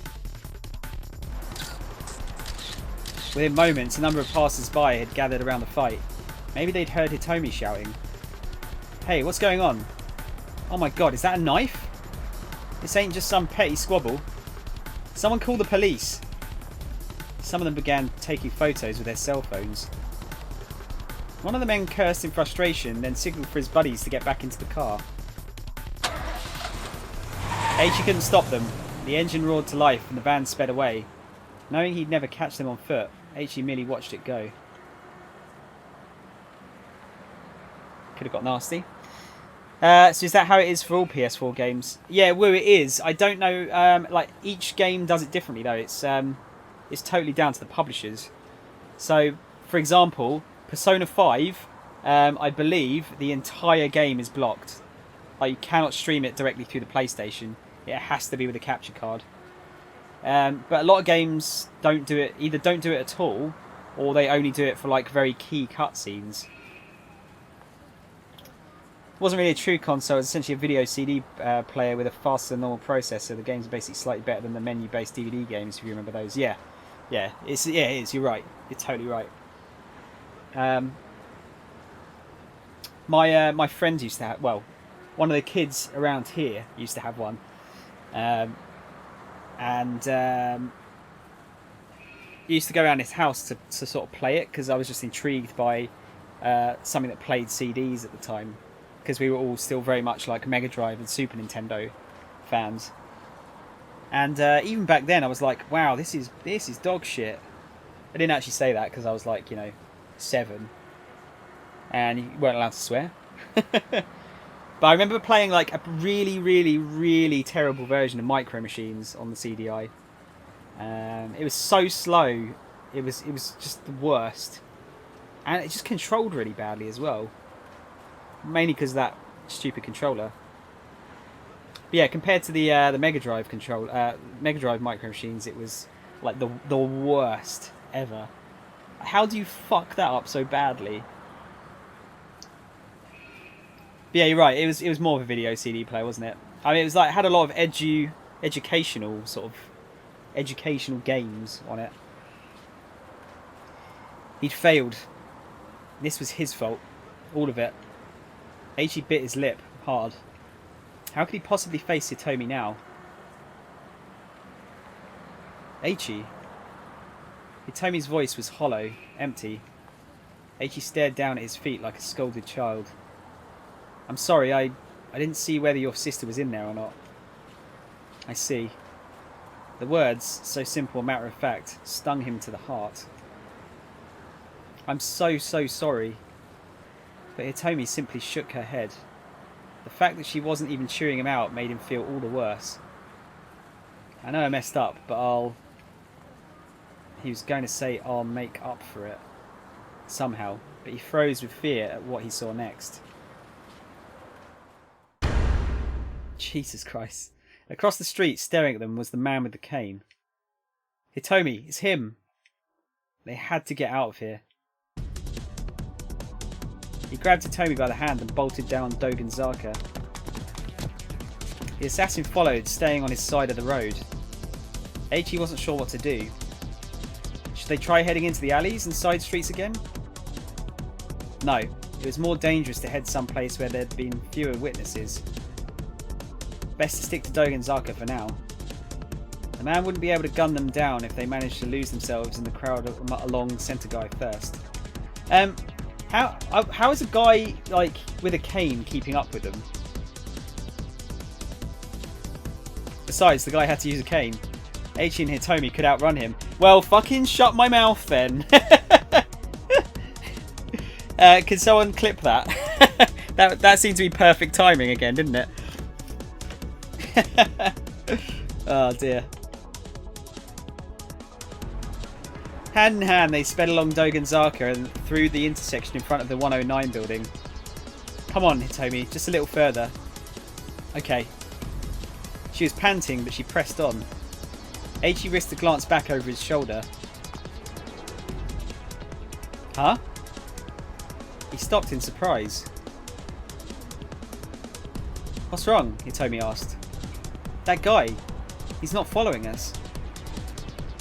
Within moments, a number of passers-by had gathered around the fight. Maybe they'd heard Hitomi shouting. Hey, what's going on? Oh my god, is that a knife? This ain't just some petty squabble. Someone call the police. Some of them began taking photos with their cell phones. One of the men cursed in frustration, then signalled for his buddies to get back into the car. Eiichi couldn't stop them. The engine roared to life and the van sped away. Knowing he'd never catch them on foot, Eiichi merely watched it go. Could have got nasty. So is that how it is for all PS4 games? Yeah, well, it is. I don't know. Like each game does it differently though. It's totally down to the publishers. So, for example, Persona 5, I believe the entire game is blocked. Like you cannot stream it directly through the PlayStation. It has to be with a capture card. But a lot of games don't do it. Either don't do it at all, or they only do it for like very key cutscenes. It wasn't really a true console. It was essentially a video CD player with a faster than normal processor. The games are basically slightly better than the menu-based DVD games, if you remember those. Yeah, it is. You're right. You're totally right. My friends used to have. Well, one of the kids around here used to have one, used to go around his house to sort of play it because I was just intrigued by something that played CDs at the time. Because we were all still very much like Mega Drive and Super Nintendo fans, and even back then I was like, "Wow, this is dog shit." I didn't actually say that because I was like, 7, and you weren't allowed to swear. But I remember playing like a really, really, really terrible version of Micro Machines on the CDI. It was so slow. It was just the worst, and it just controlled really badly as well. Mainly because of that stupid controller. But yeah, compared to the Mega Drive Mega Drive Micro Machines, it was like the worst ever. How do you fuck that up so badly? But yeah, you're right. It was more of a video CD player, wasn't it? I mean, it was like it had a lot of educational games on it. He'd failed. This was his fault, all of it. Eiichi bit his lip hard. How could he possibly face Hitomi now? Eiichi. Hitomi's voice was hollow, empty. Eiichi stared down at his feet like a scolded child. I'm sorry, I didn't see whether your sister was in there or not. I see. The words, so simple and matter of fact, stung him to the heart. I'm so sorry. But Hitomi simply shook her head. The fact that she wasn't even cheering him out made him feel all the worse. I know I messed up, but He was going to say I'll make up for it. Somehow. But he froze with fear at what he saw next. Jesus Christ. Across the street, staring at them, was the man with the cane. Hitomi, it's him. They had to get out of here. He grabbed Hitomi by the hand and bolted down Dogenzaka. The assassin followed, staying on his side of the road. Eiichi wasn't sure what to do. Should they try heading into the alleys and side streets again? No, it was more dangerous to head someplace where there'd been fewer witnesses. Best to stick to Dogenzaka for now. The man wouldn't be able to gun them down if they managed to lose themselves in the crowd along Sentai first. How is a guy like with a cane keeping up with them? Besides, the guy had to use a cane. Eiichi and Hitomi could outrun him. Well, fucking shut my mouth then. Can someone clip that? that seemed to be perfect timing again, didn't it? Oh dear. Hand in hand, they sped along Dogenzaka and through the intersection in front of the 109 building. Come on, Hitomi, just a little further. Okay. She was panting, but she pressed on. Eiichi risked a glance back over his shoulder. Huh? He stopped in surprise. What's wrong? Hitomi asked. That guy. He's not following us.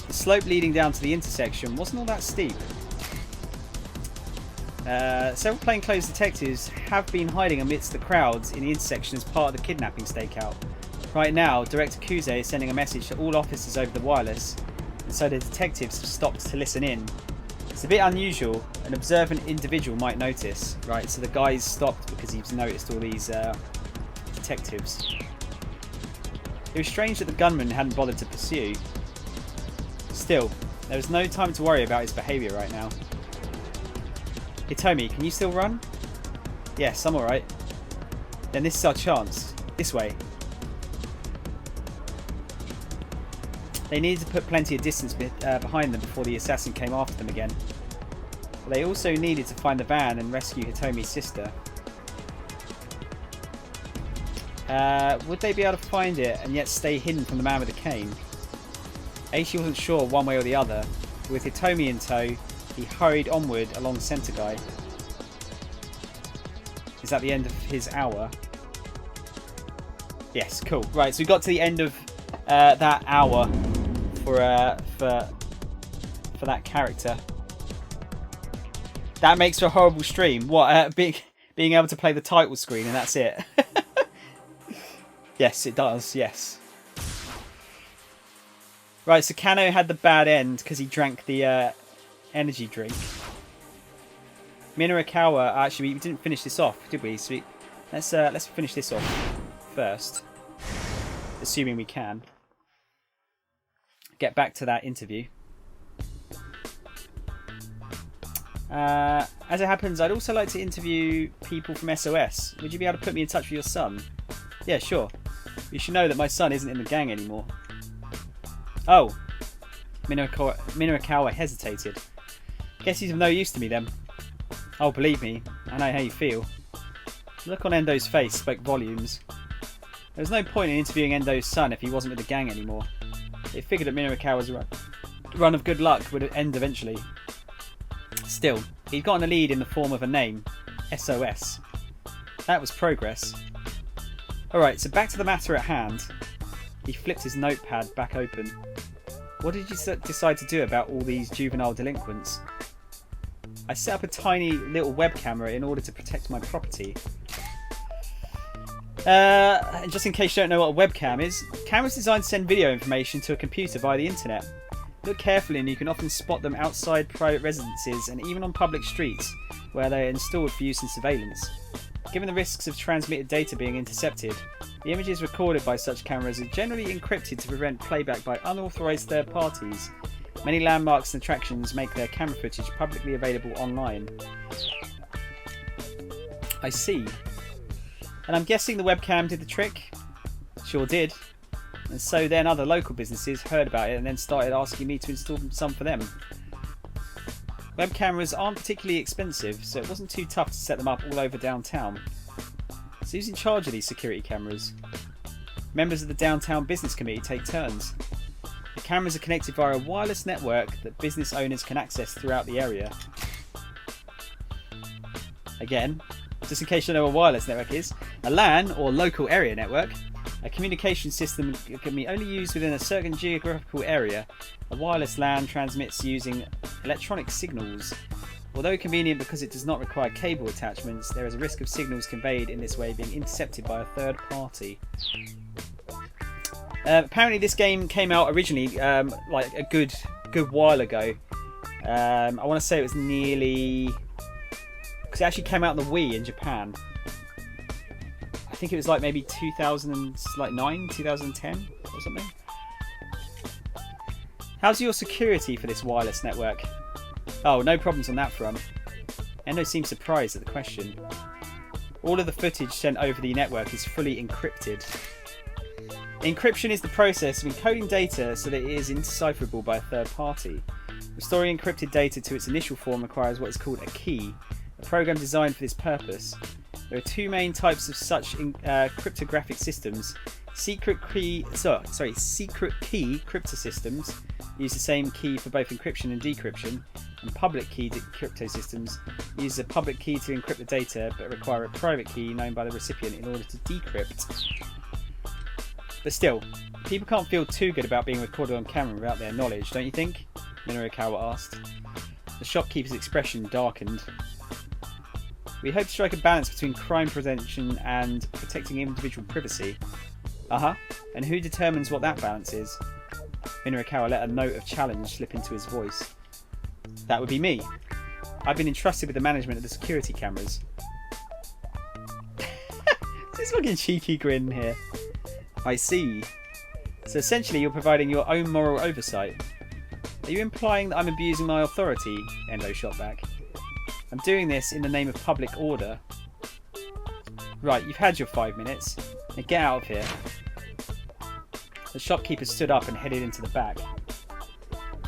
The slope leading down to the intersection wasn't all that steep. Several plainclothes detectives have been hiding amidst the crowds in the intersection as part of the kidnapping stakeout. Right now, Director Kuze is sending a message to all officers over the wireless, and so the detectives have stopped to listen in. It's a bit unusual. An observant individual might notice. Right, so the guy's stopped because he's noticed all these detectives. It was strange that the gunman hadn't bothered to pursue. Still, there was no time to worry about his behaviour right now. Hitomi, can you still run? Yes, I'm alright. Then this is our chance. This way. They needed to put plenty of distance behind them before the assassin came after them again. But they also needed to find the van and rescue Hitomi's sister. Would they be able to find it and yet stay hidden from the man with the cane? Eiichi wasn't sure one way or the other. With Hitomi in tow, he hurried onward along Sentai. Is that the end of his hour? Yes, cool. Right, so we got to the end of that hour for that character. That makes for a horrible stream. What? Being able to play the title screen and that's it. Yes, it does. Yes. Right, so Kano had the bad end because he drank the energy drink. Minorikawa, actually, we didn't finish this off, did we? So let's finish this off first, assuming we can. Get back to that interview. As it happens, I'd also like to interview people from SOS. Would you be able to put me in touch with your son? Yeah, sure. You should know that my son isn't in the gang anymore. Oh. Minorikawa hesitated. Guess he's of no use to me then. Oh, believe me, I know how you feel. The look on Endo's face spoke volumes. There was no point in interviewing Endo's son if he wasn't with the gang anymore. They figured that Minorikawa's run of good luck would end eventually. Still, he'd gotten a lead in the form of a name. SOS. That was progress. Alright, so back to the matter at hand. He flipped his notepad back open. What did you decide to do about all these juvenile delinquents? I set up a tiny little web camera in order to protect my property. And just in case you don't know what a webcam is, cameras designed to send video information to a computer via the internet. Look carefully and you can often spot them outside private residences and even on public streets where they are installed for use in surveillance. Given the risks of transmitted data being intercepted, the images recorded by such cameras are generally encrypted to prevent playback by unauthorized third parties. Many landmarks and attractions make their camera footage publicly available online. I see. And I'm guessing the webcam did the trick? Sure did. And so then other local businesses heard about it and then started asking me to install some for them. Web cameras aren't particularly expensive, so it wasn't too tough to set them up all over downtown. So who's in charge of these security cameras? Members of the Downtown Business Committee take turns. The cameras are connected via a wireless network that business owners can access throughout the area. Again, just in case you know what a wireless network is, a LAN or local area network, a communication system can be only used within a certain geographical area. A wireless LAN transmits using electronic signals. Although convenient because it does not require cable attachments, there is a risk of signals conveyed in this way being intercepted by a third party. Apparently this game came out originally like a good while ago. I want to say it was nearly... because it actually came out on the Wii in Japan. I think it was like maybe 2009, 2010 or something. How's your security for this wireless network? Oh, no problems on that front. Endo seems surprised at the question. All of the footage sent over the network is fully encrypted. Encryption is the process of encoding data so that it is indecipherable by a third party. Restoring encrypted data to its initial form requires what is called a key, a program designed for this purpose. There are two main types of such cryptographic systems. Secret key crypto systems use the same key for both encryption and decryption, and public key crypto systems use a public key to encrypt the data but require a private key known by the recipient in order to decrypt. But still, people can't feel too good about being recorded on camera without their knowledge, don't you think? Minorikawa asked. The shopkeeper's expression darkened. We hope to strike a balance between crime prevention and protecting individual privacy. And who determines what that balance is? Minorikawa let a note of challenge slip into his voice. That would be me. I've been entrusted with the management of the security cameras. This fucking cheeky grin here. I see. So essentially you're providing your own moral oversight. Are you implying that I'm abusing my authority? Endo shot back. I'm doing this in the name of public order. Right, you've had your 5 minutes. Now get out of here. The shopkeeper stood up and headed into the back.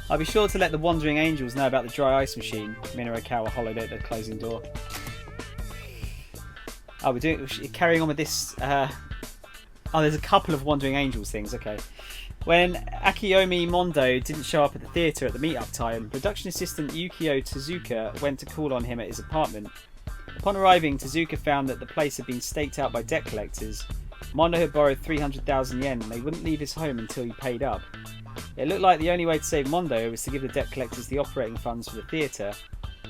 I'll be sure to let the Wandering Angels know about the dry ice machine. Minorikawa hollowed at the closing door. Oh, we're carrying on with this. Oh, there's a couple of Wandering Angels things. Okay. When Akiyomi Mondo didn't show up at the theatre at the meet-up time, production assistant Yukio Tezuka went to call on him at his apartment. Upon arriving, Tezuka found that the place had been staked out by debt collectors. Mondo had borrowed 300,000 yen and they wouldn't leave his home until he paid up. It looked like the only way to save Mondo was to give the debt collectors the operating funds for the theatre.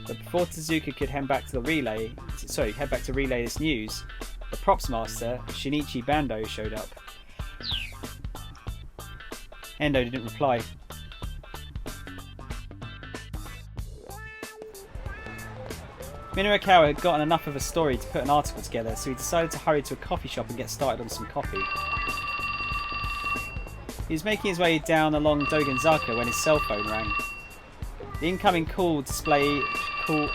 But before Tezuka could head back to relay this news, the props master, Shinichi Bando, showed up. Endo didn't reply. Minorikawa had gotten enough of a story to put an article together, so he decided to hurry to a coffee shop and get started on some coffee. He was making his way down along Dogenzaka when his cell phone rang. The incoming call display showed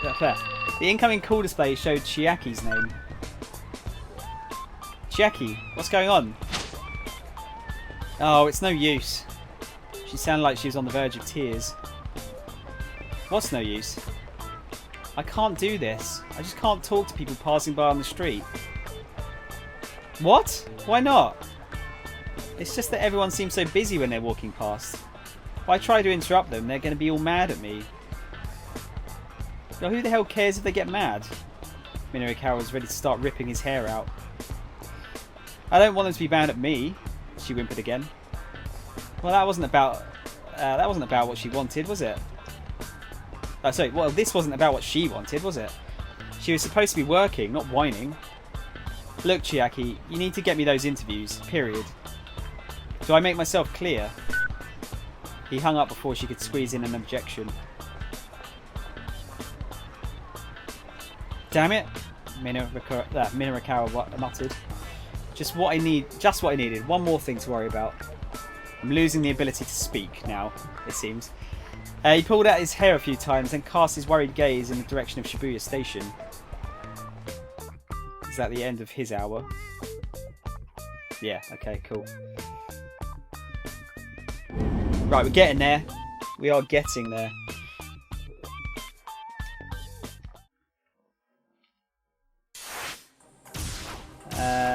Chiaki's name. Chiaki, what's going on? Oh, it's no use. She sounded like she was on the verge of tears. What's no use? I can't do this. I just can't talk to people passing by on the street. What? Why not? It's just that everyone seems so busy when they're walking past. If I try to interrupt them, they're going to be all mad at me. Now, who the hell cares if they get mad? Minorikawa was ready to start ripping his hair out. I don't want them to be mad at me, she whimpered again. Well, that wasn't about what she wanted, was it? Well, this wasn't about what she wanted, was it? She was supposed to be working, not whining. Look, Chiaki, you need to get me those interviews, period. Do I make myself clear? He hung up before she could squeeze in an objection. Damn it, Minorikawa muttered. Just what I needed. One more thing to worry about. I'm losing the ability to speak now, it seems. He pulled out his hair a few times and cast his worried gaze in the direction of Shibuya Station. Is that the end of his hour? Yeah, okay, cool. Right, we're getting there. We are getting there.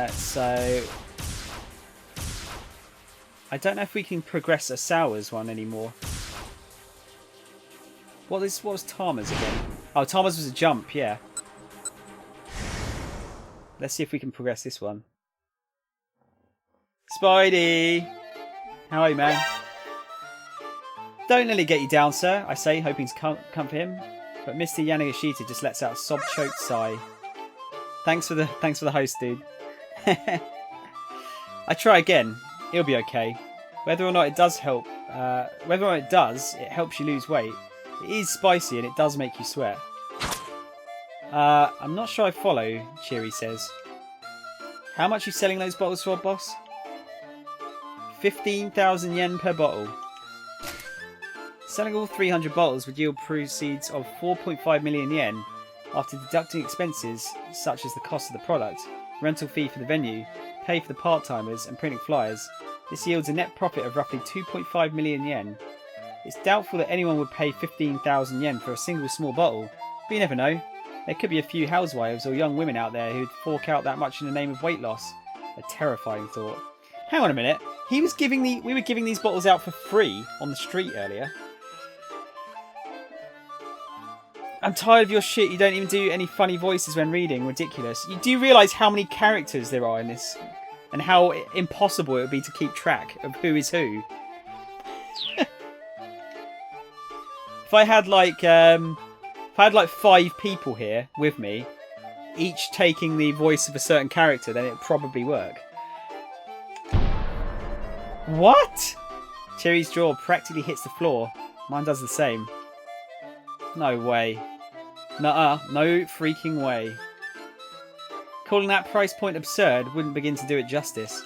So I don't know if we can progress a sours one anymore. What was Tama's again? Oh, Tama's was a jump, yeah. Let's see if we can progress this one. Spidey! How are you, man? Don't let it get you down, sir, I say, hoping to comfort him. But Mr. Yanagashita just lets out a sob-choked sigh. Thanks for the host, dude. I try again. It'll be okay. Whether or not it does help, it helps you lose weight. It is spicy and it does make you sweat. I'm not sure I follow, Cheery says. How much are you selling those bottles for, boss? 15,000 yen per bottle. Selling all 300 bottles would yield proceeds of 4.5 million yen after deducting expenses such as the cost of the product, rental fee for the venue, pay for the part-timers and printing flyers. This yields a net profit of roughly 2.5 million yen. It's doubtful that anyone would pay 15,000 yen for a single small bottle, but you never know. There could be a few housewives or young women out there who'd fork out that much in the name of weight loss. A terrifying thought. Hang on a minute. We were giving these bottles out for free on the street earlier. I'm tired of your shit. You don't even do any funny voices when reading. Ridiculous. You do realise how many characters there are in this, and how impossible it would be to keep track of who is who. If I had like 5 people here with me, each taking the voice of a certain character, then it'd probably work. What? Cherry's jaw practically hits the floor. Mine does the same. No way. Nuh-uh. No freaking way. Calling that price point absurd wouldn't begin to do it justice.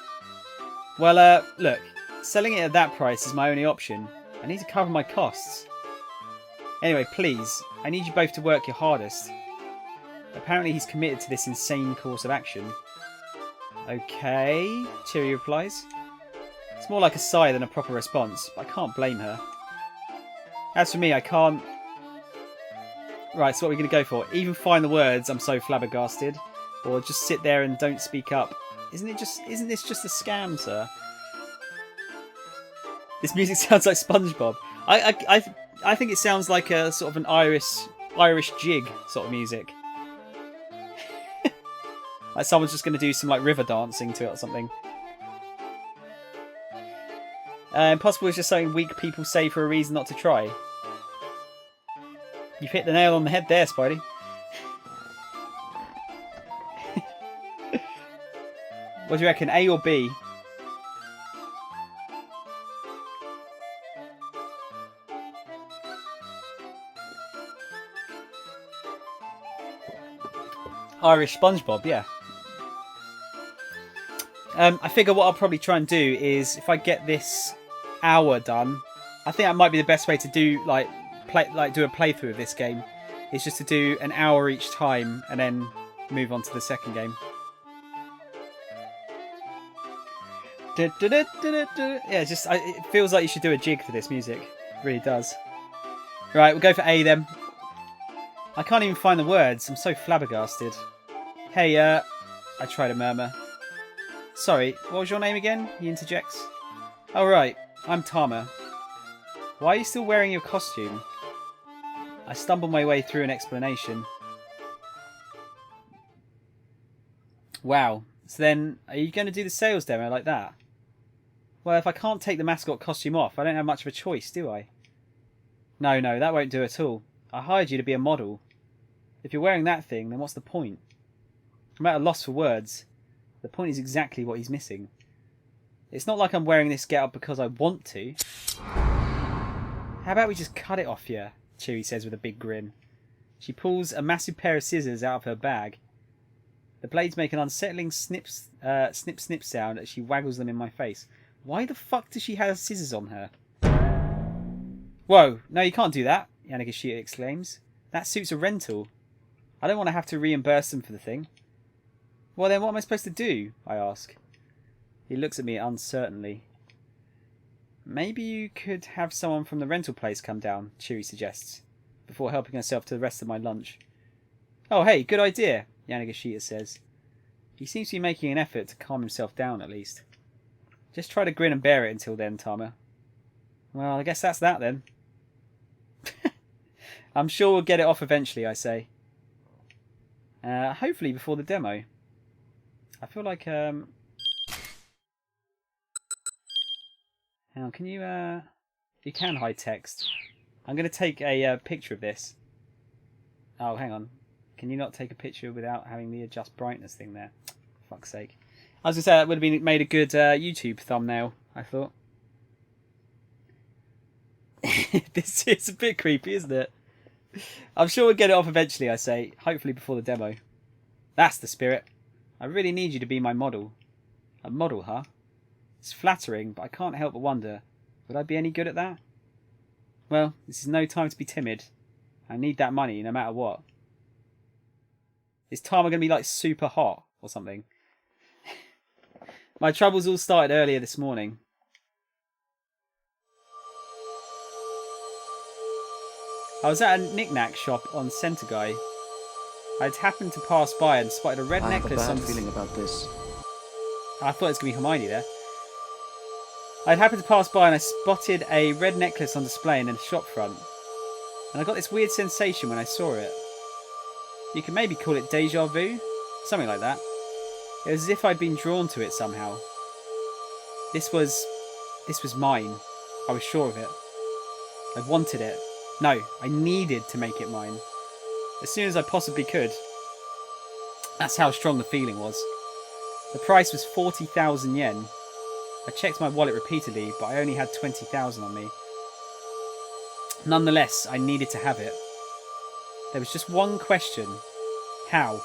Well, look. Selling it at that price is my only option. I need to cover my costs. Anyway, please. I need you both to work your hardest. Apparently he's committed to this insane course of action. Okay, Cherry replies. It's more like a sigh than a proper response, but I can't blame her. As for me, I can't... Right, so what are we going to go for? Even find the words, I'm so flabbergasted. Or just sit there and don't speak up. Isn't this just a scam, sir? This music sounds like SpongeBob. I think it sounds like a sort of an Irish jig sort of music. Like someone's just going to do some like river dancing to it or something. Impossible is just something weak people say for a reason not to try. You've hit the nail on the head there, Spidey. What do you reckon, A or B? Irish SpongeBob, yeah. I figure what I'll probably try and do is, if I get this hour done, I think that might be the best way to do do a playthrough of this game. Is just to do an hour each time and then move on to the second game. Yeah, it feels like you should do a jig for this music. It really does. Right, we'll go for A then. I can't even find the words. I'm so flabbergasted. Hey, I try to murmur. Sorry, what was your name again? He interjects. Oh, right. I'm Tama. Why are you still wearing your costume? I stumble my way through an explanation. Wow. So then, are you going to do the sales demo like that? Well, if I can't take the mascot costume off, I don't have much of a choice, do I? No, that won't do at all. I hired you to be a model. If you're wearing that thing, then what's the point? I'm at a loss for words. The point is exactly what he's missing. It's not like I'm wearing this getup because I want to. How about we just cut it off here? Cheery says with a big grin. She pulls a massive pair of scissors out of her bag. The blades make an unsettling snip sound as she waggles them in my face. Why the fuck does she have scissors on her? Whoa, no you can't do that, Yanagashita exclaims. That suit's a rental. I don't want to have to reimburse them for the thing. Well then what am I supposed to do? I ask. He looks at me uncertainly. Maybe you could have someone from the rental place come down, Cheery suggests, before helping herself to the rest of my lunch. Oh hey, good idea, Yanagashita says. He seems to be making an effort to calm himself down at least. Just try to grin and bear it until then, Tama. Well, I guess that's that then. I'm sure we'll get it off eventually, I say. Hopefully before the demo. I feel like... Hang on, can you... You can hide text. I'm going to take a picture of this. Oh, hang on. Can you not take a picture without having the adjust brightness thing there? For fuck's sake. I was going to say that would have made a good YouTube thumbnail, I thought. This is a bit creepy, isn't it? I'm sure we'll get it off eventually, I say. Hopefully before the demo. That's the spirit. I really need you to be my model. A model, huh? It's flattering, but I can't help but wonder, would I be any good at that? Well, this is no time to be timid. I need that money no matter what. Is Tama going to be like super hot or something? My troubles all started earlier this morning. I was at a knick-knack shop on Centerguy. I'd happened to pass by and spotted a red necklace on... I have a bad feeling about this. I thought it was going to be Hermione there. I'd happened to pass by and I spotted a red necklace on display in a shop front. And I got this weird sensation when I saw it. You could maybe call it deja vu? Something like that. It was as if I'd been drawn to it somehow. This was mine. I was sure of it. I wanted it. No, I needed to make it mine. As soon as I possibly could. That's how strong the feeling was. The price was 40,000 yen. I checked my wallet repeatedly, but I only had 20,000 on me. Nonetheless, I needed to have it. There was just one question. How?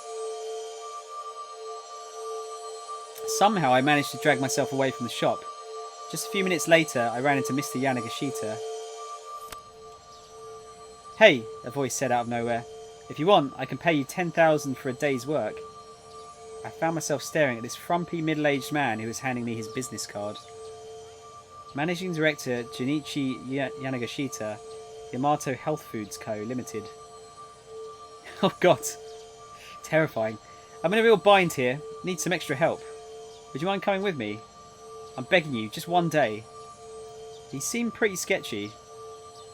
Somehow I managed to drag myself away from the shop. Just a few minutes later, I ran into Mr. Yanagashita. Hey, a voice said out of nowhere. If you want, I can pay you 10,000 for a day's work. I found myself staring at this frumpy middle-aged man who was handing me his business card. Managing Director Junichi Yanagashita, Yamato Health Foods Co. Limited. Oh god. Terrifying. I'm in a real bind here. Need some extra help. Would you mind coming with me? I'm begging you, just one day. He seemed pretty sketchy.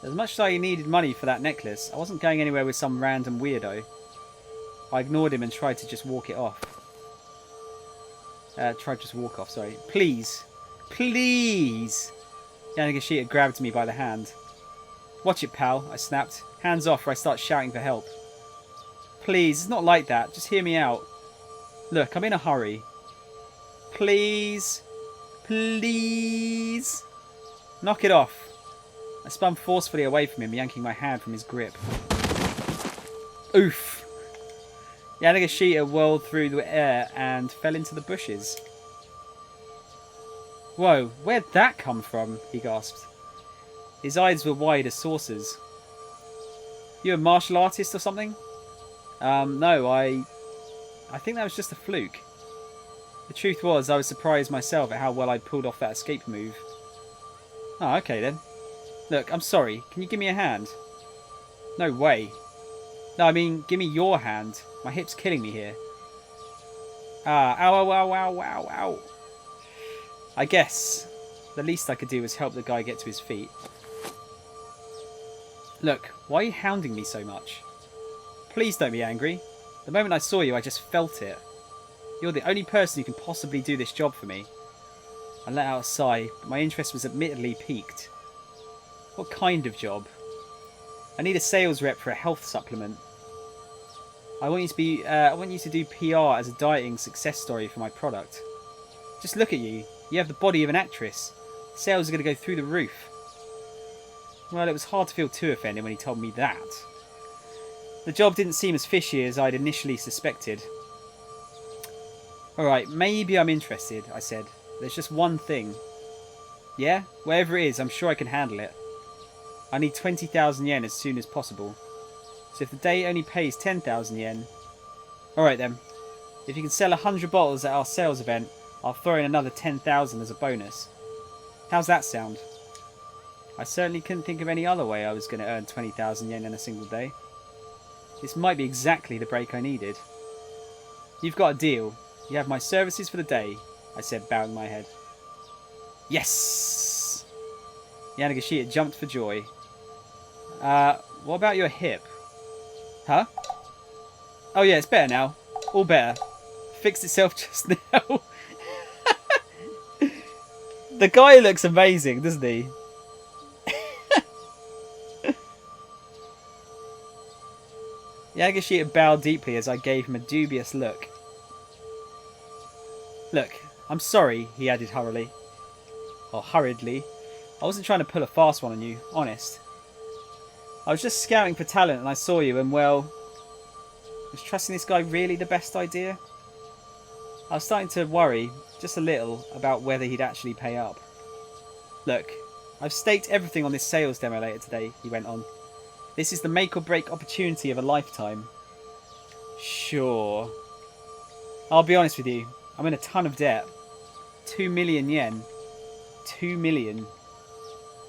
As much as I needed money for that necklace, I wasn't going anywhere with some random weirdo. I ignored him and tried to just walk off. Sorry. Please. Please! Yanagashita grabbed me by the hand. Watch it, pal, I snapped. Hands off or I start shouting for help. Please, it's not like that. Just hear me out. Look, I'm in a hurry. Please. Please. Knock it off. I spun forcefully away from him, yanking my hand from his grip. Oof. Yanagashita whirled through the air and fell into the bushes. Whoa, where'd that come from? He gasped. His eyes were wide as saucers. You a martial artist or something? No, I think that was just a fluke. The truth was, I was surprised myself at how well I'd pulled off that escape move. Oh, okay then. Look, I'm sorry. Can you give me a hand? No way. No, I mean, give me your hand. My hip's killing me here. Ah, ow, ow, ow, ow, ow, ow. I guess the least I could do was help the guy get to his feet. Look, why are you hounding me so much? Please don't be angry. The moment I saw you, I just felt it. You're the only person who can possibly do this job for me. I let out a sigh, but my interest was admittedly piqued. What kind of job? I need a sales rep for a health supplement. I want you to do PR as a dieting success story for my product. Just look at you. You have the body of an actress. Sales are going to go through the roof. Well, it was hard to feel too offended when he told me that. The job didn't seem as fishy as I'd initially suspected. Alright, maybe I'm interested, I said. There's just one thing. Yeah? Whatever it is, I'm sure I can handle it. I need 20,000 yen as soon as possible. So if the day only pays 10,000 yen... Alright then. If you can sell 100 bottles at our sales event, I'll throw in another 10,000 as a bonus. How's that sound? I certainly couldn't think of any other way I was going to earn 20,000 yen in a single day. This might be exactly the break I needed. You've got a deal. You have my services for the day, I said, bowing my head. Yes! Yanagashita jumped for joy. What about your hip? Huh? Oh yeah, it's better now. All better. Fixed itself just now. The guy looks amazing, doesn't he? Yagashita bowed deeply as I gave him a dubious look. Look, I'm sorry, he added hurriedly. I wasn't trying to pull a fast one on you, honest. I was just scouting for talent and I saw you and, well, was trusting this guy really the best idea? I was starting to worry, just a little, about whether he'd actually pay up. Look, I've staked everything on this sales demo later today, he went on. This is the make or break opportunity of a lifetime. Sure. I'll be honest with you, I'm in a ton of debt. 2 million yen. 2 million.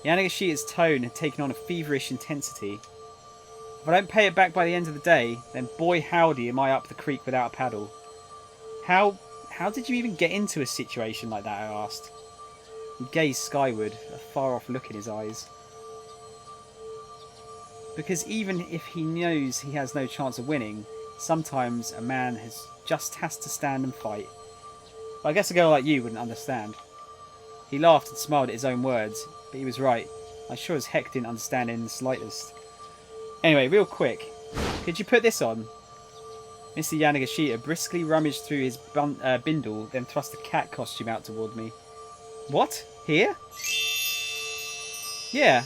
Yanagashita's tone had taken on a feverish intensity. If I don't pay it back by the end of the day, then boy howdy am I up the creek without a paddle. How did you even get into a situation like that, I asked. He gazed skyward, a far-off look in his eyes. Because even if he knows he has no chance of winning, sometimes a man just has to stand and fight. But I guess a girl like you wouldn't understand. He laughed and smiled at his own words, but he was right. I sure as heck didn't understand it in the slightest. Anyway, real quick, could you put this on? Mr. Yanagashita briskly rummaged through his bindle, then thrust a cat costume out toward me. What? Here? Yeah.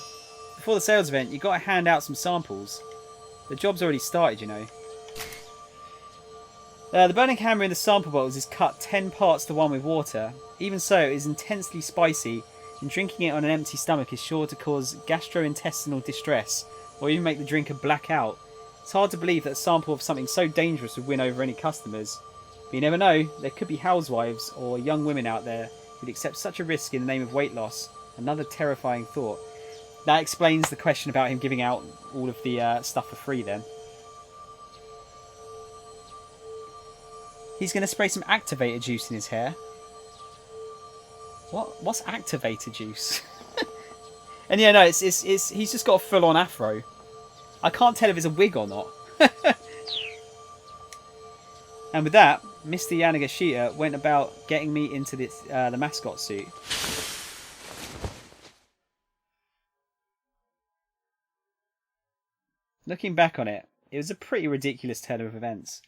Before the sales event, you got to hand out some samples. The job's already started, you know. The burning hammer in the sample bottles is cut 10 parts to 1 with water. Even so, it is intensely spicy, and drinking it on an empty stomach is sure to cause gastrointestinal distress, or even make the drinker black out. It's hard to believe that a sample of something so dangerous would win over any customers. But you never know, there could be housewives or young women out there who'd accept such a risk in the name of weight loss. Another terrifying thought. That explains the question about him giving out all of the stuff for free then. He's going to spray some activator juice in his hair. What's activator juice? And yeah, no, it's he's just got a full-on afro. I can't tell if it's a wig or not. And with that, Mr. Yanagashita went about getting me into the mascot suit. Looking back on it, it was a pretty ridiculous turn of events.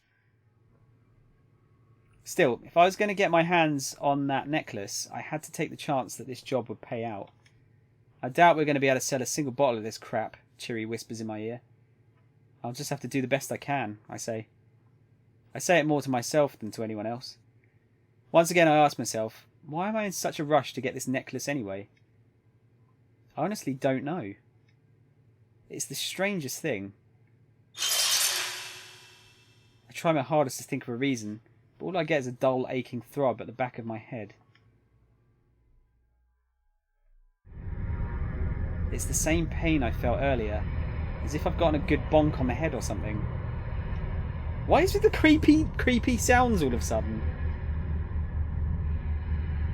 Still, if I was going to get my hands on that necklace, I had to take the chance that this job would pay out. I doubt we're going to be able to sell a single bottle of this crap, Chiri whispers in my ear. I'll just have to do the best I can, I say. I say it more to myself than to anyone else. Once again I ask myself, why am I in such a rush to get this necklace anyway? I honestly don't know. It's the strangest thing. I try my hardest to think of a reason, but all I get is a dull, aching throb at the back of my head. It's the same pain I felt earlier, as if I've gotten a good bonk on the head or something. Why is it the creepy sounds all of a sudden?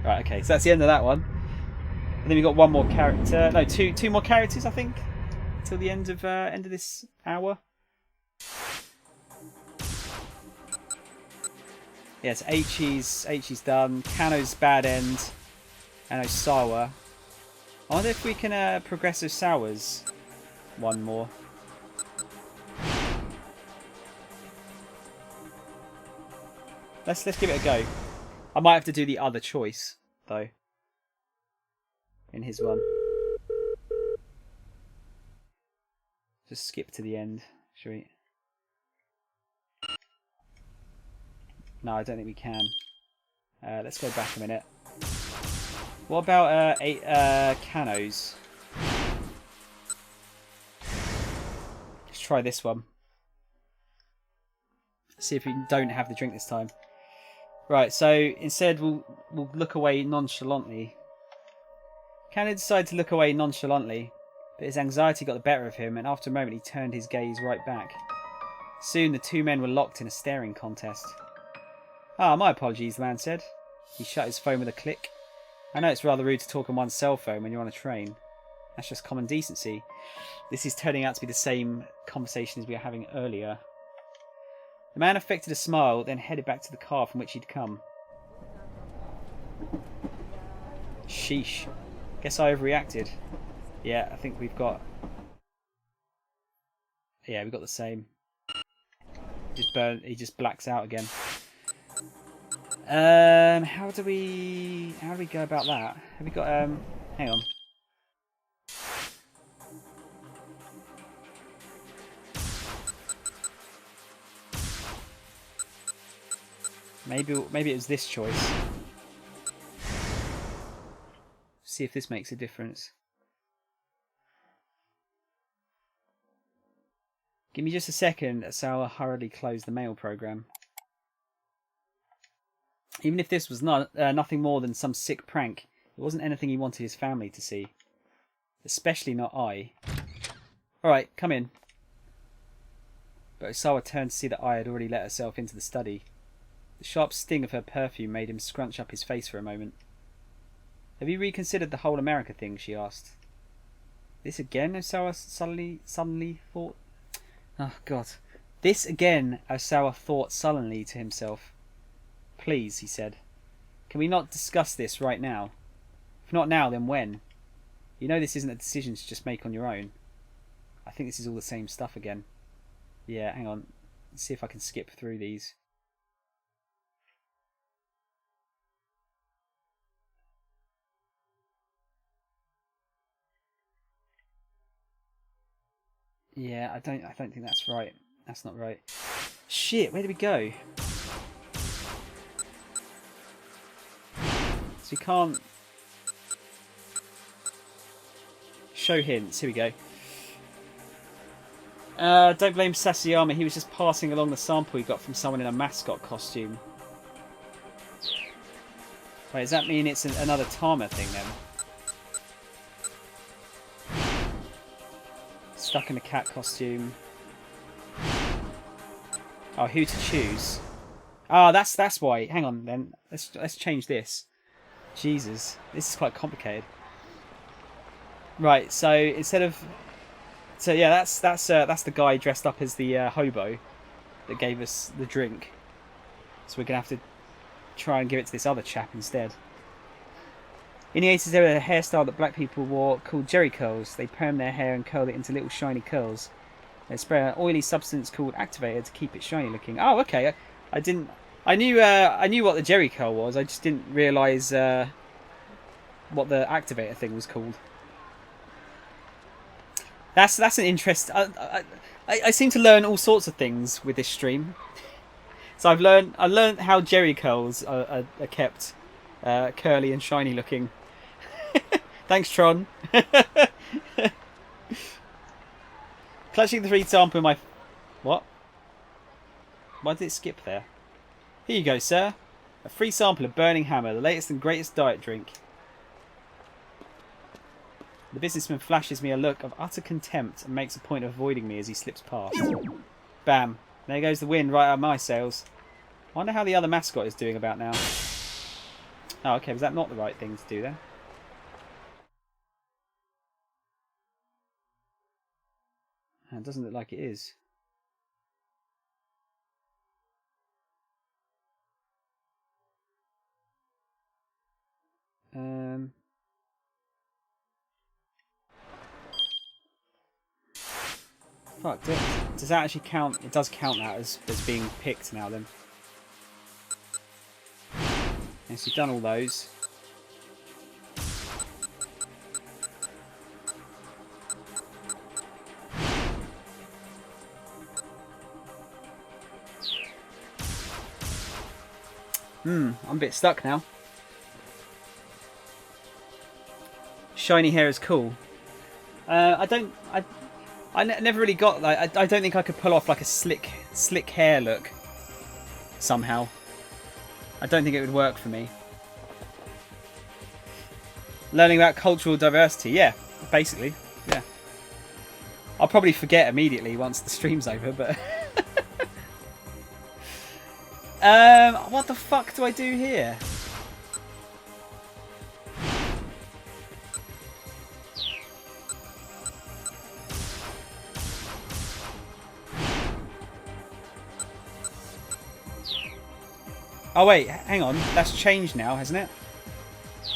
Right, okay, so that's the end of that one. And then we've got one more character. No, two more characters, I think, till the end of this hour. Yes, Eiichi's done. Kano's bad end, and Osawa. I wonder if we can progress Osawa's one more. Let's give it a go. I might have to do the other choice though. In his one. Just skip to the end, shall we? No, I don't think we can. Let's go back a minute. What about Kano's? Let's try this one. See if we don't have the drink this time. Right, so instead we'll look away nonchalantly. Kano decided to look away nonchalantly, but his anxiety got the better of him, and after a moment he turned his gaze right back. Soon the two men were locked in a staring contest. Ah, my apologies, the man said. He shut his phone with a click. I know it's rather rude to talk on one's cell phone when you're on a train. That's just common decency. This is turning out to be the same conversation as we were having earlier. The man affected a smile, then headed back to the car from which he'd come. Sheesh. Guess I overreacted. Yeah, I think we've got... Yeah, we've got the same. He just blacks out again. How do we go about that? Have we got hang on. Maybe it was this choice. See if this makes a difference. Give me just a second, so I'll hurriedly close the mail program. Even if this was nothing more than some sick prank, it wasn't anything he wanted his family to see. Especially not I. Alright, come in. But Osawa turned to see that I had already let herself into the study. The sharp sting of her perfume made him scrunch up his face for a moment. Have you reconsidered the whole America thing? She asked. This again? Osawa suddenly thought. Oh, God. This again, Osawa thought sullenly to himself. Please, he said. Can we not discuss this right now? If not now, then when? You know this isn't a decision to just make on your own. I think this is all the same stuff again. Yeah, hang on. Let's see if I can skip through these. Yeah, I don't think that's right. That's not right. Shit, where did we go? So we can't show hints. Here we go. Don't blame Sasayama. He was just passing along the sample he got from someone in a mascot costume. Wait, does that mean it's another Tama thing then? Stuck in a cat costume. Oh, who to choose? Oh, that's why. Hang on then. Let's change this. Jesus, this is quite complicated. Right, so instead of... So yeah, that's the guy dressed up as the hobo that gave us the drink. So we're going to have to try and give it to this other chap instead. In the 80s, there was a hairstyle that black people wore called jerry curls. They permed their hair and curled it into little shiny curls. They spray an oily substance called activator to keep it shiny looking. Oh, okay. I knew what the jerry curl was. I just didn't realise what the activator thing was called. That's an interest. I seem to learn all sorts of things with this stream. So I learned how jerry curls are kept curly and shiny looking. Thanks, Tron. Clutching the free sample in my... What? Why did it skip there? Here you go, sir. A free sample of Burning Hammer, the latest and greatest diet drink. The businessman flashes me a look of utter contempt and makes a point of avoiding me as he slips past. Bam. There goes the wind right out of my sails. I wonder how the other mascot is doing about now. Oh, okay. Was that not the right thing to do there? It doesn't look like it is. Fuck, does that actually count? It does count that as being picked now then. Yes, you've done all those. I'm a bit stuck now. Shiny hair is cool. I never really got like I don't think I could pull off like a slick hair look somehow. I don't think it would work for me. Learning about cultural diversity, yeah, basically, yeah. I'll probably forget immediately once the stream's over, but what the fuck do I do here? Oh wait, hang on. That's changed now, hasn't it?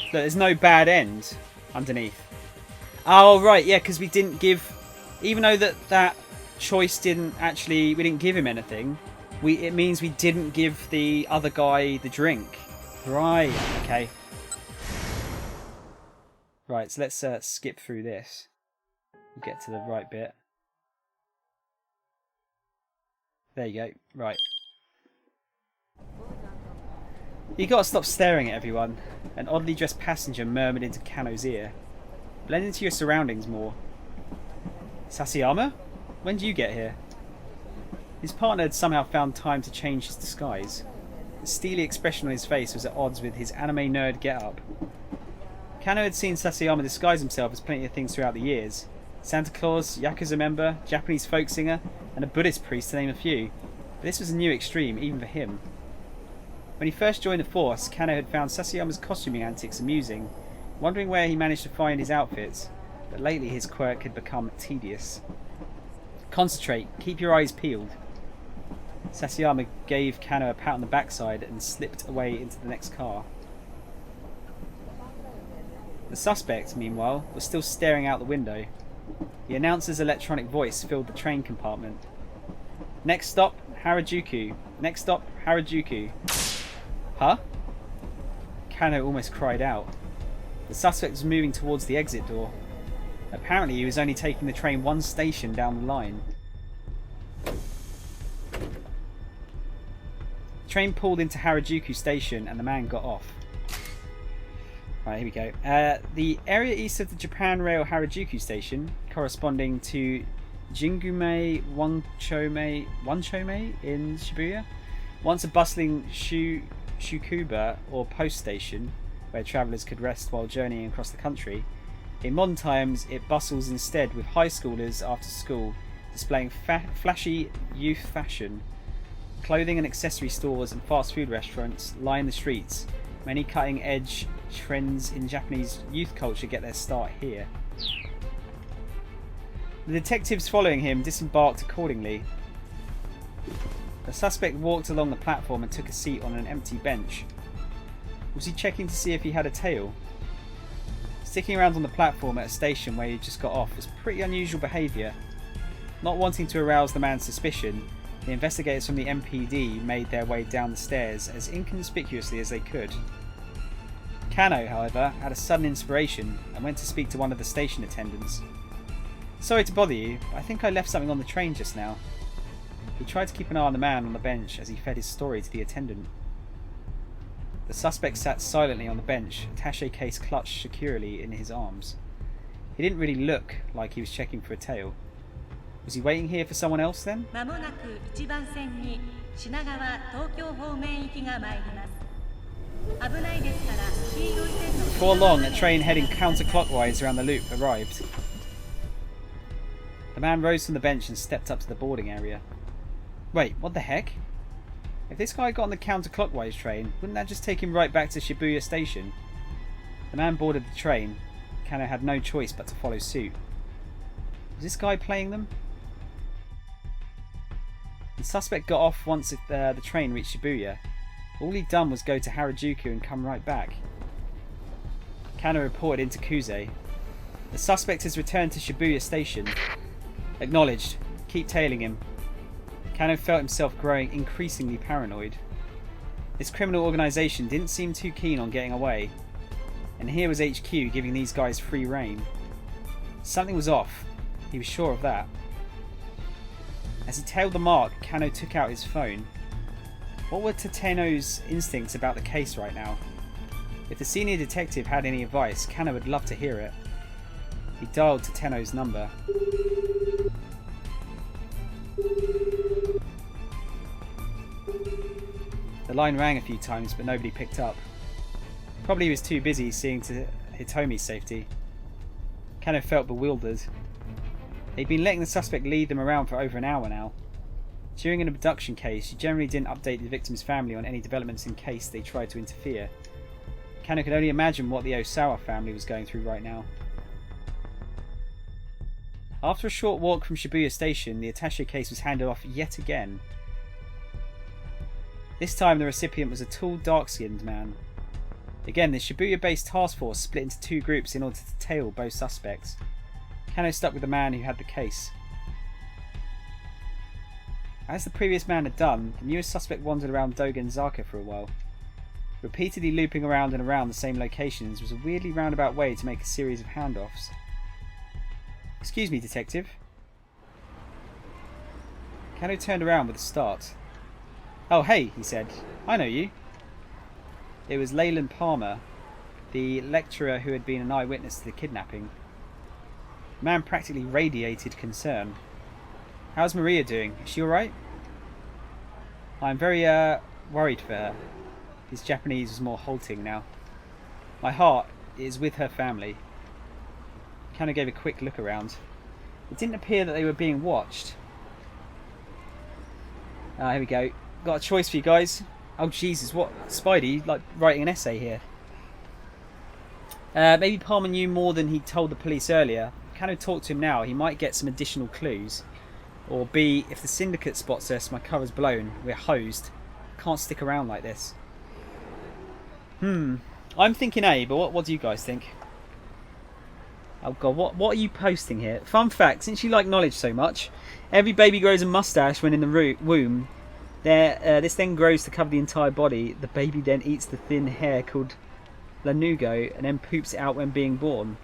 Look, there's no bad end underneath. Oh right, yeah, because we didn't give, even though that choice didn't actually, we didn't give him anything. It means we didn't give the other guy the drink. Right. Okay. Right. So let's skip through this. We'll get to the right bit. There you go. Right. You gotta stop staring at everyone. An oddly dressed passenger murmured into Kano's ear. Blend into your surroundings more. Sasayama? When did you get here? His partner had somehow found time to change his disguise. The steely expression on his face was at odds with his anime nerd get-up. Kano had seen Sasayama disguise himself as plenty of things throughout the years. Santa Claus, Yakuza member, Japanese folk singer, and a Buddhist priest to name a few. But this was a new extreme, even for him. When he first joined the force, Kano had found Sasayama's costuming antics amusing, wondering where he managed to find his outfits, but lately his quirk had become tedious. Concentrate, keep your eyes peeled. Sasayama gave Kano a pat on the backside and slipped away into the next car. The suspect, meanwhile, was still staring out the window. The announcer's electronic voice filled the train compartment. Next stop, Harajuku. Next stop, Harajuku. Huh? Kano almost cried out. The suspect was moving towards the exit door. Apparently he was only taking the train one station down the line. The train pulled into Harajuku station and the man got off. Right, here we go. The area east of the Japan Rail Harajuku station, corresponding to Jingume Wanchome in Shibuya, once a bustling Shukuba or post station where travellers could rest while journeying across the country. In modern times, it bustles instead with high schoolers after school displaying flashy youth fashion. Clothing and accessory stores and fast food restaurants line the streets. Many cutting-edge trends in Japanese youth culture get their start here. The detectives following him disembarked accordingly. The suspect walked along the platform and took a seat on an empty bench. Was he checking to see if he had a tail? Sticking around on the platform at a station where he just got off was pretty unusual behaviour. Not wanting to arouse the man's suspicion, the investigators from the MPD made their way down the stairs as inconspicuously as they could. Kano, however, had a sudden inspiration and went to speak to one of the station attendants. Sorry to bother you, but I think I left something on the train just now. He tried to keep an eye on the man on the bench as he fed his story to the attendant. The suspect sat silently on the bench, attaché case clutched securely in his arms. He didn't really look like he was checking for a tail. Was he waiting here for someone else then? Before long, a train heading counterclockwise around the loop arrived. The man rose from the bench and stepped up to the boarding area. Wait, what the heck? If this guy got on the counterclockwise train, wouldn't that just take him right back to Shibuya station? The man boarded the train. Kano had no choice but to follow suit. Was this guy playing them? The suspect got off once the train reached Shibuya. All he'd done was go to Harajuku and come right back. Kano reported into Kuze. The suspect has returned to Shibuya station. Acknowledged. Keep tailing him. Kano felt himself growing increasingly paranoid. This criminal organisation didn't seem too keen on getting away. And here was HQ giving these guys free rein. Something was off. He was sure of that. As he tailed the mark, Kano took out his phone. What were Tateno's instincts about the case right now? If the senior detective had any advice, Kano would love to hear it. He dialed Tateno's number. The line rang a few times, but nobody picked up. Probably he was too busy seeing to Hitomi's safety. Kano felt bewildered. They'd been letting the suspect lead them around for over an hour now. During an abduction case, you generally didn't update the victim's family on any developments in case they tried to interfere. Kano could only imagine what the Osawa family was going through right now. After a short walk from Shibuya station, the attaché case was handed off yet again. This time the recipient was a tall, dark-skinned man. Again, the Shibuya-based task force split into 2 groups in order to tail both suspects. Kano stuck with the man who had the case. As the previous man had done, the newest suspect wandered around Dogenzaka for a while. Repeatedly looping around and around the same locations was a weirdly roundabout way to make a series of handoffs. Excuse me, detective. Kano turned around with a start. Oh, hey, he said. I know you. It was Leyland Palmer, the lecturer who had been an eyewitness to the kidnapping. The man practically radiated concern. How's Maria doing? Is she alright? I'm very, worried for her. His Japanese was more halting now. My heart is with her family. Kano gave a quick look around. It didn't appear that they were being watched. Here we go. Got a choice for you guys. Oh Jesus, what? Spidey, like writing an essay here. Maybe Palmer knew more than he told the police earlier. Kano talk to him now, he might get some additional clues. Or B, if the syndicate spots us, my cover's blown. We're hosed. Can't stick around like this. I'm thinking A, but what do you guys think? Oh god, what are you posting here? Fun fact, since you like knowledge so much, every baby grows a mustache when in the womb. This then grows to cover the entire body. The baby then eats the thin hair called lanugo and then poops it out when being born.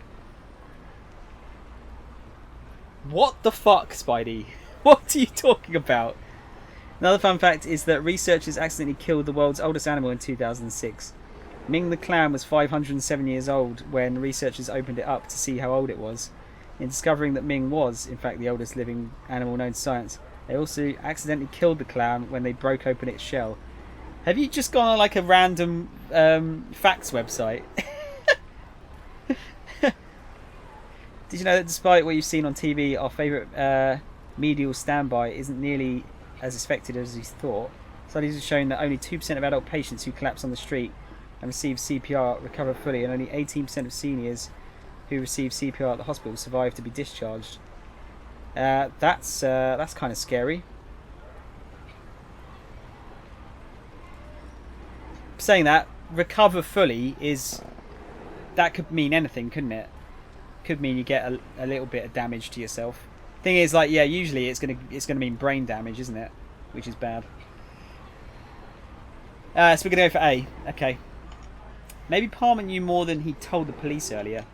What the fuck, Spidey? What are you talking about? Another fun fact is that researchers accidentally killed the world's oldest animal in 2006. Ming the clown was 507 years old when researchers opened it up to see how old it was. In discovering that Ming was, in fact, the oldest living animal known to science, they also accidentally killed the clown when they broke open its shell. Have you just gone on like a random facts website? Did you know that despite what you've seen on TV, our favourite medial standby isn't nearly as effective as you thought? Studies have shown that only 2% of adult patients who collapse on the street and receive CPR recover fully, and only 18% of seniors who receive CPR at the hospital survive to be discharged. That's kind of scary. Saying that, recover fully that could mean anything, couldn't it? Could mean you get a little bit of damage to yourself. Thing is, like, yeah, usually it's gonna mean brain damage, isn't it? Which is bad. So we're gonna go for A. Okay. Maybe Palmer knew more than he told the police earlier.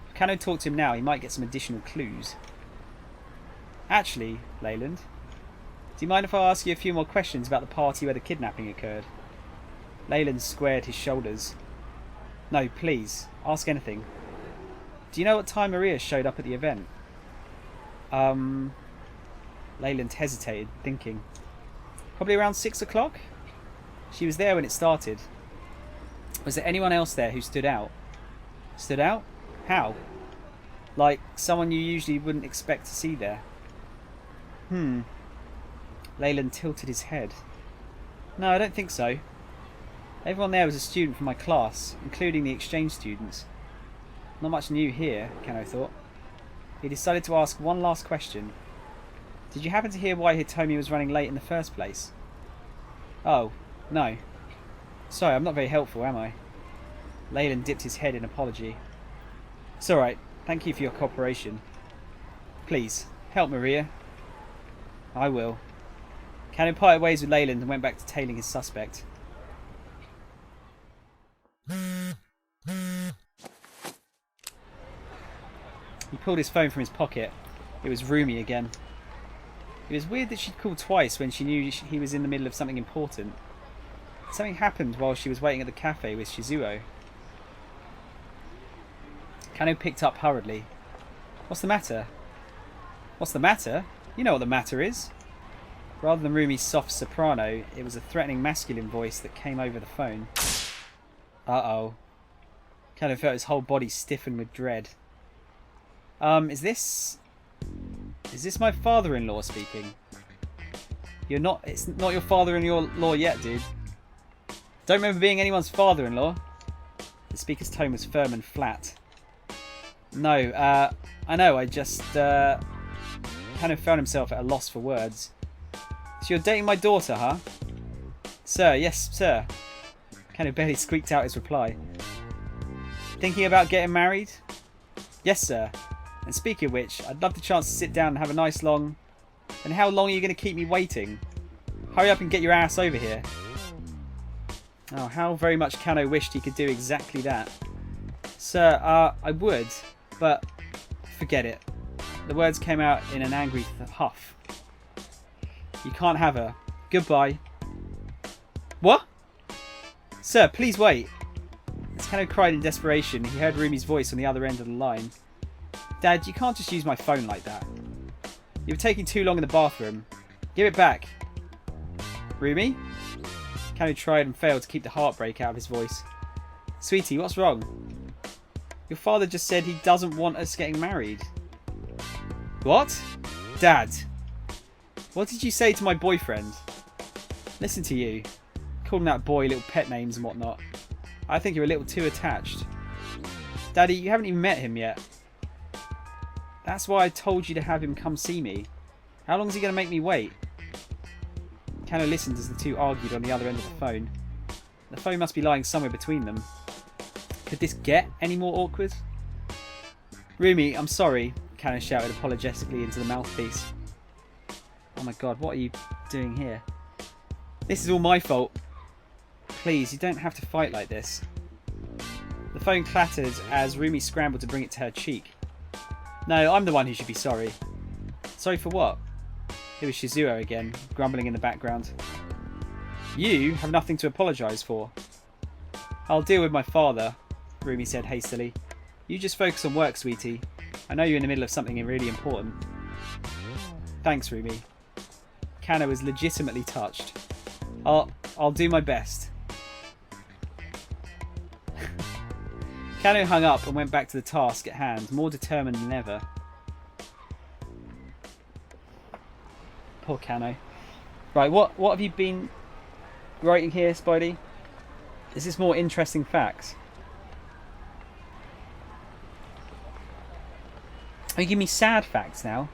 If Kano talked to him now, he might get some additional clues. Actually, Leyland, do you mind if I ask you a few more questions about the party where the kidnapping occurred? Leyland squared his shoulders. No, please, ask anything. Do you know what time Maria showed up at the event? Leyland hesitated, thinking. Probably around 6 o'clock? She was there when it started. Was there anyone else there who stood out? Stood out? How? Like someone you usually wouldn't expect to see there. Leyland tilted his head. No, I don't think so. Everyone there was a student from my class, including the exchange students. Not much new here, Kano thought. He decided to ask one last question. Did you happen to hear why Hitomi was running late in the first place? Oh, no. Sorry, I'm not very helpful, am I? Leyland dipped his head in apology. It's alright. Thank you for your cooperation. Please, help Maria. I will. Kano parted ways with Leyland and went back to tailing his suspect. He pulled his phone from his pocket. It was Rumi again. It was weird that she'd called twice when she knew he was in the middle of something important. Something happened while she was waiting at the cafe with Shizuo. Kano picked up hurriedly. What's the matter? What's the matter? You know what the matter is. Rather than Rumi's soft soprano, it was a threatening masculine voice that came over the phone. Uh-oh. Kano felt his whole body stiffen with dread. Is this my father-in-law speaking? It's not your father-in-law yet, dude. Don't remember being anyone's father-in-law. The speaker's tone was firm and flat. No, I know, I just, kind of found himself at a loss for words. So you're dating my daughter, huh? Sir, yes, sir. Kano barely squeaked out his reply. Thinking about getting married? Yes, sir. And speaking of which, I'd love the chance to sit down and have a nice long... And how long are you going to keep me waiting? Hurry up and get your ass over here. Oh, how very much Kano wished he could do exactly that. Sir, I would, but forget it. The words came out in an angry huff. You can't have her. Goodbye. What? Sir, please wait. As Kano cried in desperation, he heard Rumi's voice on the other end of the line. Dad, you can't just use my phone like that. You were taking too long in the bathroom. Give it back. Rumi? Kano tried and failed to keep the heartbreak out of his voice. Sweetie, what's wrong? Your father just said he doesn't want us getting married. What? Dad. What did you say to my boyfriend? Listen to you. Calling that boy little pet names and whatnot. I think you're a little too attached. Daddy, you haven't even met him yet. That's why I told you to have him come see me. How long is he going to make me wait? Kano listened as the two argued on the other end of the phone. The phone must be lying somewhere between them. Could this get any more awkward? Rumi, I'm sorry, Kano shouted apologetically into the mouthpiece. Oh my god, what are you doing here? This is all my fault. Please, you don't have to fight like this. The phone clattered as Rumi scrambled to bring it to her cheek. No, I'm the one who should be sorry. Sorry for what? It was Shizuo again, grumbling in the background. You have nothing to apologise for. I'll deal with my father, Rumi said hastily. You just focus on work, sweetie. I know you're in the middle of something really important. Thanks, Rumi. Kano was legitimately touched. I'll do my best. Kano hung up and went back to the task at hand, more determined than ever. Poor Kano. Right, what have you been writing here, Spidey? Is this more interesting facts? Are you giving me sad facts now?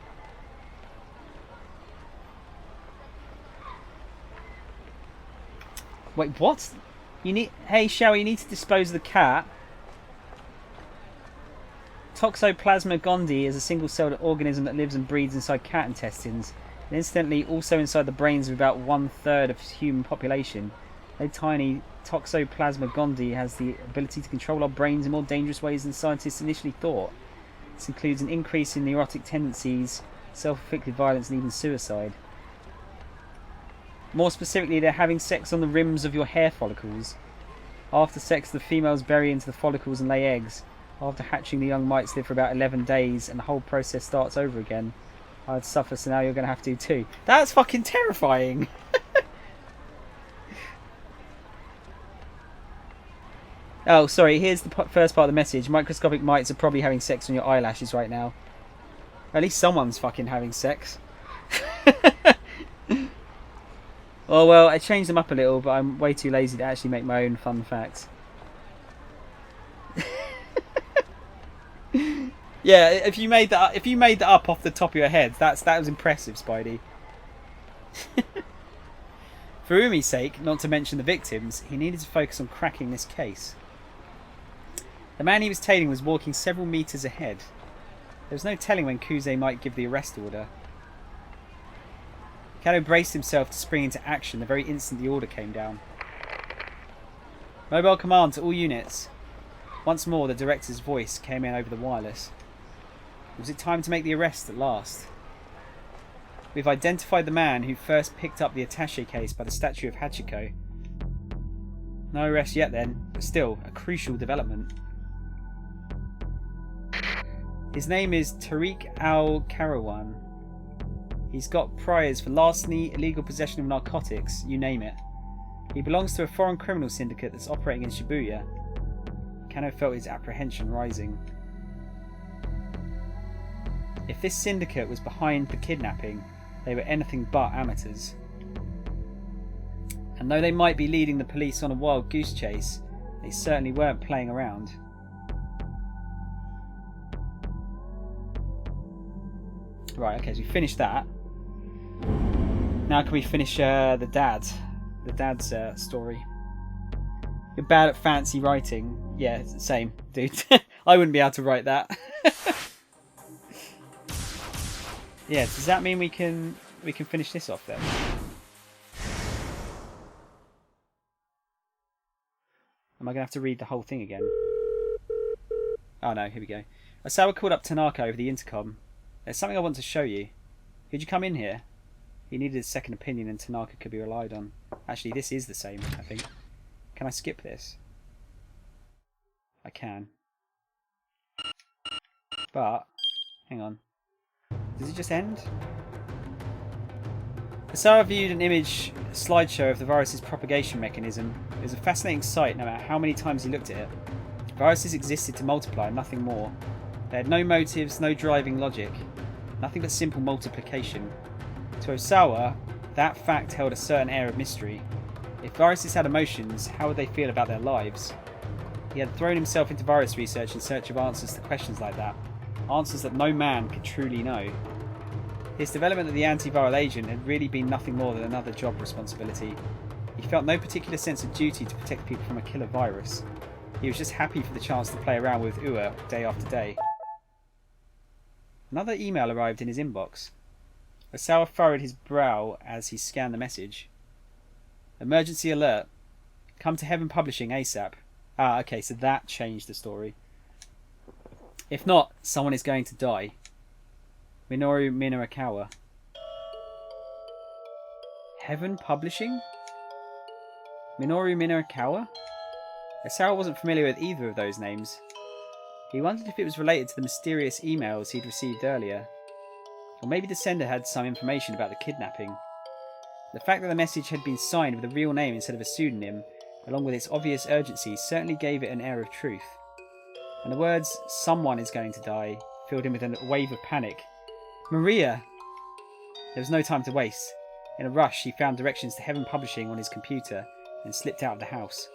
Wait, what? You need... Hey, Shower, you need to dispose of the cat. Toxoplasma gondii is a single-celled organism that lives and breeds inside cat intestines. And incidentally, also inside the brains of about 1/3 of the human population. A tiny Toxoplasma gondii has the ability to control our brains in more dangerous ways than scientists initially thought. This includes an increase in neurotic tendencies, self-inflicted violence, and even suicide. More specifically, they're having sex on the rims of your hair follicles. After sex, the females bury into the follicles and lay eggs. After hatching, the young mites live for about 11 days, and the whole process starts over again. I'd suffer, so now you're going to have to too. That's fucking terrifying! Oh, sorry, here's the first part of the message. Microscopic mites are probably having sex on your eyelashes right now. At least someone's fucking having sex. Oh well, I changed them up a little, but I'm way too lazy to actually make my own fun facts. Yeah, if you made that up off the top of your head, that was impressive, Spidey. For Umi's sake, not to mention the victims, he needed to focus on cracking this case. The man he was tailing was walking several meters ahead. There was no telling when Kuze might give the arrest order. Kano braced himself to spring into action the very instant the order came down. Mobile command to all units. Once more the director's voice came in over the wireless. Was it time to make the arrest at last? We've identified the man who first picked up the attaché case by the statue of Hachiko. No arrest yet then, but still a crucial development. His name is Tariq Al-Karawan. He's got priors for larceny, illegal possession of narcotics, you name it. He belongs to a foreign criminal syndicate that's operating in Shibuya. Kano felt his apprehension rising. If this syndicate was behind the kidnapping, they were anything but amateurs. And though they might be leading the police on a wild goose chase, they certainly weren't playing around. Right, okay, so we finished that. Now can we finish the dad? the dad's story. You're bad at fancy writing. Yeah, same, dude. I wouldn't be able to write that. Yeah, does that mean we can finish this off then? Am I going to have to read the whole thing again? Oh no, here we go. Osawa called up Tanaka over the intercom. There's something I want to show you. Could you come in here? He needed a second opinion and Tanaka could be relied on. Actually, this is the same, I think. Can I skip this? I can. But, hang on. Does it just end? Osawa viewed an image slideshow of the virus's propagation mechanism. It was a fascinating sight no matter how many times he looked at it. Viruses existed to multiply, nothing more. They had no motives, no driving logic. Nothing but simple multiplication. To Osawa, that fact held a certain air of mystery. If viruses had emotions, how would they feel about their lives? He had thrown himself into virus research in search of answers to questions like that. Answers that no man could truly know. His development of the antiviral agent had really been nothing more than another job responsibility. He felt no particular sense of duty to protect people from a killer virus. He was just happy for the chance to play around with UA day after day. Another email arrived in his inbox. Osawa furrowed his brow as he scanned the message. Emergency alert. Come to Heaven Publishing ASAP. Ah, okay, so that changed the story. If not, someone is going to die. Minoru Minarakawa. Heaven Publishing? Minoru Minarakawa? Osawa wasn't familiar with either of those names. He wondered if it was related to the mysterious emails he'd received earlier. Or maybe the sender had some information about the kidnapping. The fact that the message had been signed with a real name instead of a pseudonym, along with its obvious urgency, certainly gave it an air of truth. And the words, "someone is going to die," filled him with a wave of panic. Maria! There was no time to waste. In a rush, he found directions to Heaven Publishing on his computer and slipped out of the house.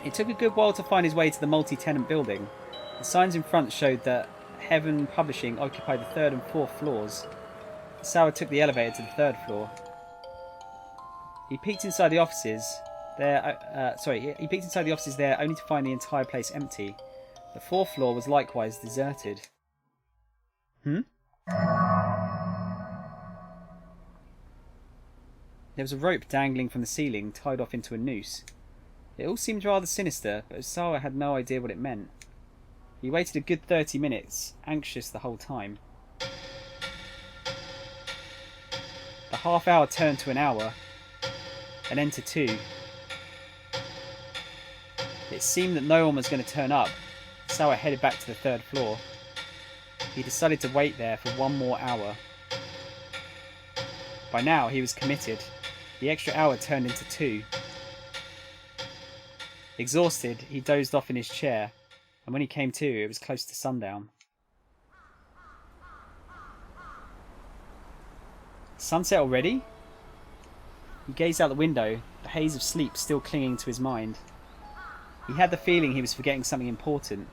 It took a good while to find his way to the multi-tenant building. The signs in front showed that Heaven Publishing occupied the 3rd and 4th floors. Osawa took the elevator to the 3rd floor. He peeked inside the offices there. He peeked inside the offices there, only to find the entire place empty. The 4th floor was likewise deserted. There was a rope dangling from the ceiling, tied off into a noose. It all seemed rather sinister, but Osawa had no idea what it meant. He waited a good 30 minutes, anxious the whole time. The half hour turned to an hour, and then to 2. It seemed that no one was going to turn up. Osawa headed back to the 3rd floor. He decided to wait there for 1 more hour. By now he was committed. The extra hour turned into 2. Exhausted, he dozed off in his chair, and when he came to, it was close to sundown. Sunset already? He gazed out the window, the haze of sleep still clinging to his mind. He had the feeling he was forgetting something important,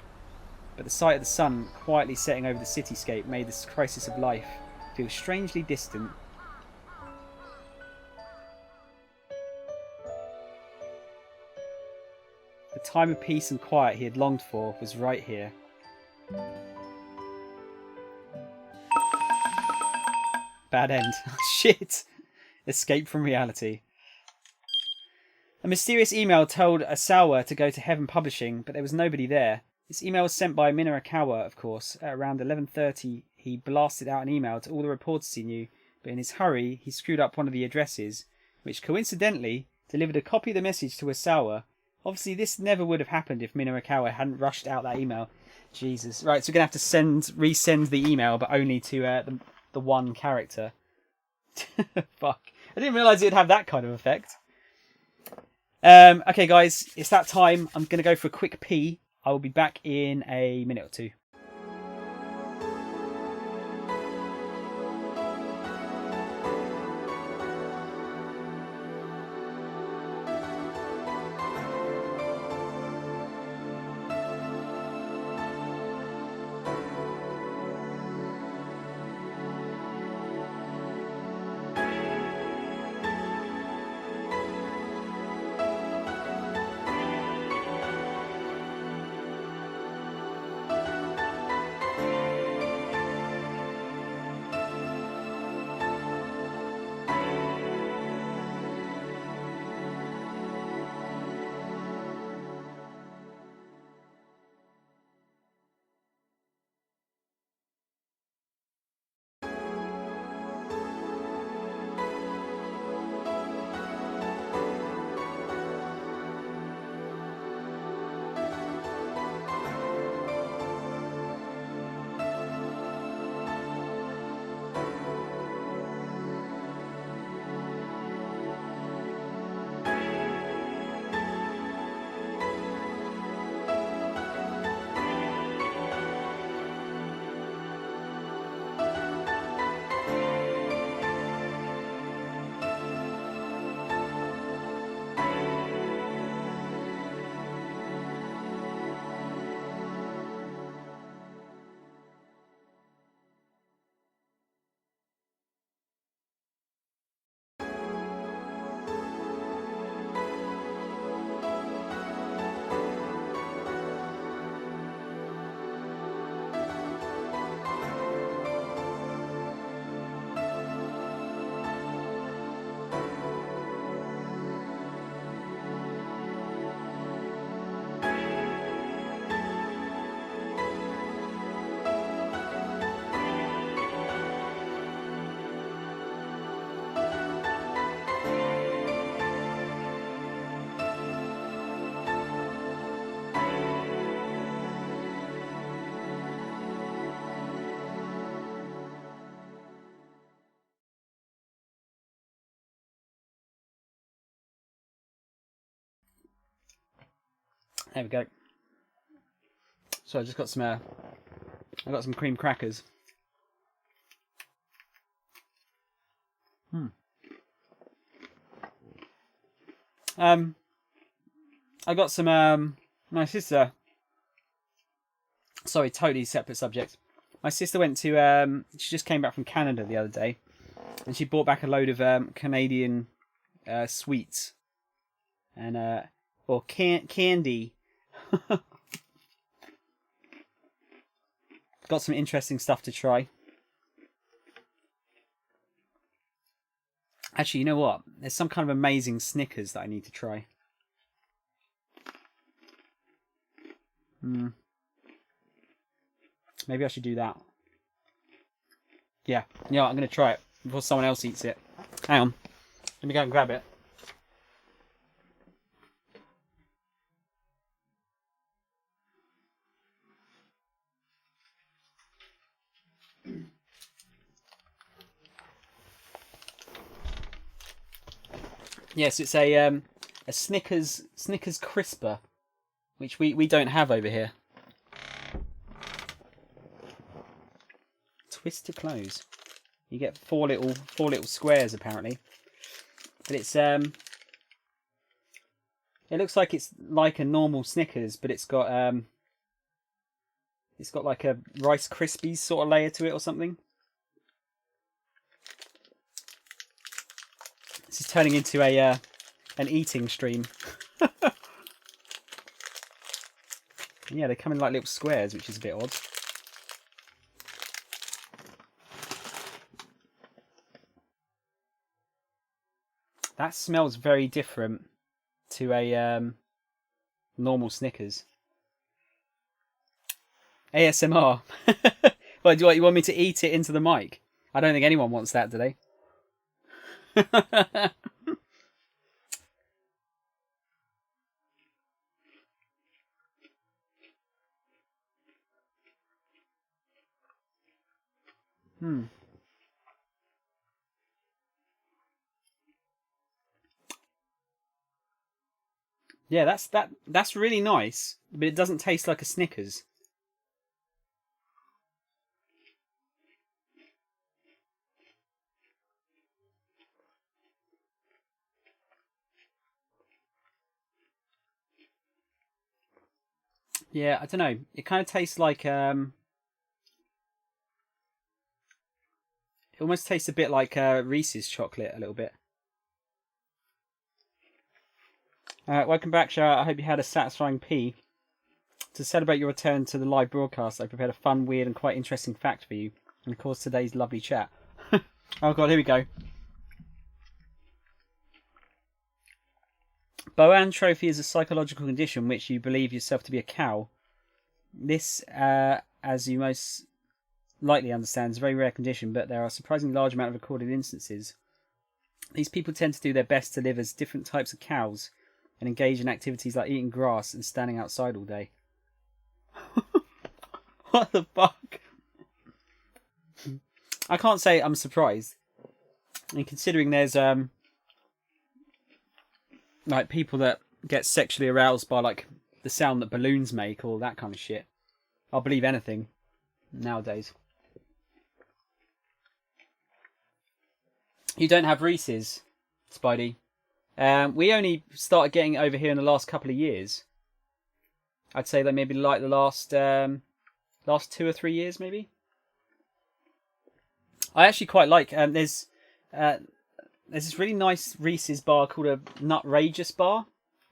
but the sight of the sun quietly setting over the cityscape made this crisis of life feel strangely distant. The time of peace and quiet he had longed for was right here. Bad end. Shit! Escape from reality. A mysterious email told Osawa to go to Heaven Publishing, but there was nobody there. This email was sent by Minarakawa, of course. At around 11:30, he blasted out an email to all the reporters he knew, but in his hurry, he screwed up one of the addresses, which coincidentally delivered a copy of the message to Osawa. Obviously, this never would have happened if Minarakawa hadn't rushed out that email. Jesus. Right, so we're going to have to resend the email, but only to the one character. Fuck. I didn't realise it would have that kind of effect. Okay, guys, it's that time. I'm going to go for a quick pee. I will be back in a minute or 2. There we go. So I just got some. I got some cream crackers. I got some. My sister. Sorry, totally separate subject. My sister went to. She just came back from Canada the other day, and she brought back a load of Canadian sweets, and or candy. Got some interesting stuff to try. Actually, you know what? There's some kind of amazing Snickers that I need to try. Maybe I should do that. Yeah, I'm going to try it before someone else eats it. Hang on. Let me go and grab it. Yes, it's a Snickers crisper, which we don't have over here. Twist to close. You get four little squares apparently, but it's it looks like it's like a normal Snickers, but it's got like a Rice Krispies sort of layer to it or something. This is turning into a an eating stream. Yeah, they come in like little squares, which is a bit odd. That smells very different to a normal Snickers. ASMR. Well, do you want me to eat it into the mic? I don't think anyone wants that, do they? Yeah, that's really nice, but it doesn't taste like a Snickers. Yeah, I don't know. It kind of tastes like it almost tastes a bit like Reese's chocolate a little bit. Welcome back, Shara. I hope you had a satisfying pee. To celebrate your return to the live broadcast, I prepared a fun, weird, and quite interesting fact for you, and of course today's lovely chat. Oh god, here we go. Boanthropy is a psychological condition which you believe yourself to be a cow. This, as you most likely understand, is a very rare condition, but there are a surprisingly large amount of recorded instances. These people tend to do their best to live as different types of cows and engage in activities like eating grass and standing outside all day. What the fuck? I can't say I'm surprised. I mean, considering there's like people that get sexually aroused by like the sound that balloons make, or that kind of shit. I'll believe anything nowadays. You don't have Reese's, Spidey. We only started getting it over here in the last couple of years. I'd say that maybe like the last 2 or 3 years, maybe. I actually quite like. There's this really nice Reese's bar called a Nutrageous bar.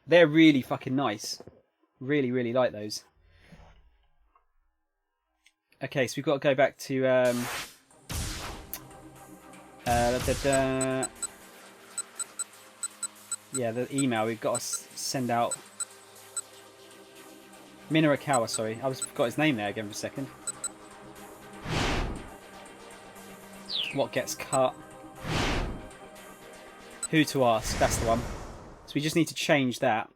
They're really fucking nice. Really, really like those. Okay, so we've got to go back to yeah, the email. We've got to send out. Minarakawa, sorry. I forgot his name there again for a second. What gets cut? Who to ask? That's the one. So we just need to change that.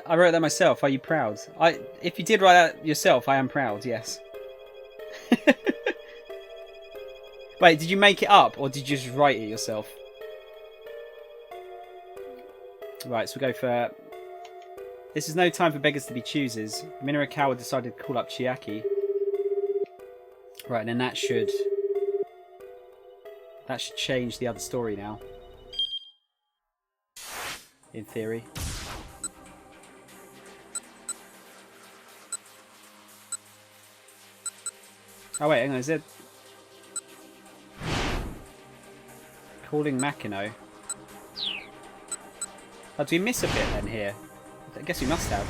I wrote that myself. Are you proud? If you did write that yourself, I am proud. Yes. Wait, did you make it up or did you just write it yourself? Right, so we'll go for... This is no time for beggars to be choosers. Minorikawa decided to call up Chiaki. Right, and then that should change the other story now. In theory. Oh wait, hang on, is it... Calling Makino. Oh, do we miss a bit then here? I guess we must have.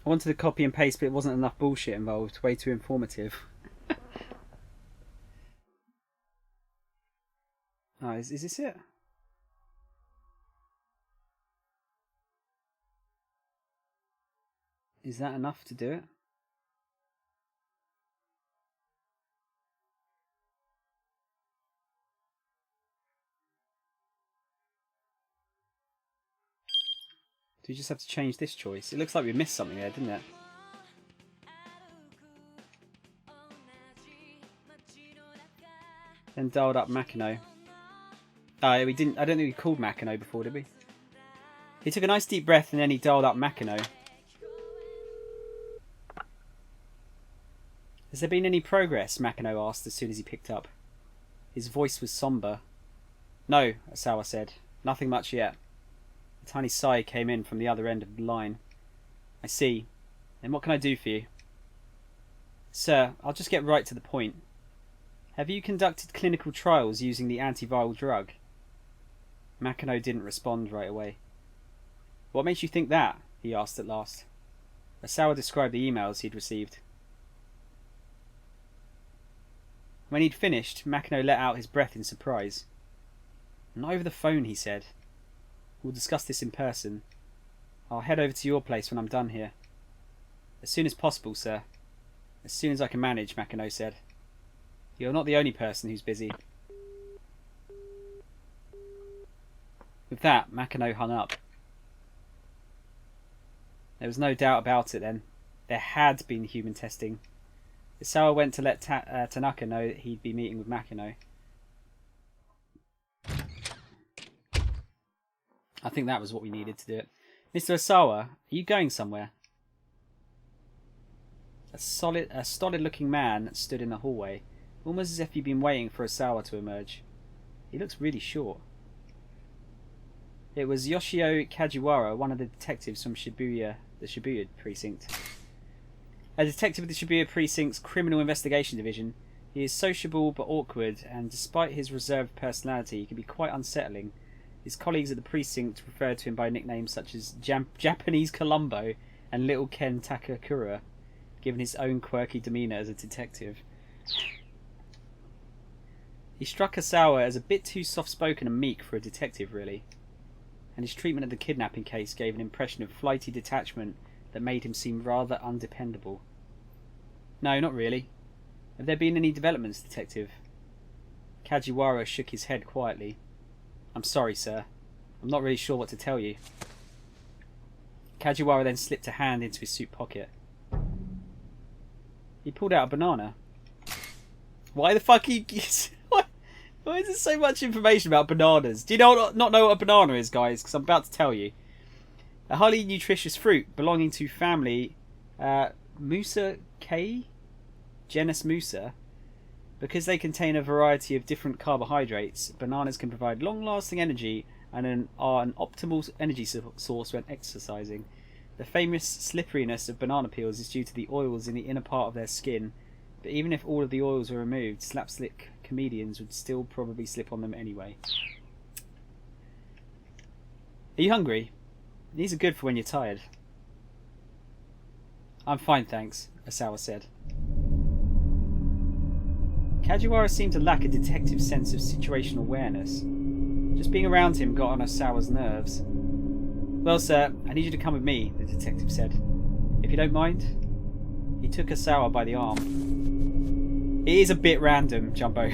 I wanted to copy and paste, but it wasn't enough bullshit involved. Way too informative. Oh, is this it? Is that enough to do it? Do we just have to change this choice? It looks like we missed something there, didn't it? Then dialed up Makino. We didn't. I don't think we called Makino before, did we? He took a nice deep breath and then he dialed up Makino. Has there been any progress? Makino asked as soon as he picked up. His voice was somber. No, Asawa said. Nothing much yet. A tiny sigh came in from the other end of the line. I see. And what can I do for you? Sir, I'll just get right to the point. Have you conducted clinical trials using the antiviral drug? Makino didn't respond right away. What makes you think that? He asked at last. Asawa described the emails he'd received. When he'd finished, Makino let out his breath in surprise. Not over the phone, he said. We'll discuss this in person. I'll head over to your place when I'm done here. As soon as possible, sir. As soon as I can manage, Makino said. You're not the only person who's busy. With that, Makino hung up. There was no doubt about it then. There had been human testing. Isawa went to let Tanaka know that he'd be meeting with Makino. I think that was what we needed to do it. Mr. Asawa, are you going somewhere? A stolid-looking man stood in the hallway, almost as if he'd been waiting for Asawa to emerge. He looks really short. It was Yoshio Kajiwara, one of the detectives from Shibuya, the Shibuya precinct. A detective of the Shibuya precinct's Criminal Investigation Division, he is sociable but awkward, and despite his reserved personality, he can be quite unsettling. His colleagues at the precinct referred to him by nicknames such as Japanese Columbo and Little Ken Takakura, given his own quirky demeanour as a detective. He struck Asawa as a bit too soft-spoken and meek for a detective, really, and his treatment of the kidnapping case gave an impression of flighty detachment that made him seem rather undependable. No, not really. Have there been any developments, Detective? Kajiwara shook his head quietly. I'm sorry, sir. I'm not really sure what to tell you. Kajiwara then slipped a hand into his suit pocket. He pulled out a banana. Why the fuck he... Why is there so much information about bananas? Do you not know what a banana is, guys? Because I'm about to tell you. A highly nutritious fruit belonging to family Musaceae, genus Musa. Because they contain a variety of different carbohydrates, bananas can provide long-lasting energy and are an optimal energy source when exercising. The famous slipperiness of banana peels is due to the oils in the inner part of their skin, but even if all of the oils were removed, slapstick comedians would still probably slip on them anyway. Are you hungry? These are good for when you're tired. I'm fine, thanks, Asawa said. Kajiwara seemed to lack a detective's sense of situational awareness. Just being around him got on Asawa's nerves. Well, sir, I need you to come with me, the detective said. If you don't mind. He took Asawa by the arm. It is a bit random, Jumbo.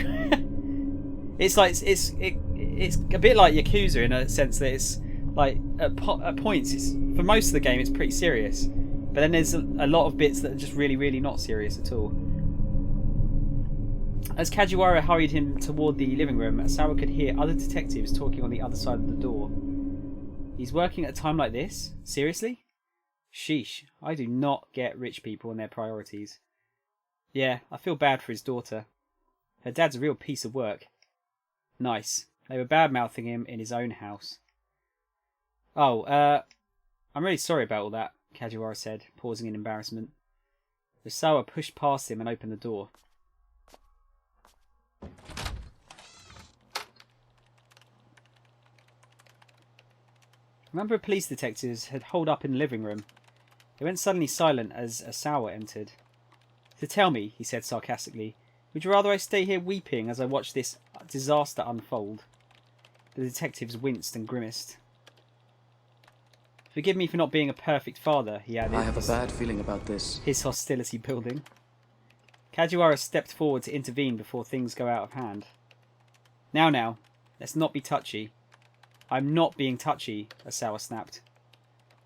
It's like it's a bit like Yakuza in a sense that it's like at points. It's for most of the game it's pretty serious. But then there's a lot of bits that are just really, really not serious at all. As Kajiwara hurried him toward the living room, Asawa could hear other detectives talking on the other side of the door. He's working at a time like this? Seriously? Sheesh, I do not get rich people and their priorities. Yeah, I feel bad for his daughter. Her dad's a real piece of work. Nice. They were bad-mouthing him in his own house. Oh, I'm really sorry about all that, Kajiwara said, pausing in embarrassment. Asawa pushed past him and opened the door. A number of police detectives had holed up in the living room. They went suddenly silent as Asawa entered. So tell me, he said sarcastically, would you rather I stay here weeping as I watch this disaster unfold? The detectives winced and grimaced. Forgive me for not being a perfect father, he added. I have a bad feeling about this. His hostility building. Kajiwara stepped forward to intervene before things go out of hand. Now, let's not be touchy. I'm not being touchy, Asawa snapped.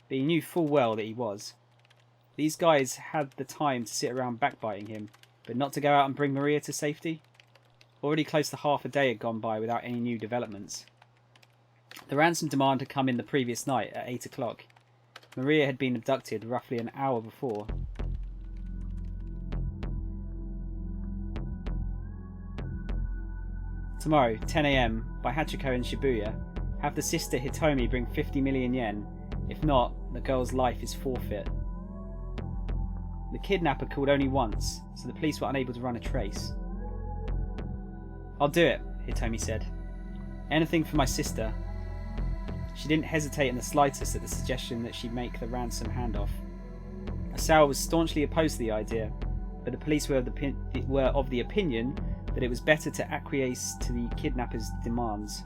But he knew full well that he was. These guys had the time to sit around backbiting him, but not to go out and bring Maria to safety. Already close to half a day had gone by without any new developments. The ransom demand had come in the previous night at 8 o'clock. Maria had been abducted roughly an hour before. Tomorrow, 10 AM, by Hachiko in Shibuya, have the sister Hitomi bring 50 million yen. If not, the girl's life is forfeit. The kidnapper called only once, so the police were unable to run a trace. I'll do it, Hitomi said. Anything for my sister. She didn't hesitate in the slightest at the suggestion that she make the ransom handoff. Asawa was staunchly opposed to the idea, but the police were of the opinion that it was better to acquiesce to the kidnapper's demands.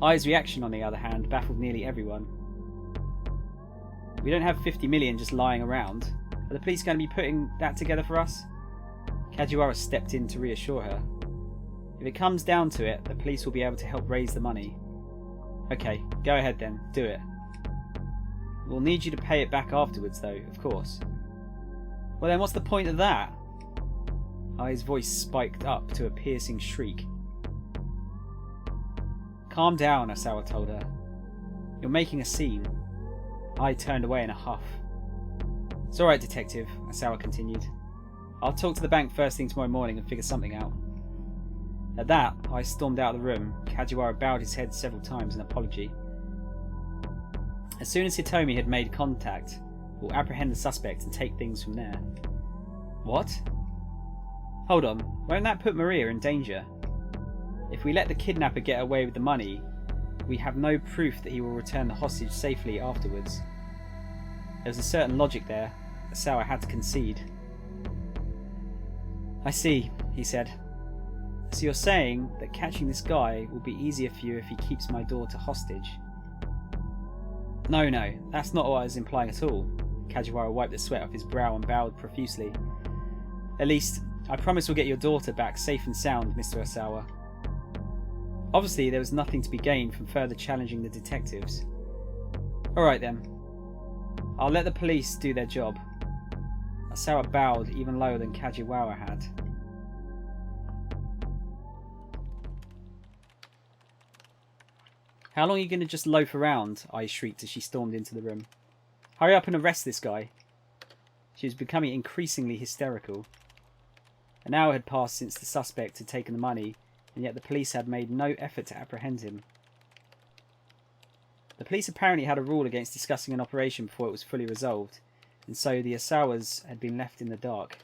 Ai's reaction, on the other hand, baffled nearly everyone. We don't have 50 million just lying around. Are the police going to be putting that together for us? Kajiwara stepped in to reassure her. If it comes down to it, the police will be able to help raise the money. Okay, go ahead then, do it. We'll need you to pay it back afterwards though, of course. Well then, what's the point of that? Ai's voice spiked up to a piercing shriek. Calm down, Asawa told her. You're making a scene. Ai turned away in a huff. It's alright, detective, Asawa continued. I'll talk to the bank first thing tomorrow morning and figure something out. At that, I stormed out of the room. Kajiwara bowed his head several times in apology. As soon as Hitomi had made contact, we'll apprehend the suspect and take things from there. What? Hold on, won't that put Maria in danger? If we let the kidnapper get away with the money, we have no proof that he will return the hostage safely afterwards. There was a certain logic there. Asawa had to concede. I see, he said. So you're saying that catching this guy will be easier for you if he keeps my daughter hostage? No, that's not what I was implying at all. Kajiwara wiped the sweat off his brow and bowed profusely. At least, I promise we'll get your daughter back safe and sound, Mr. Asawa. Obviously, there was nothing to be gained from further challenging the detectives. Alright then. I'll let the police do their job. Asawa bowed even lower than Kajiwara had. How long are you going to just loaf around? Ai shrieked as she stormed into the room. Hurry up and arrest this guy. She was becoming increasingly hysterical. An hour had passed since the suspect had taken the money, and yet the police had made no effort to apprehend him. The police apparently had a rule against discussing an operation before it was fully resolved, and so the Asawas had been left in the dark.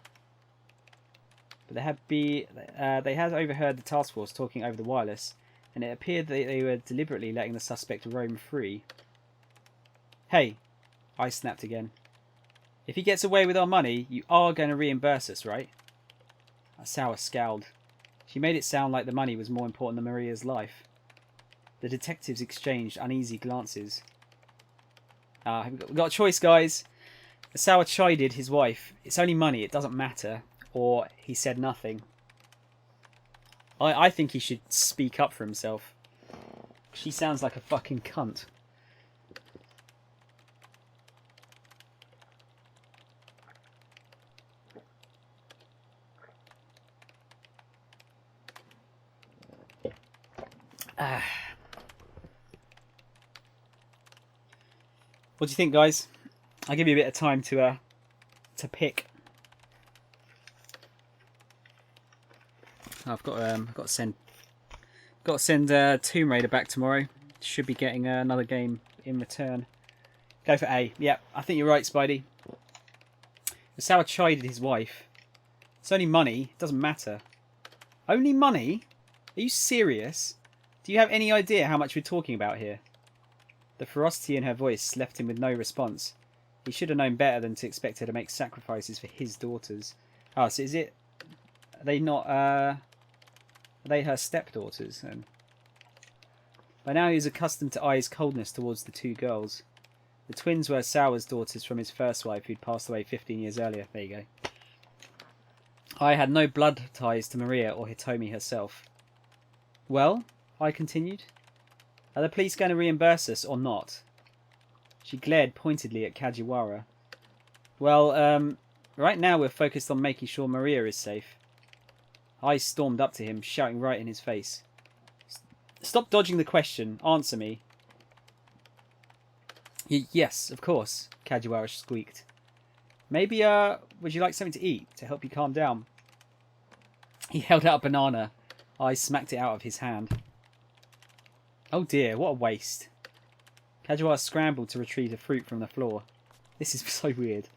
But they had overheard the task force talking over the wireless, and it appeared that they were deliberately letting the suspect roam free. Hey, I snapped again. If he gets away with our money, you are going to reimburse us, right? Asawa scowled. She made it sound like the money was more important than Maria's life. The detectives exchanged uneasy glances. We've got a choice, guys. Asawa chided his wife. It's only money, it doesn't matter. Or he said nothing. I think he should speak up for himself. She sounds like a fucking cunt. What do you think, guys? I'll give you a bit of time to pick. I've got to send Tomb Raider back tomorrow. Should be getting another game in return. Go for A. Yeah, I think you're right, Spidey. Asawa chided his wife. It's only money. It doesn't matter. Only money? Are you serious? Do you have any idea how much we're talking about here? The ferocity in her voice left him with no response. He should have known better than to expect her to make sacrifices for his daughters. Oh, so is it... Are they not... Are they her stepdaughters, then? By now he was accustomed to Ai's coldness towards the two girls. The twins were Asawa's daughters from his first wife, who'd passed away 15 years earlier. There you go. Ai had no blood ties to Maria or Hitomi herself. Well, Ai continued, are the police going to reimburse us or not? She glared pointedly at Kajiwara. Well, right now we're focused on making sure Maria is safe. Ai stormed up to him, shouting right in his face. Stop dodging the question. Answer me. Yes, of course, Kajiwara squeaked. Maybe, would you like something to eat to help you calm down? He held out a banana. Ai smacked it out of his hand. Oh dear, what a waste. Kajiwara scrambled to retrieve the fruit from the floor. This is so weird.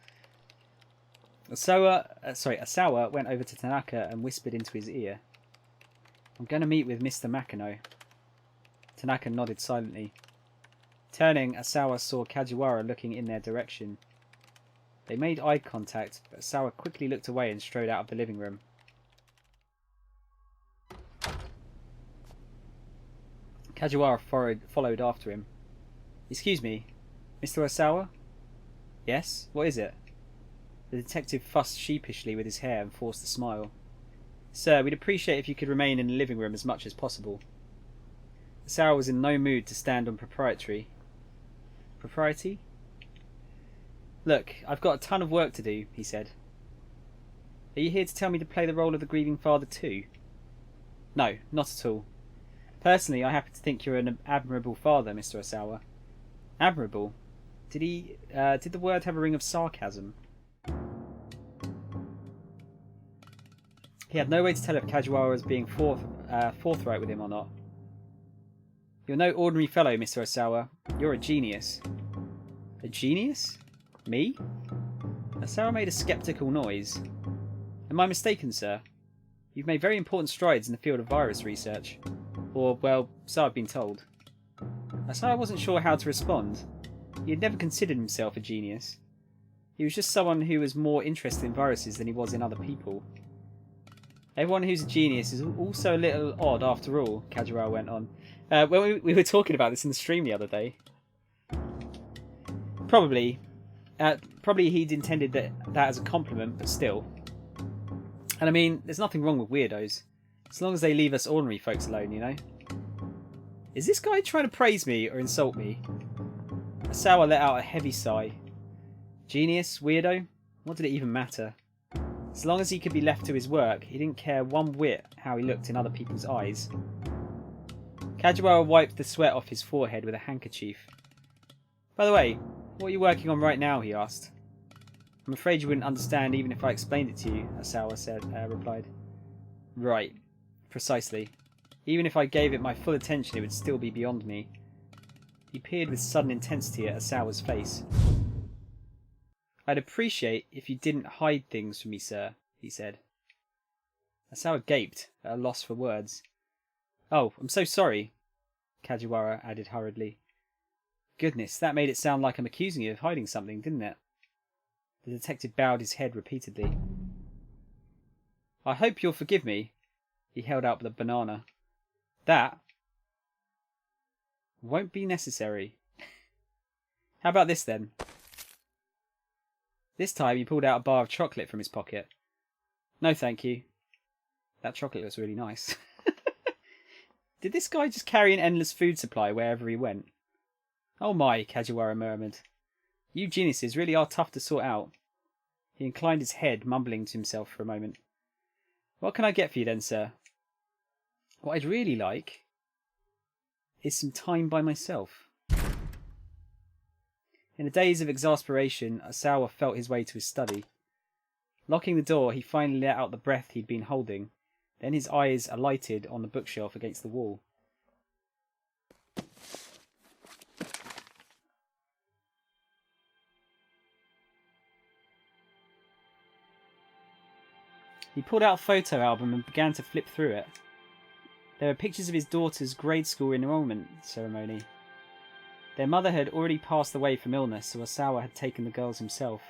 Asawa went over to Tanaka and whispered into his ear. I'm going to meet with Mr. Makino. Tanaka nodded silently. Turning, Asawa saw Kajiwara looking in their direction. They made eye contact, but Asawa quickly looked away and strode out of the living room. Kajiwara followed after him. Excuse me, Mr. Asawa? Yes? What is it? The detective fussed sheepishly with his hair and forced a smile. Sir, we'd appreciate if you could remain in the living room as much as possible. Asawa was in no mood to stand on propriety. Look, I've got a ton of work to do, he said. Are you here to tell me to play the role of the grieving father too? No, not at all. Personally, I happen to think you're an admirable father, Mr. Asawa. Admirable? Did the word have a ring of sarcasm? He had no way to tell if Kajiwara was being forthright with him or not. You're no ordinary fellow, Mr. Asawa. You're a genius. A genius? Me? Asawa made a sceptical noise. Am I mistaken, sir? You've made very important strides in the field of virus research. Or, well, so I've been told. Asawa wasn't sure how to respond. He had never considered himself a genius. He was just someone who was more interested in viruses than he was in other people. Everyone who's a genius is also a little odd after all, Kajiwara went on. When we were talking about this in the stream the other day. Probably he'd intended that as a compliment, but still. And I mean, there's nothing wrong with weirdos. As long as they leave us ordinary folks alone, you know? Is this guy trying to praise me or insult me? Asawa let out a heavy sigh. Genius? Weirdo? What did it even matter? As long as he could be left to his work, he didn't care one whit how he looked in other people's eyes. Kajiwara wiped the sweat off his forehead with a handkerchief. By the way, what are you working on right now? He asked. I'm afraid you wouldn't understand even if I explained it to you, Asawa replied. Right. Precisely. Even if I gave it my full attention, it would still be beyond me. He peered with sudden intensity at Asawa's face. I'd appreciate if you didn't hide things from me, sir, he said. Asawa gaped, at a loss for words. Oh, I'm so sorry, Kajiwara added hurriedly. Goodness, that made it sound like I'm accusing you of hiding something, didn't it? The detective bowed his head repeatedly. I hope you'll forgive me. He held out the banana. That won't be necessary. How about this then? This time he pulled out a bar of chocolate from his pocket. No, thank you. That chocolate looks really nice. Did this guy just carry an endless food supply wherever he went? Oh my, Kajiwara murmured. You geniuses really are tough to sort out. He inclined his head, mumbling to himself for a moment. What can I get for you then, sir? What I'd really like... is some time by myself. In the days of exasperation, Asawa felt his way to his study. Locking the door, he finally let out the breath he'd been holding. Then his eyes alighted on the bookshelf against the wall. He pulled out a photo album and began to flip through it. There were pictures of his daughter's grade school enrollment ceremony. Their mother had already passed away from illness, so Asawa had taken the girls himself.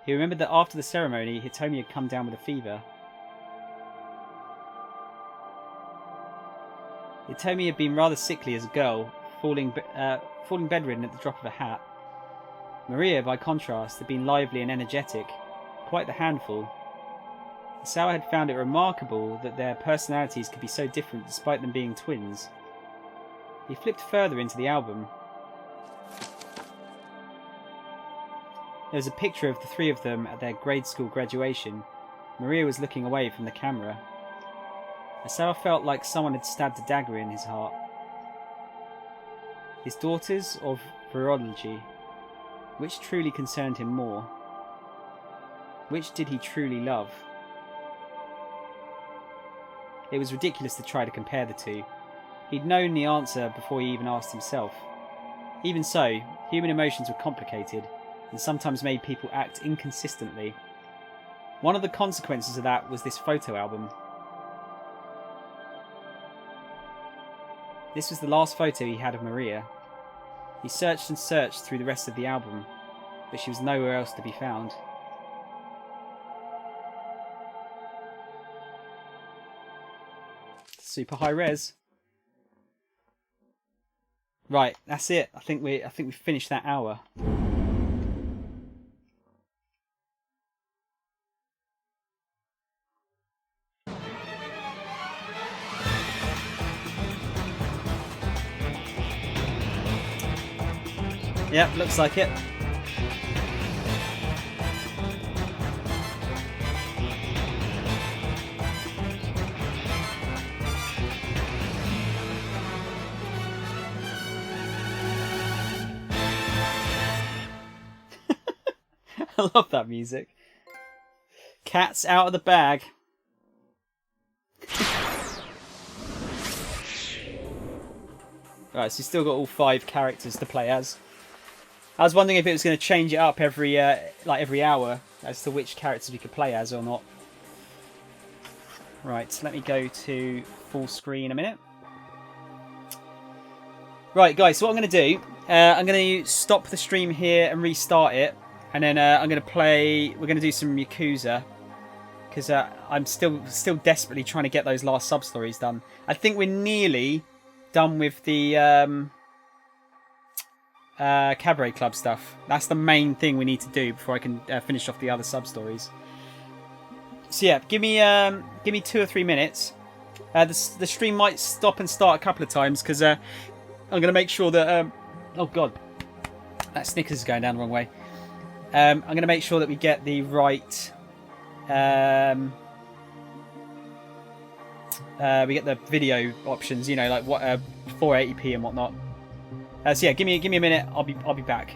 He remembered that after the ceremony, Hitomi had come down with a fever. Hitomi had been rather sickly as a girl, falling bedridden at the drop of a hat. Maria, by contrast, had been lively and energetic, quite the handful. Asawa had found it remarkable that their personalities could be so different despite them being twins. He flipped further into the album. There was a picture of the three of them at their grade school graduation. Maria was looking away from the camera. Asawa felt like someone had stabbed a dagger in his heart. His daughters or virology? Which truly concerned him more? Which did he truly love? It was ridiculous to try to compare the two. He'd known the answer before he even asked himself. Even so, human emotions were complicated and sometimes made people act inconsistently. One of the consequences of that was this photo album. This was the last photo he had of Maria. He searched and searched through the rest of the album, but she was nowhere else to be found. Super high res. Right, that's it. I think we finished that hour. Yep, looks like it. I love that music. Cat's out of the bag. Right, so you've still got all 5 characters to play as. I was wondering if it was going to change it up every hour as to which characters we could play as or not. Right, so let me go to full screen a minute. Right, guys, so what I'm going to do, I'm going to stop the stream here and restart it. And then I'm going to play... We're going to do some Yakuza. Because I'm still desperately trying to get those last sub-stories done. I think we're nearly done with the Cabaret Club stuff. That's the main thing we need to do before I can finish off the other sub-stories. So yeah, give me 2 or 3 minutes. The stream might stop and start a couple of times because I'm going to make sure that... oh god, that Snickers is going down the wrong way. I'm going to make sure that we get the right... we get the video options, you know, like what 480p and whatnot. So yeah, give me a minute. I'll be back.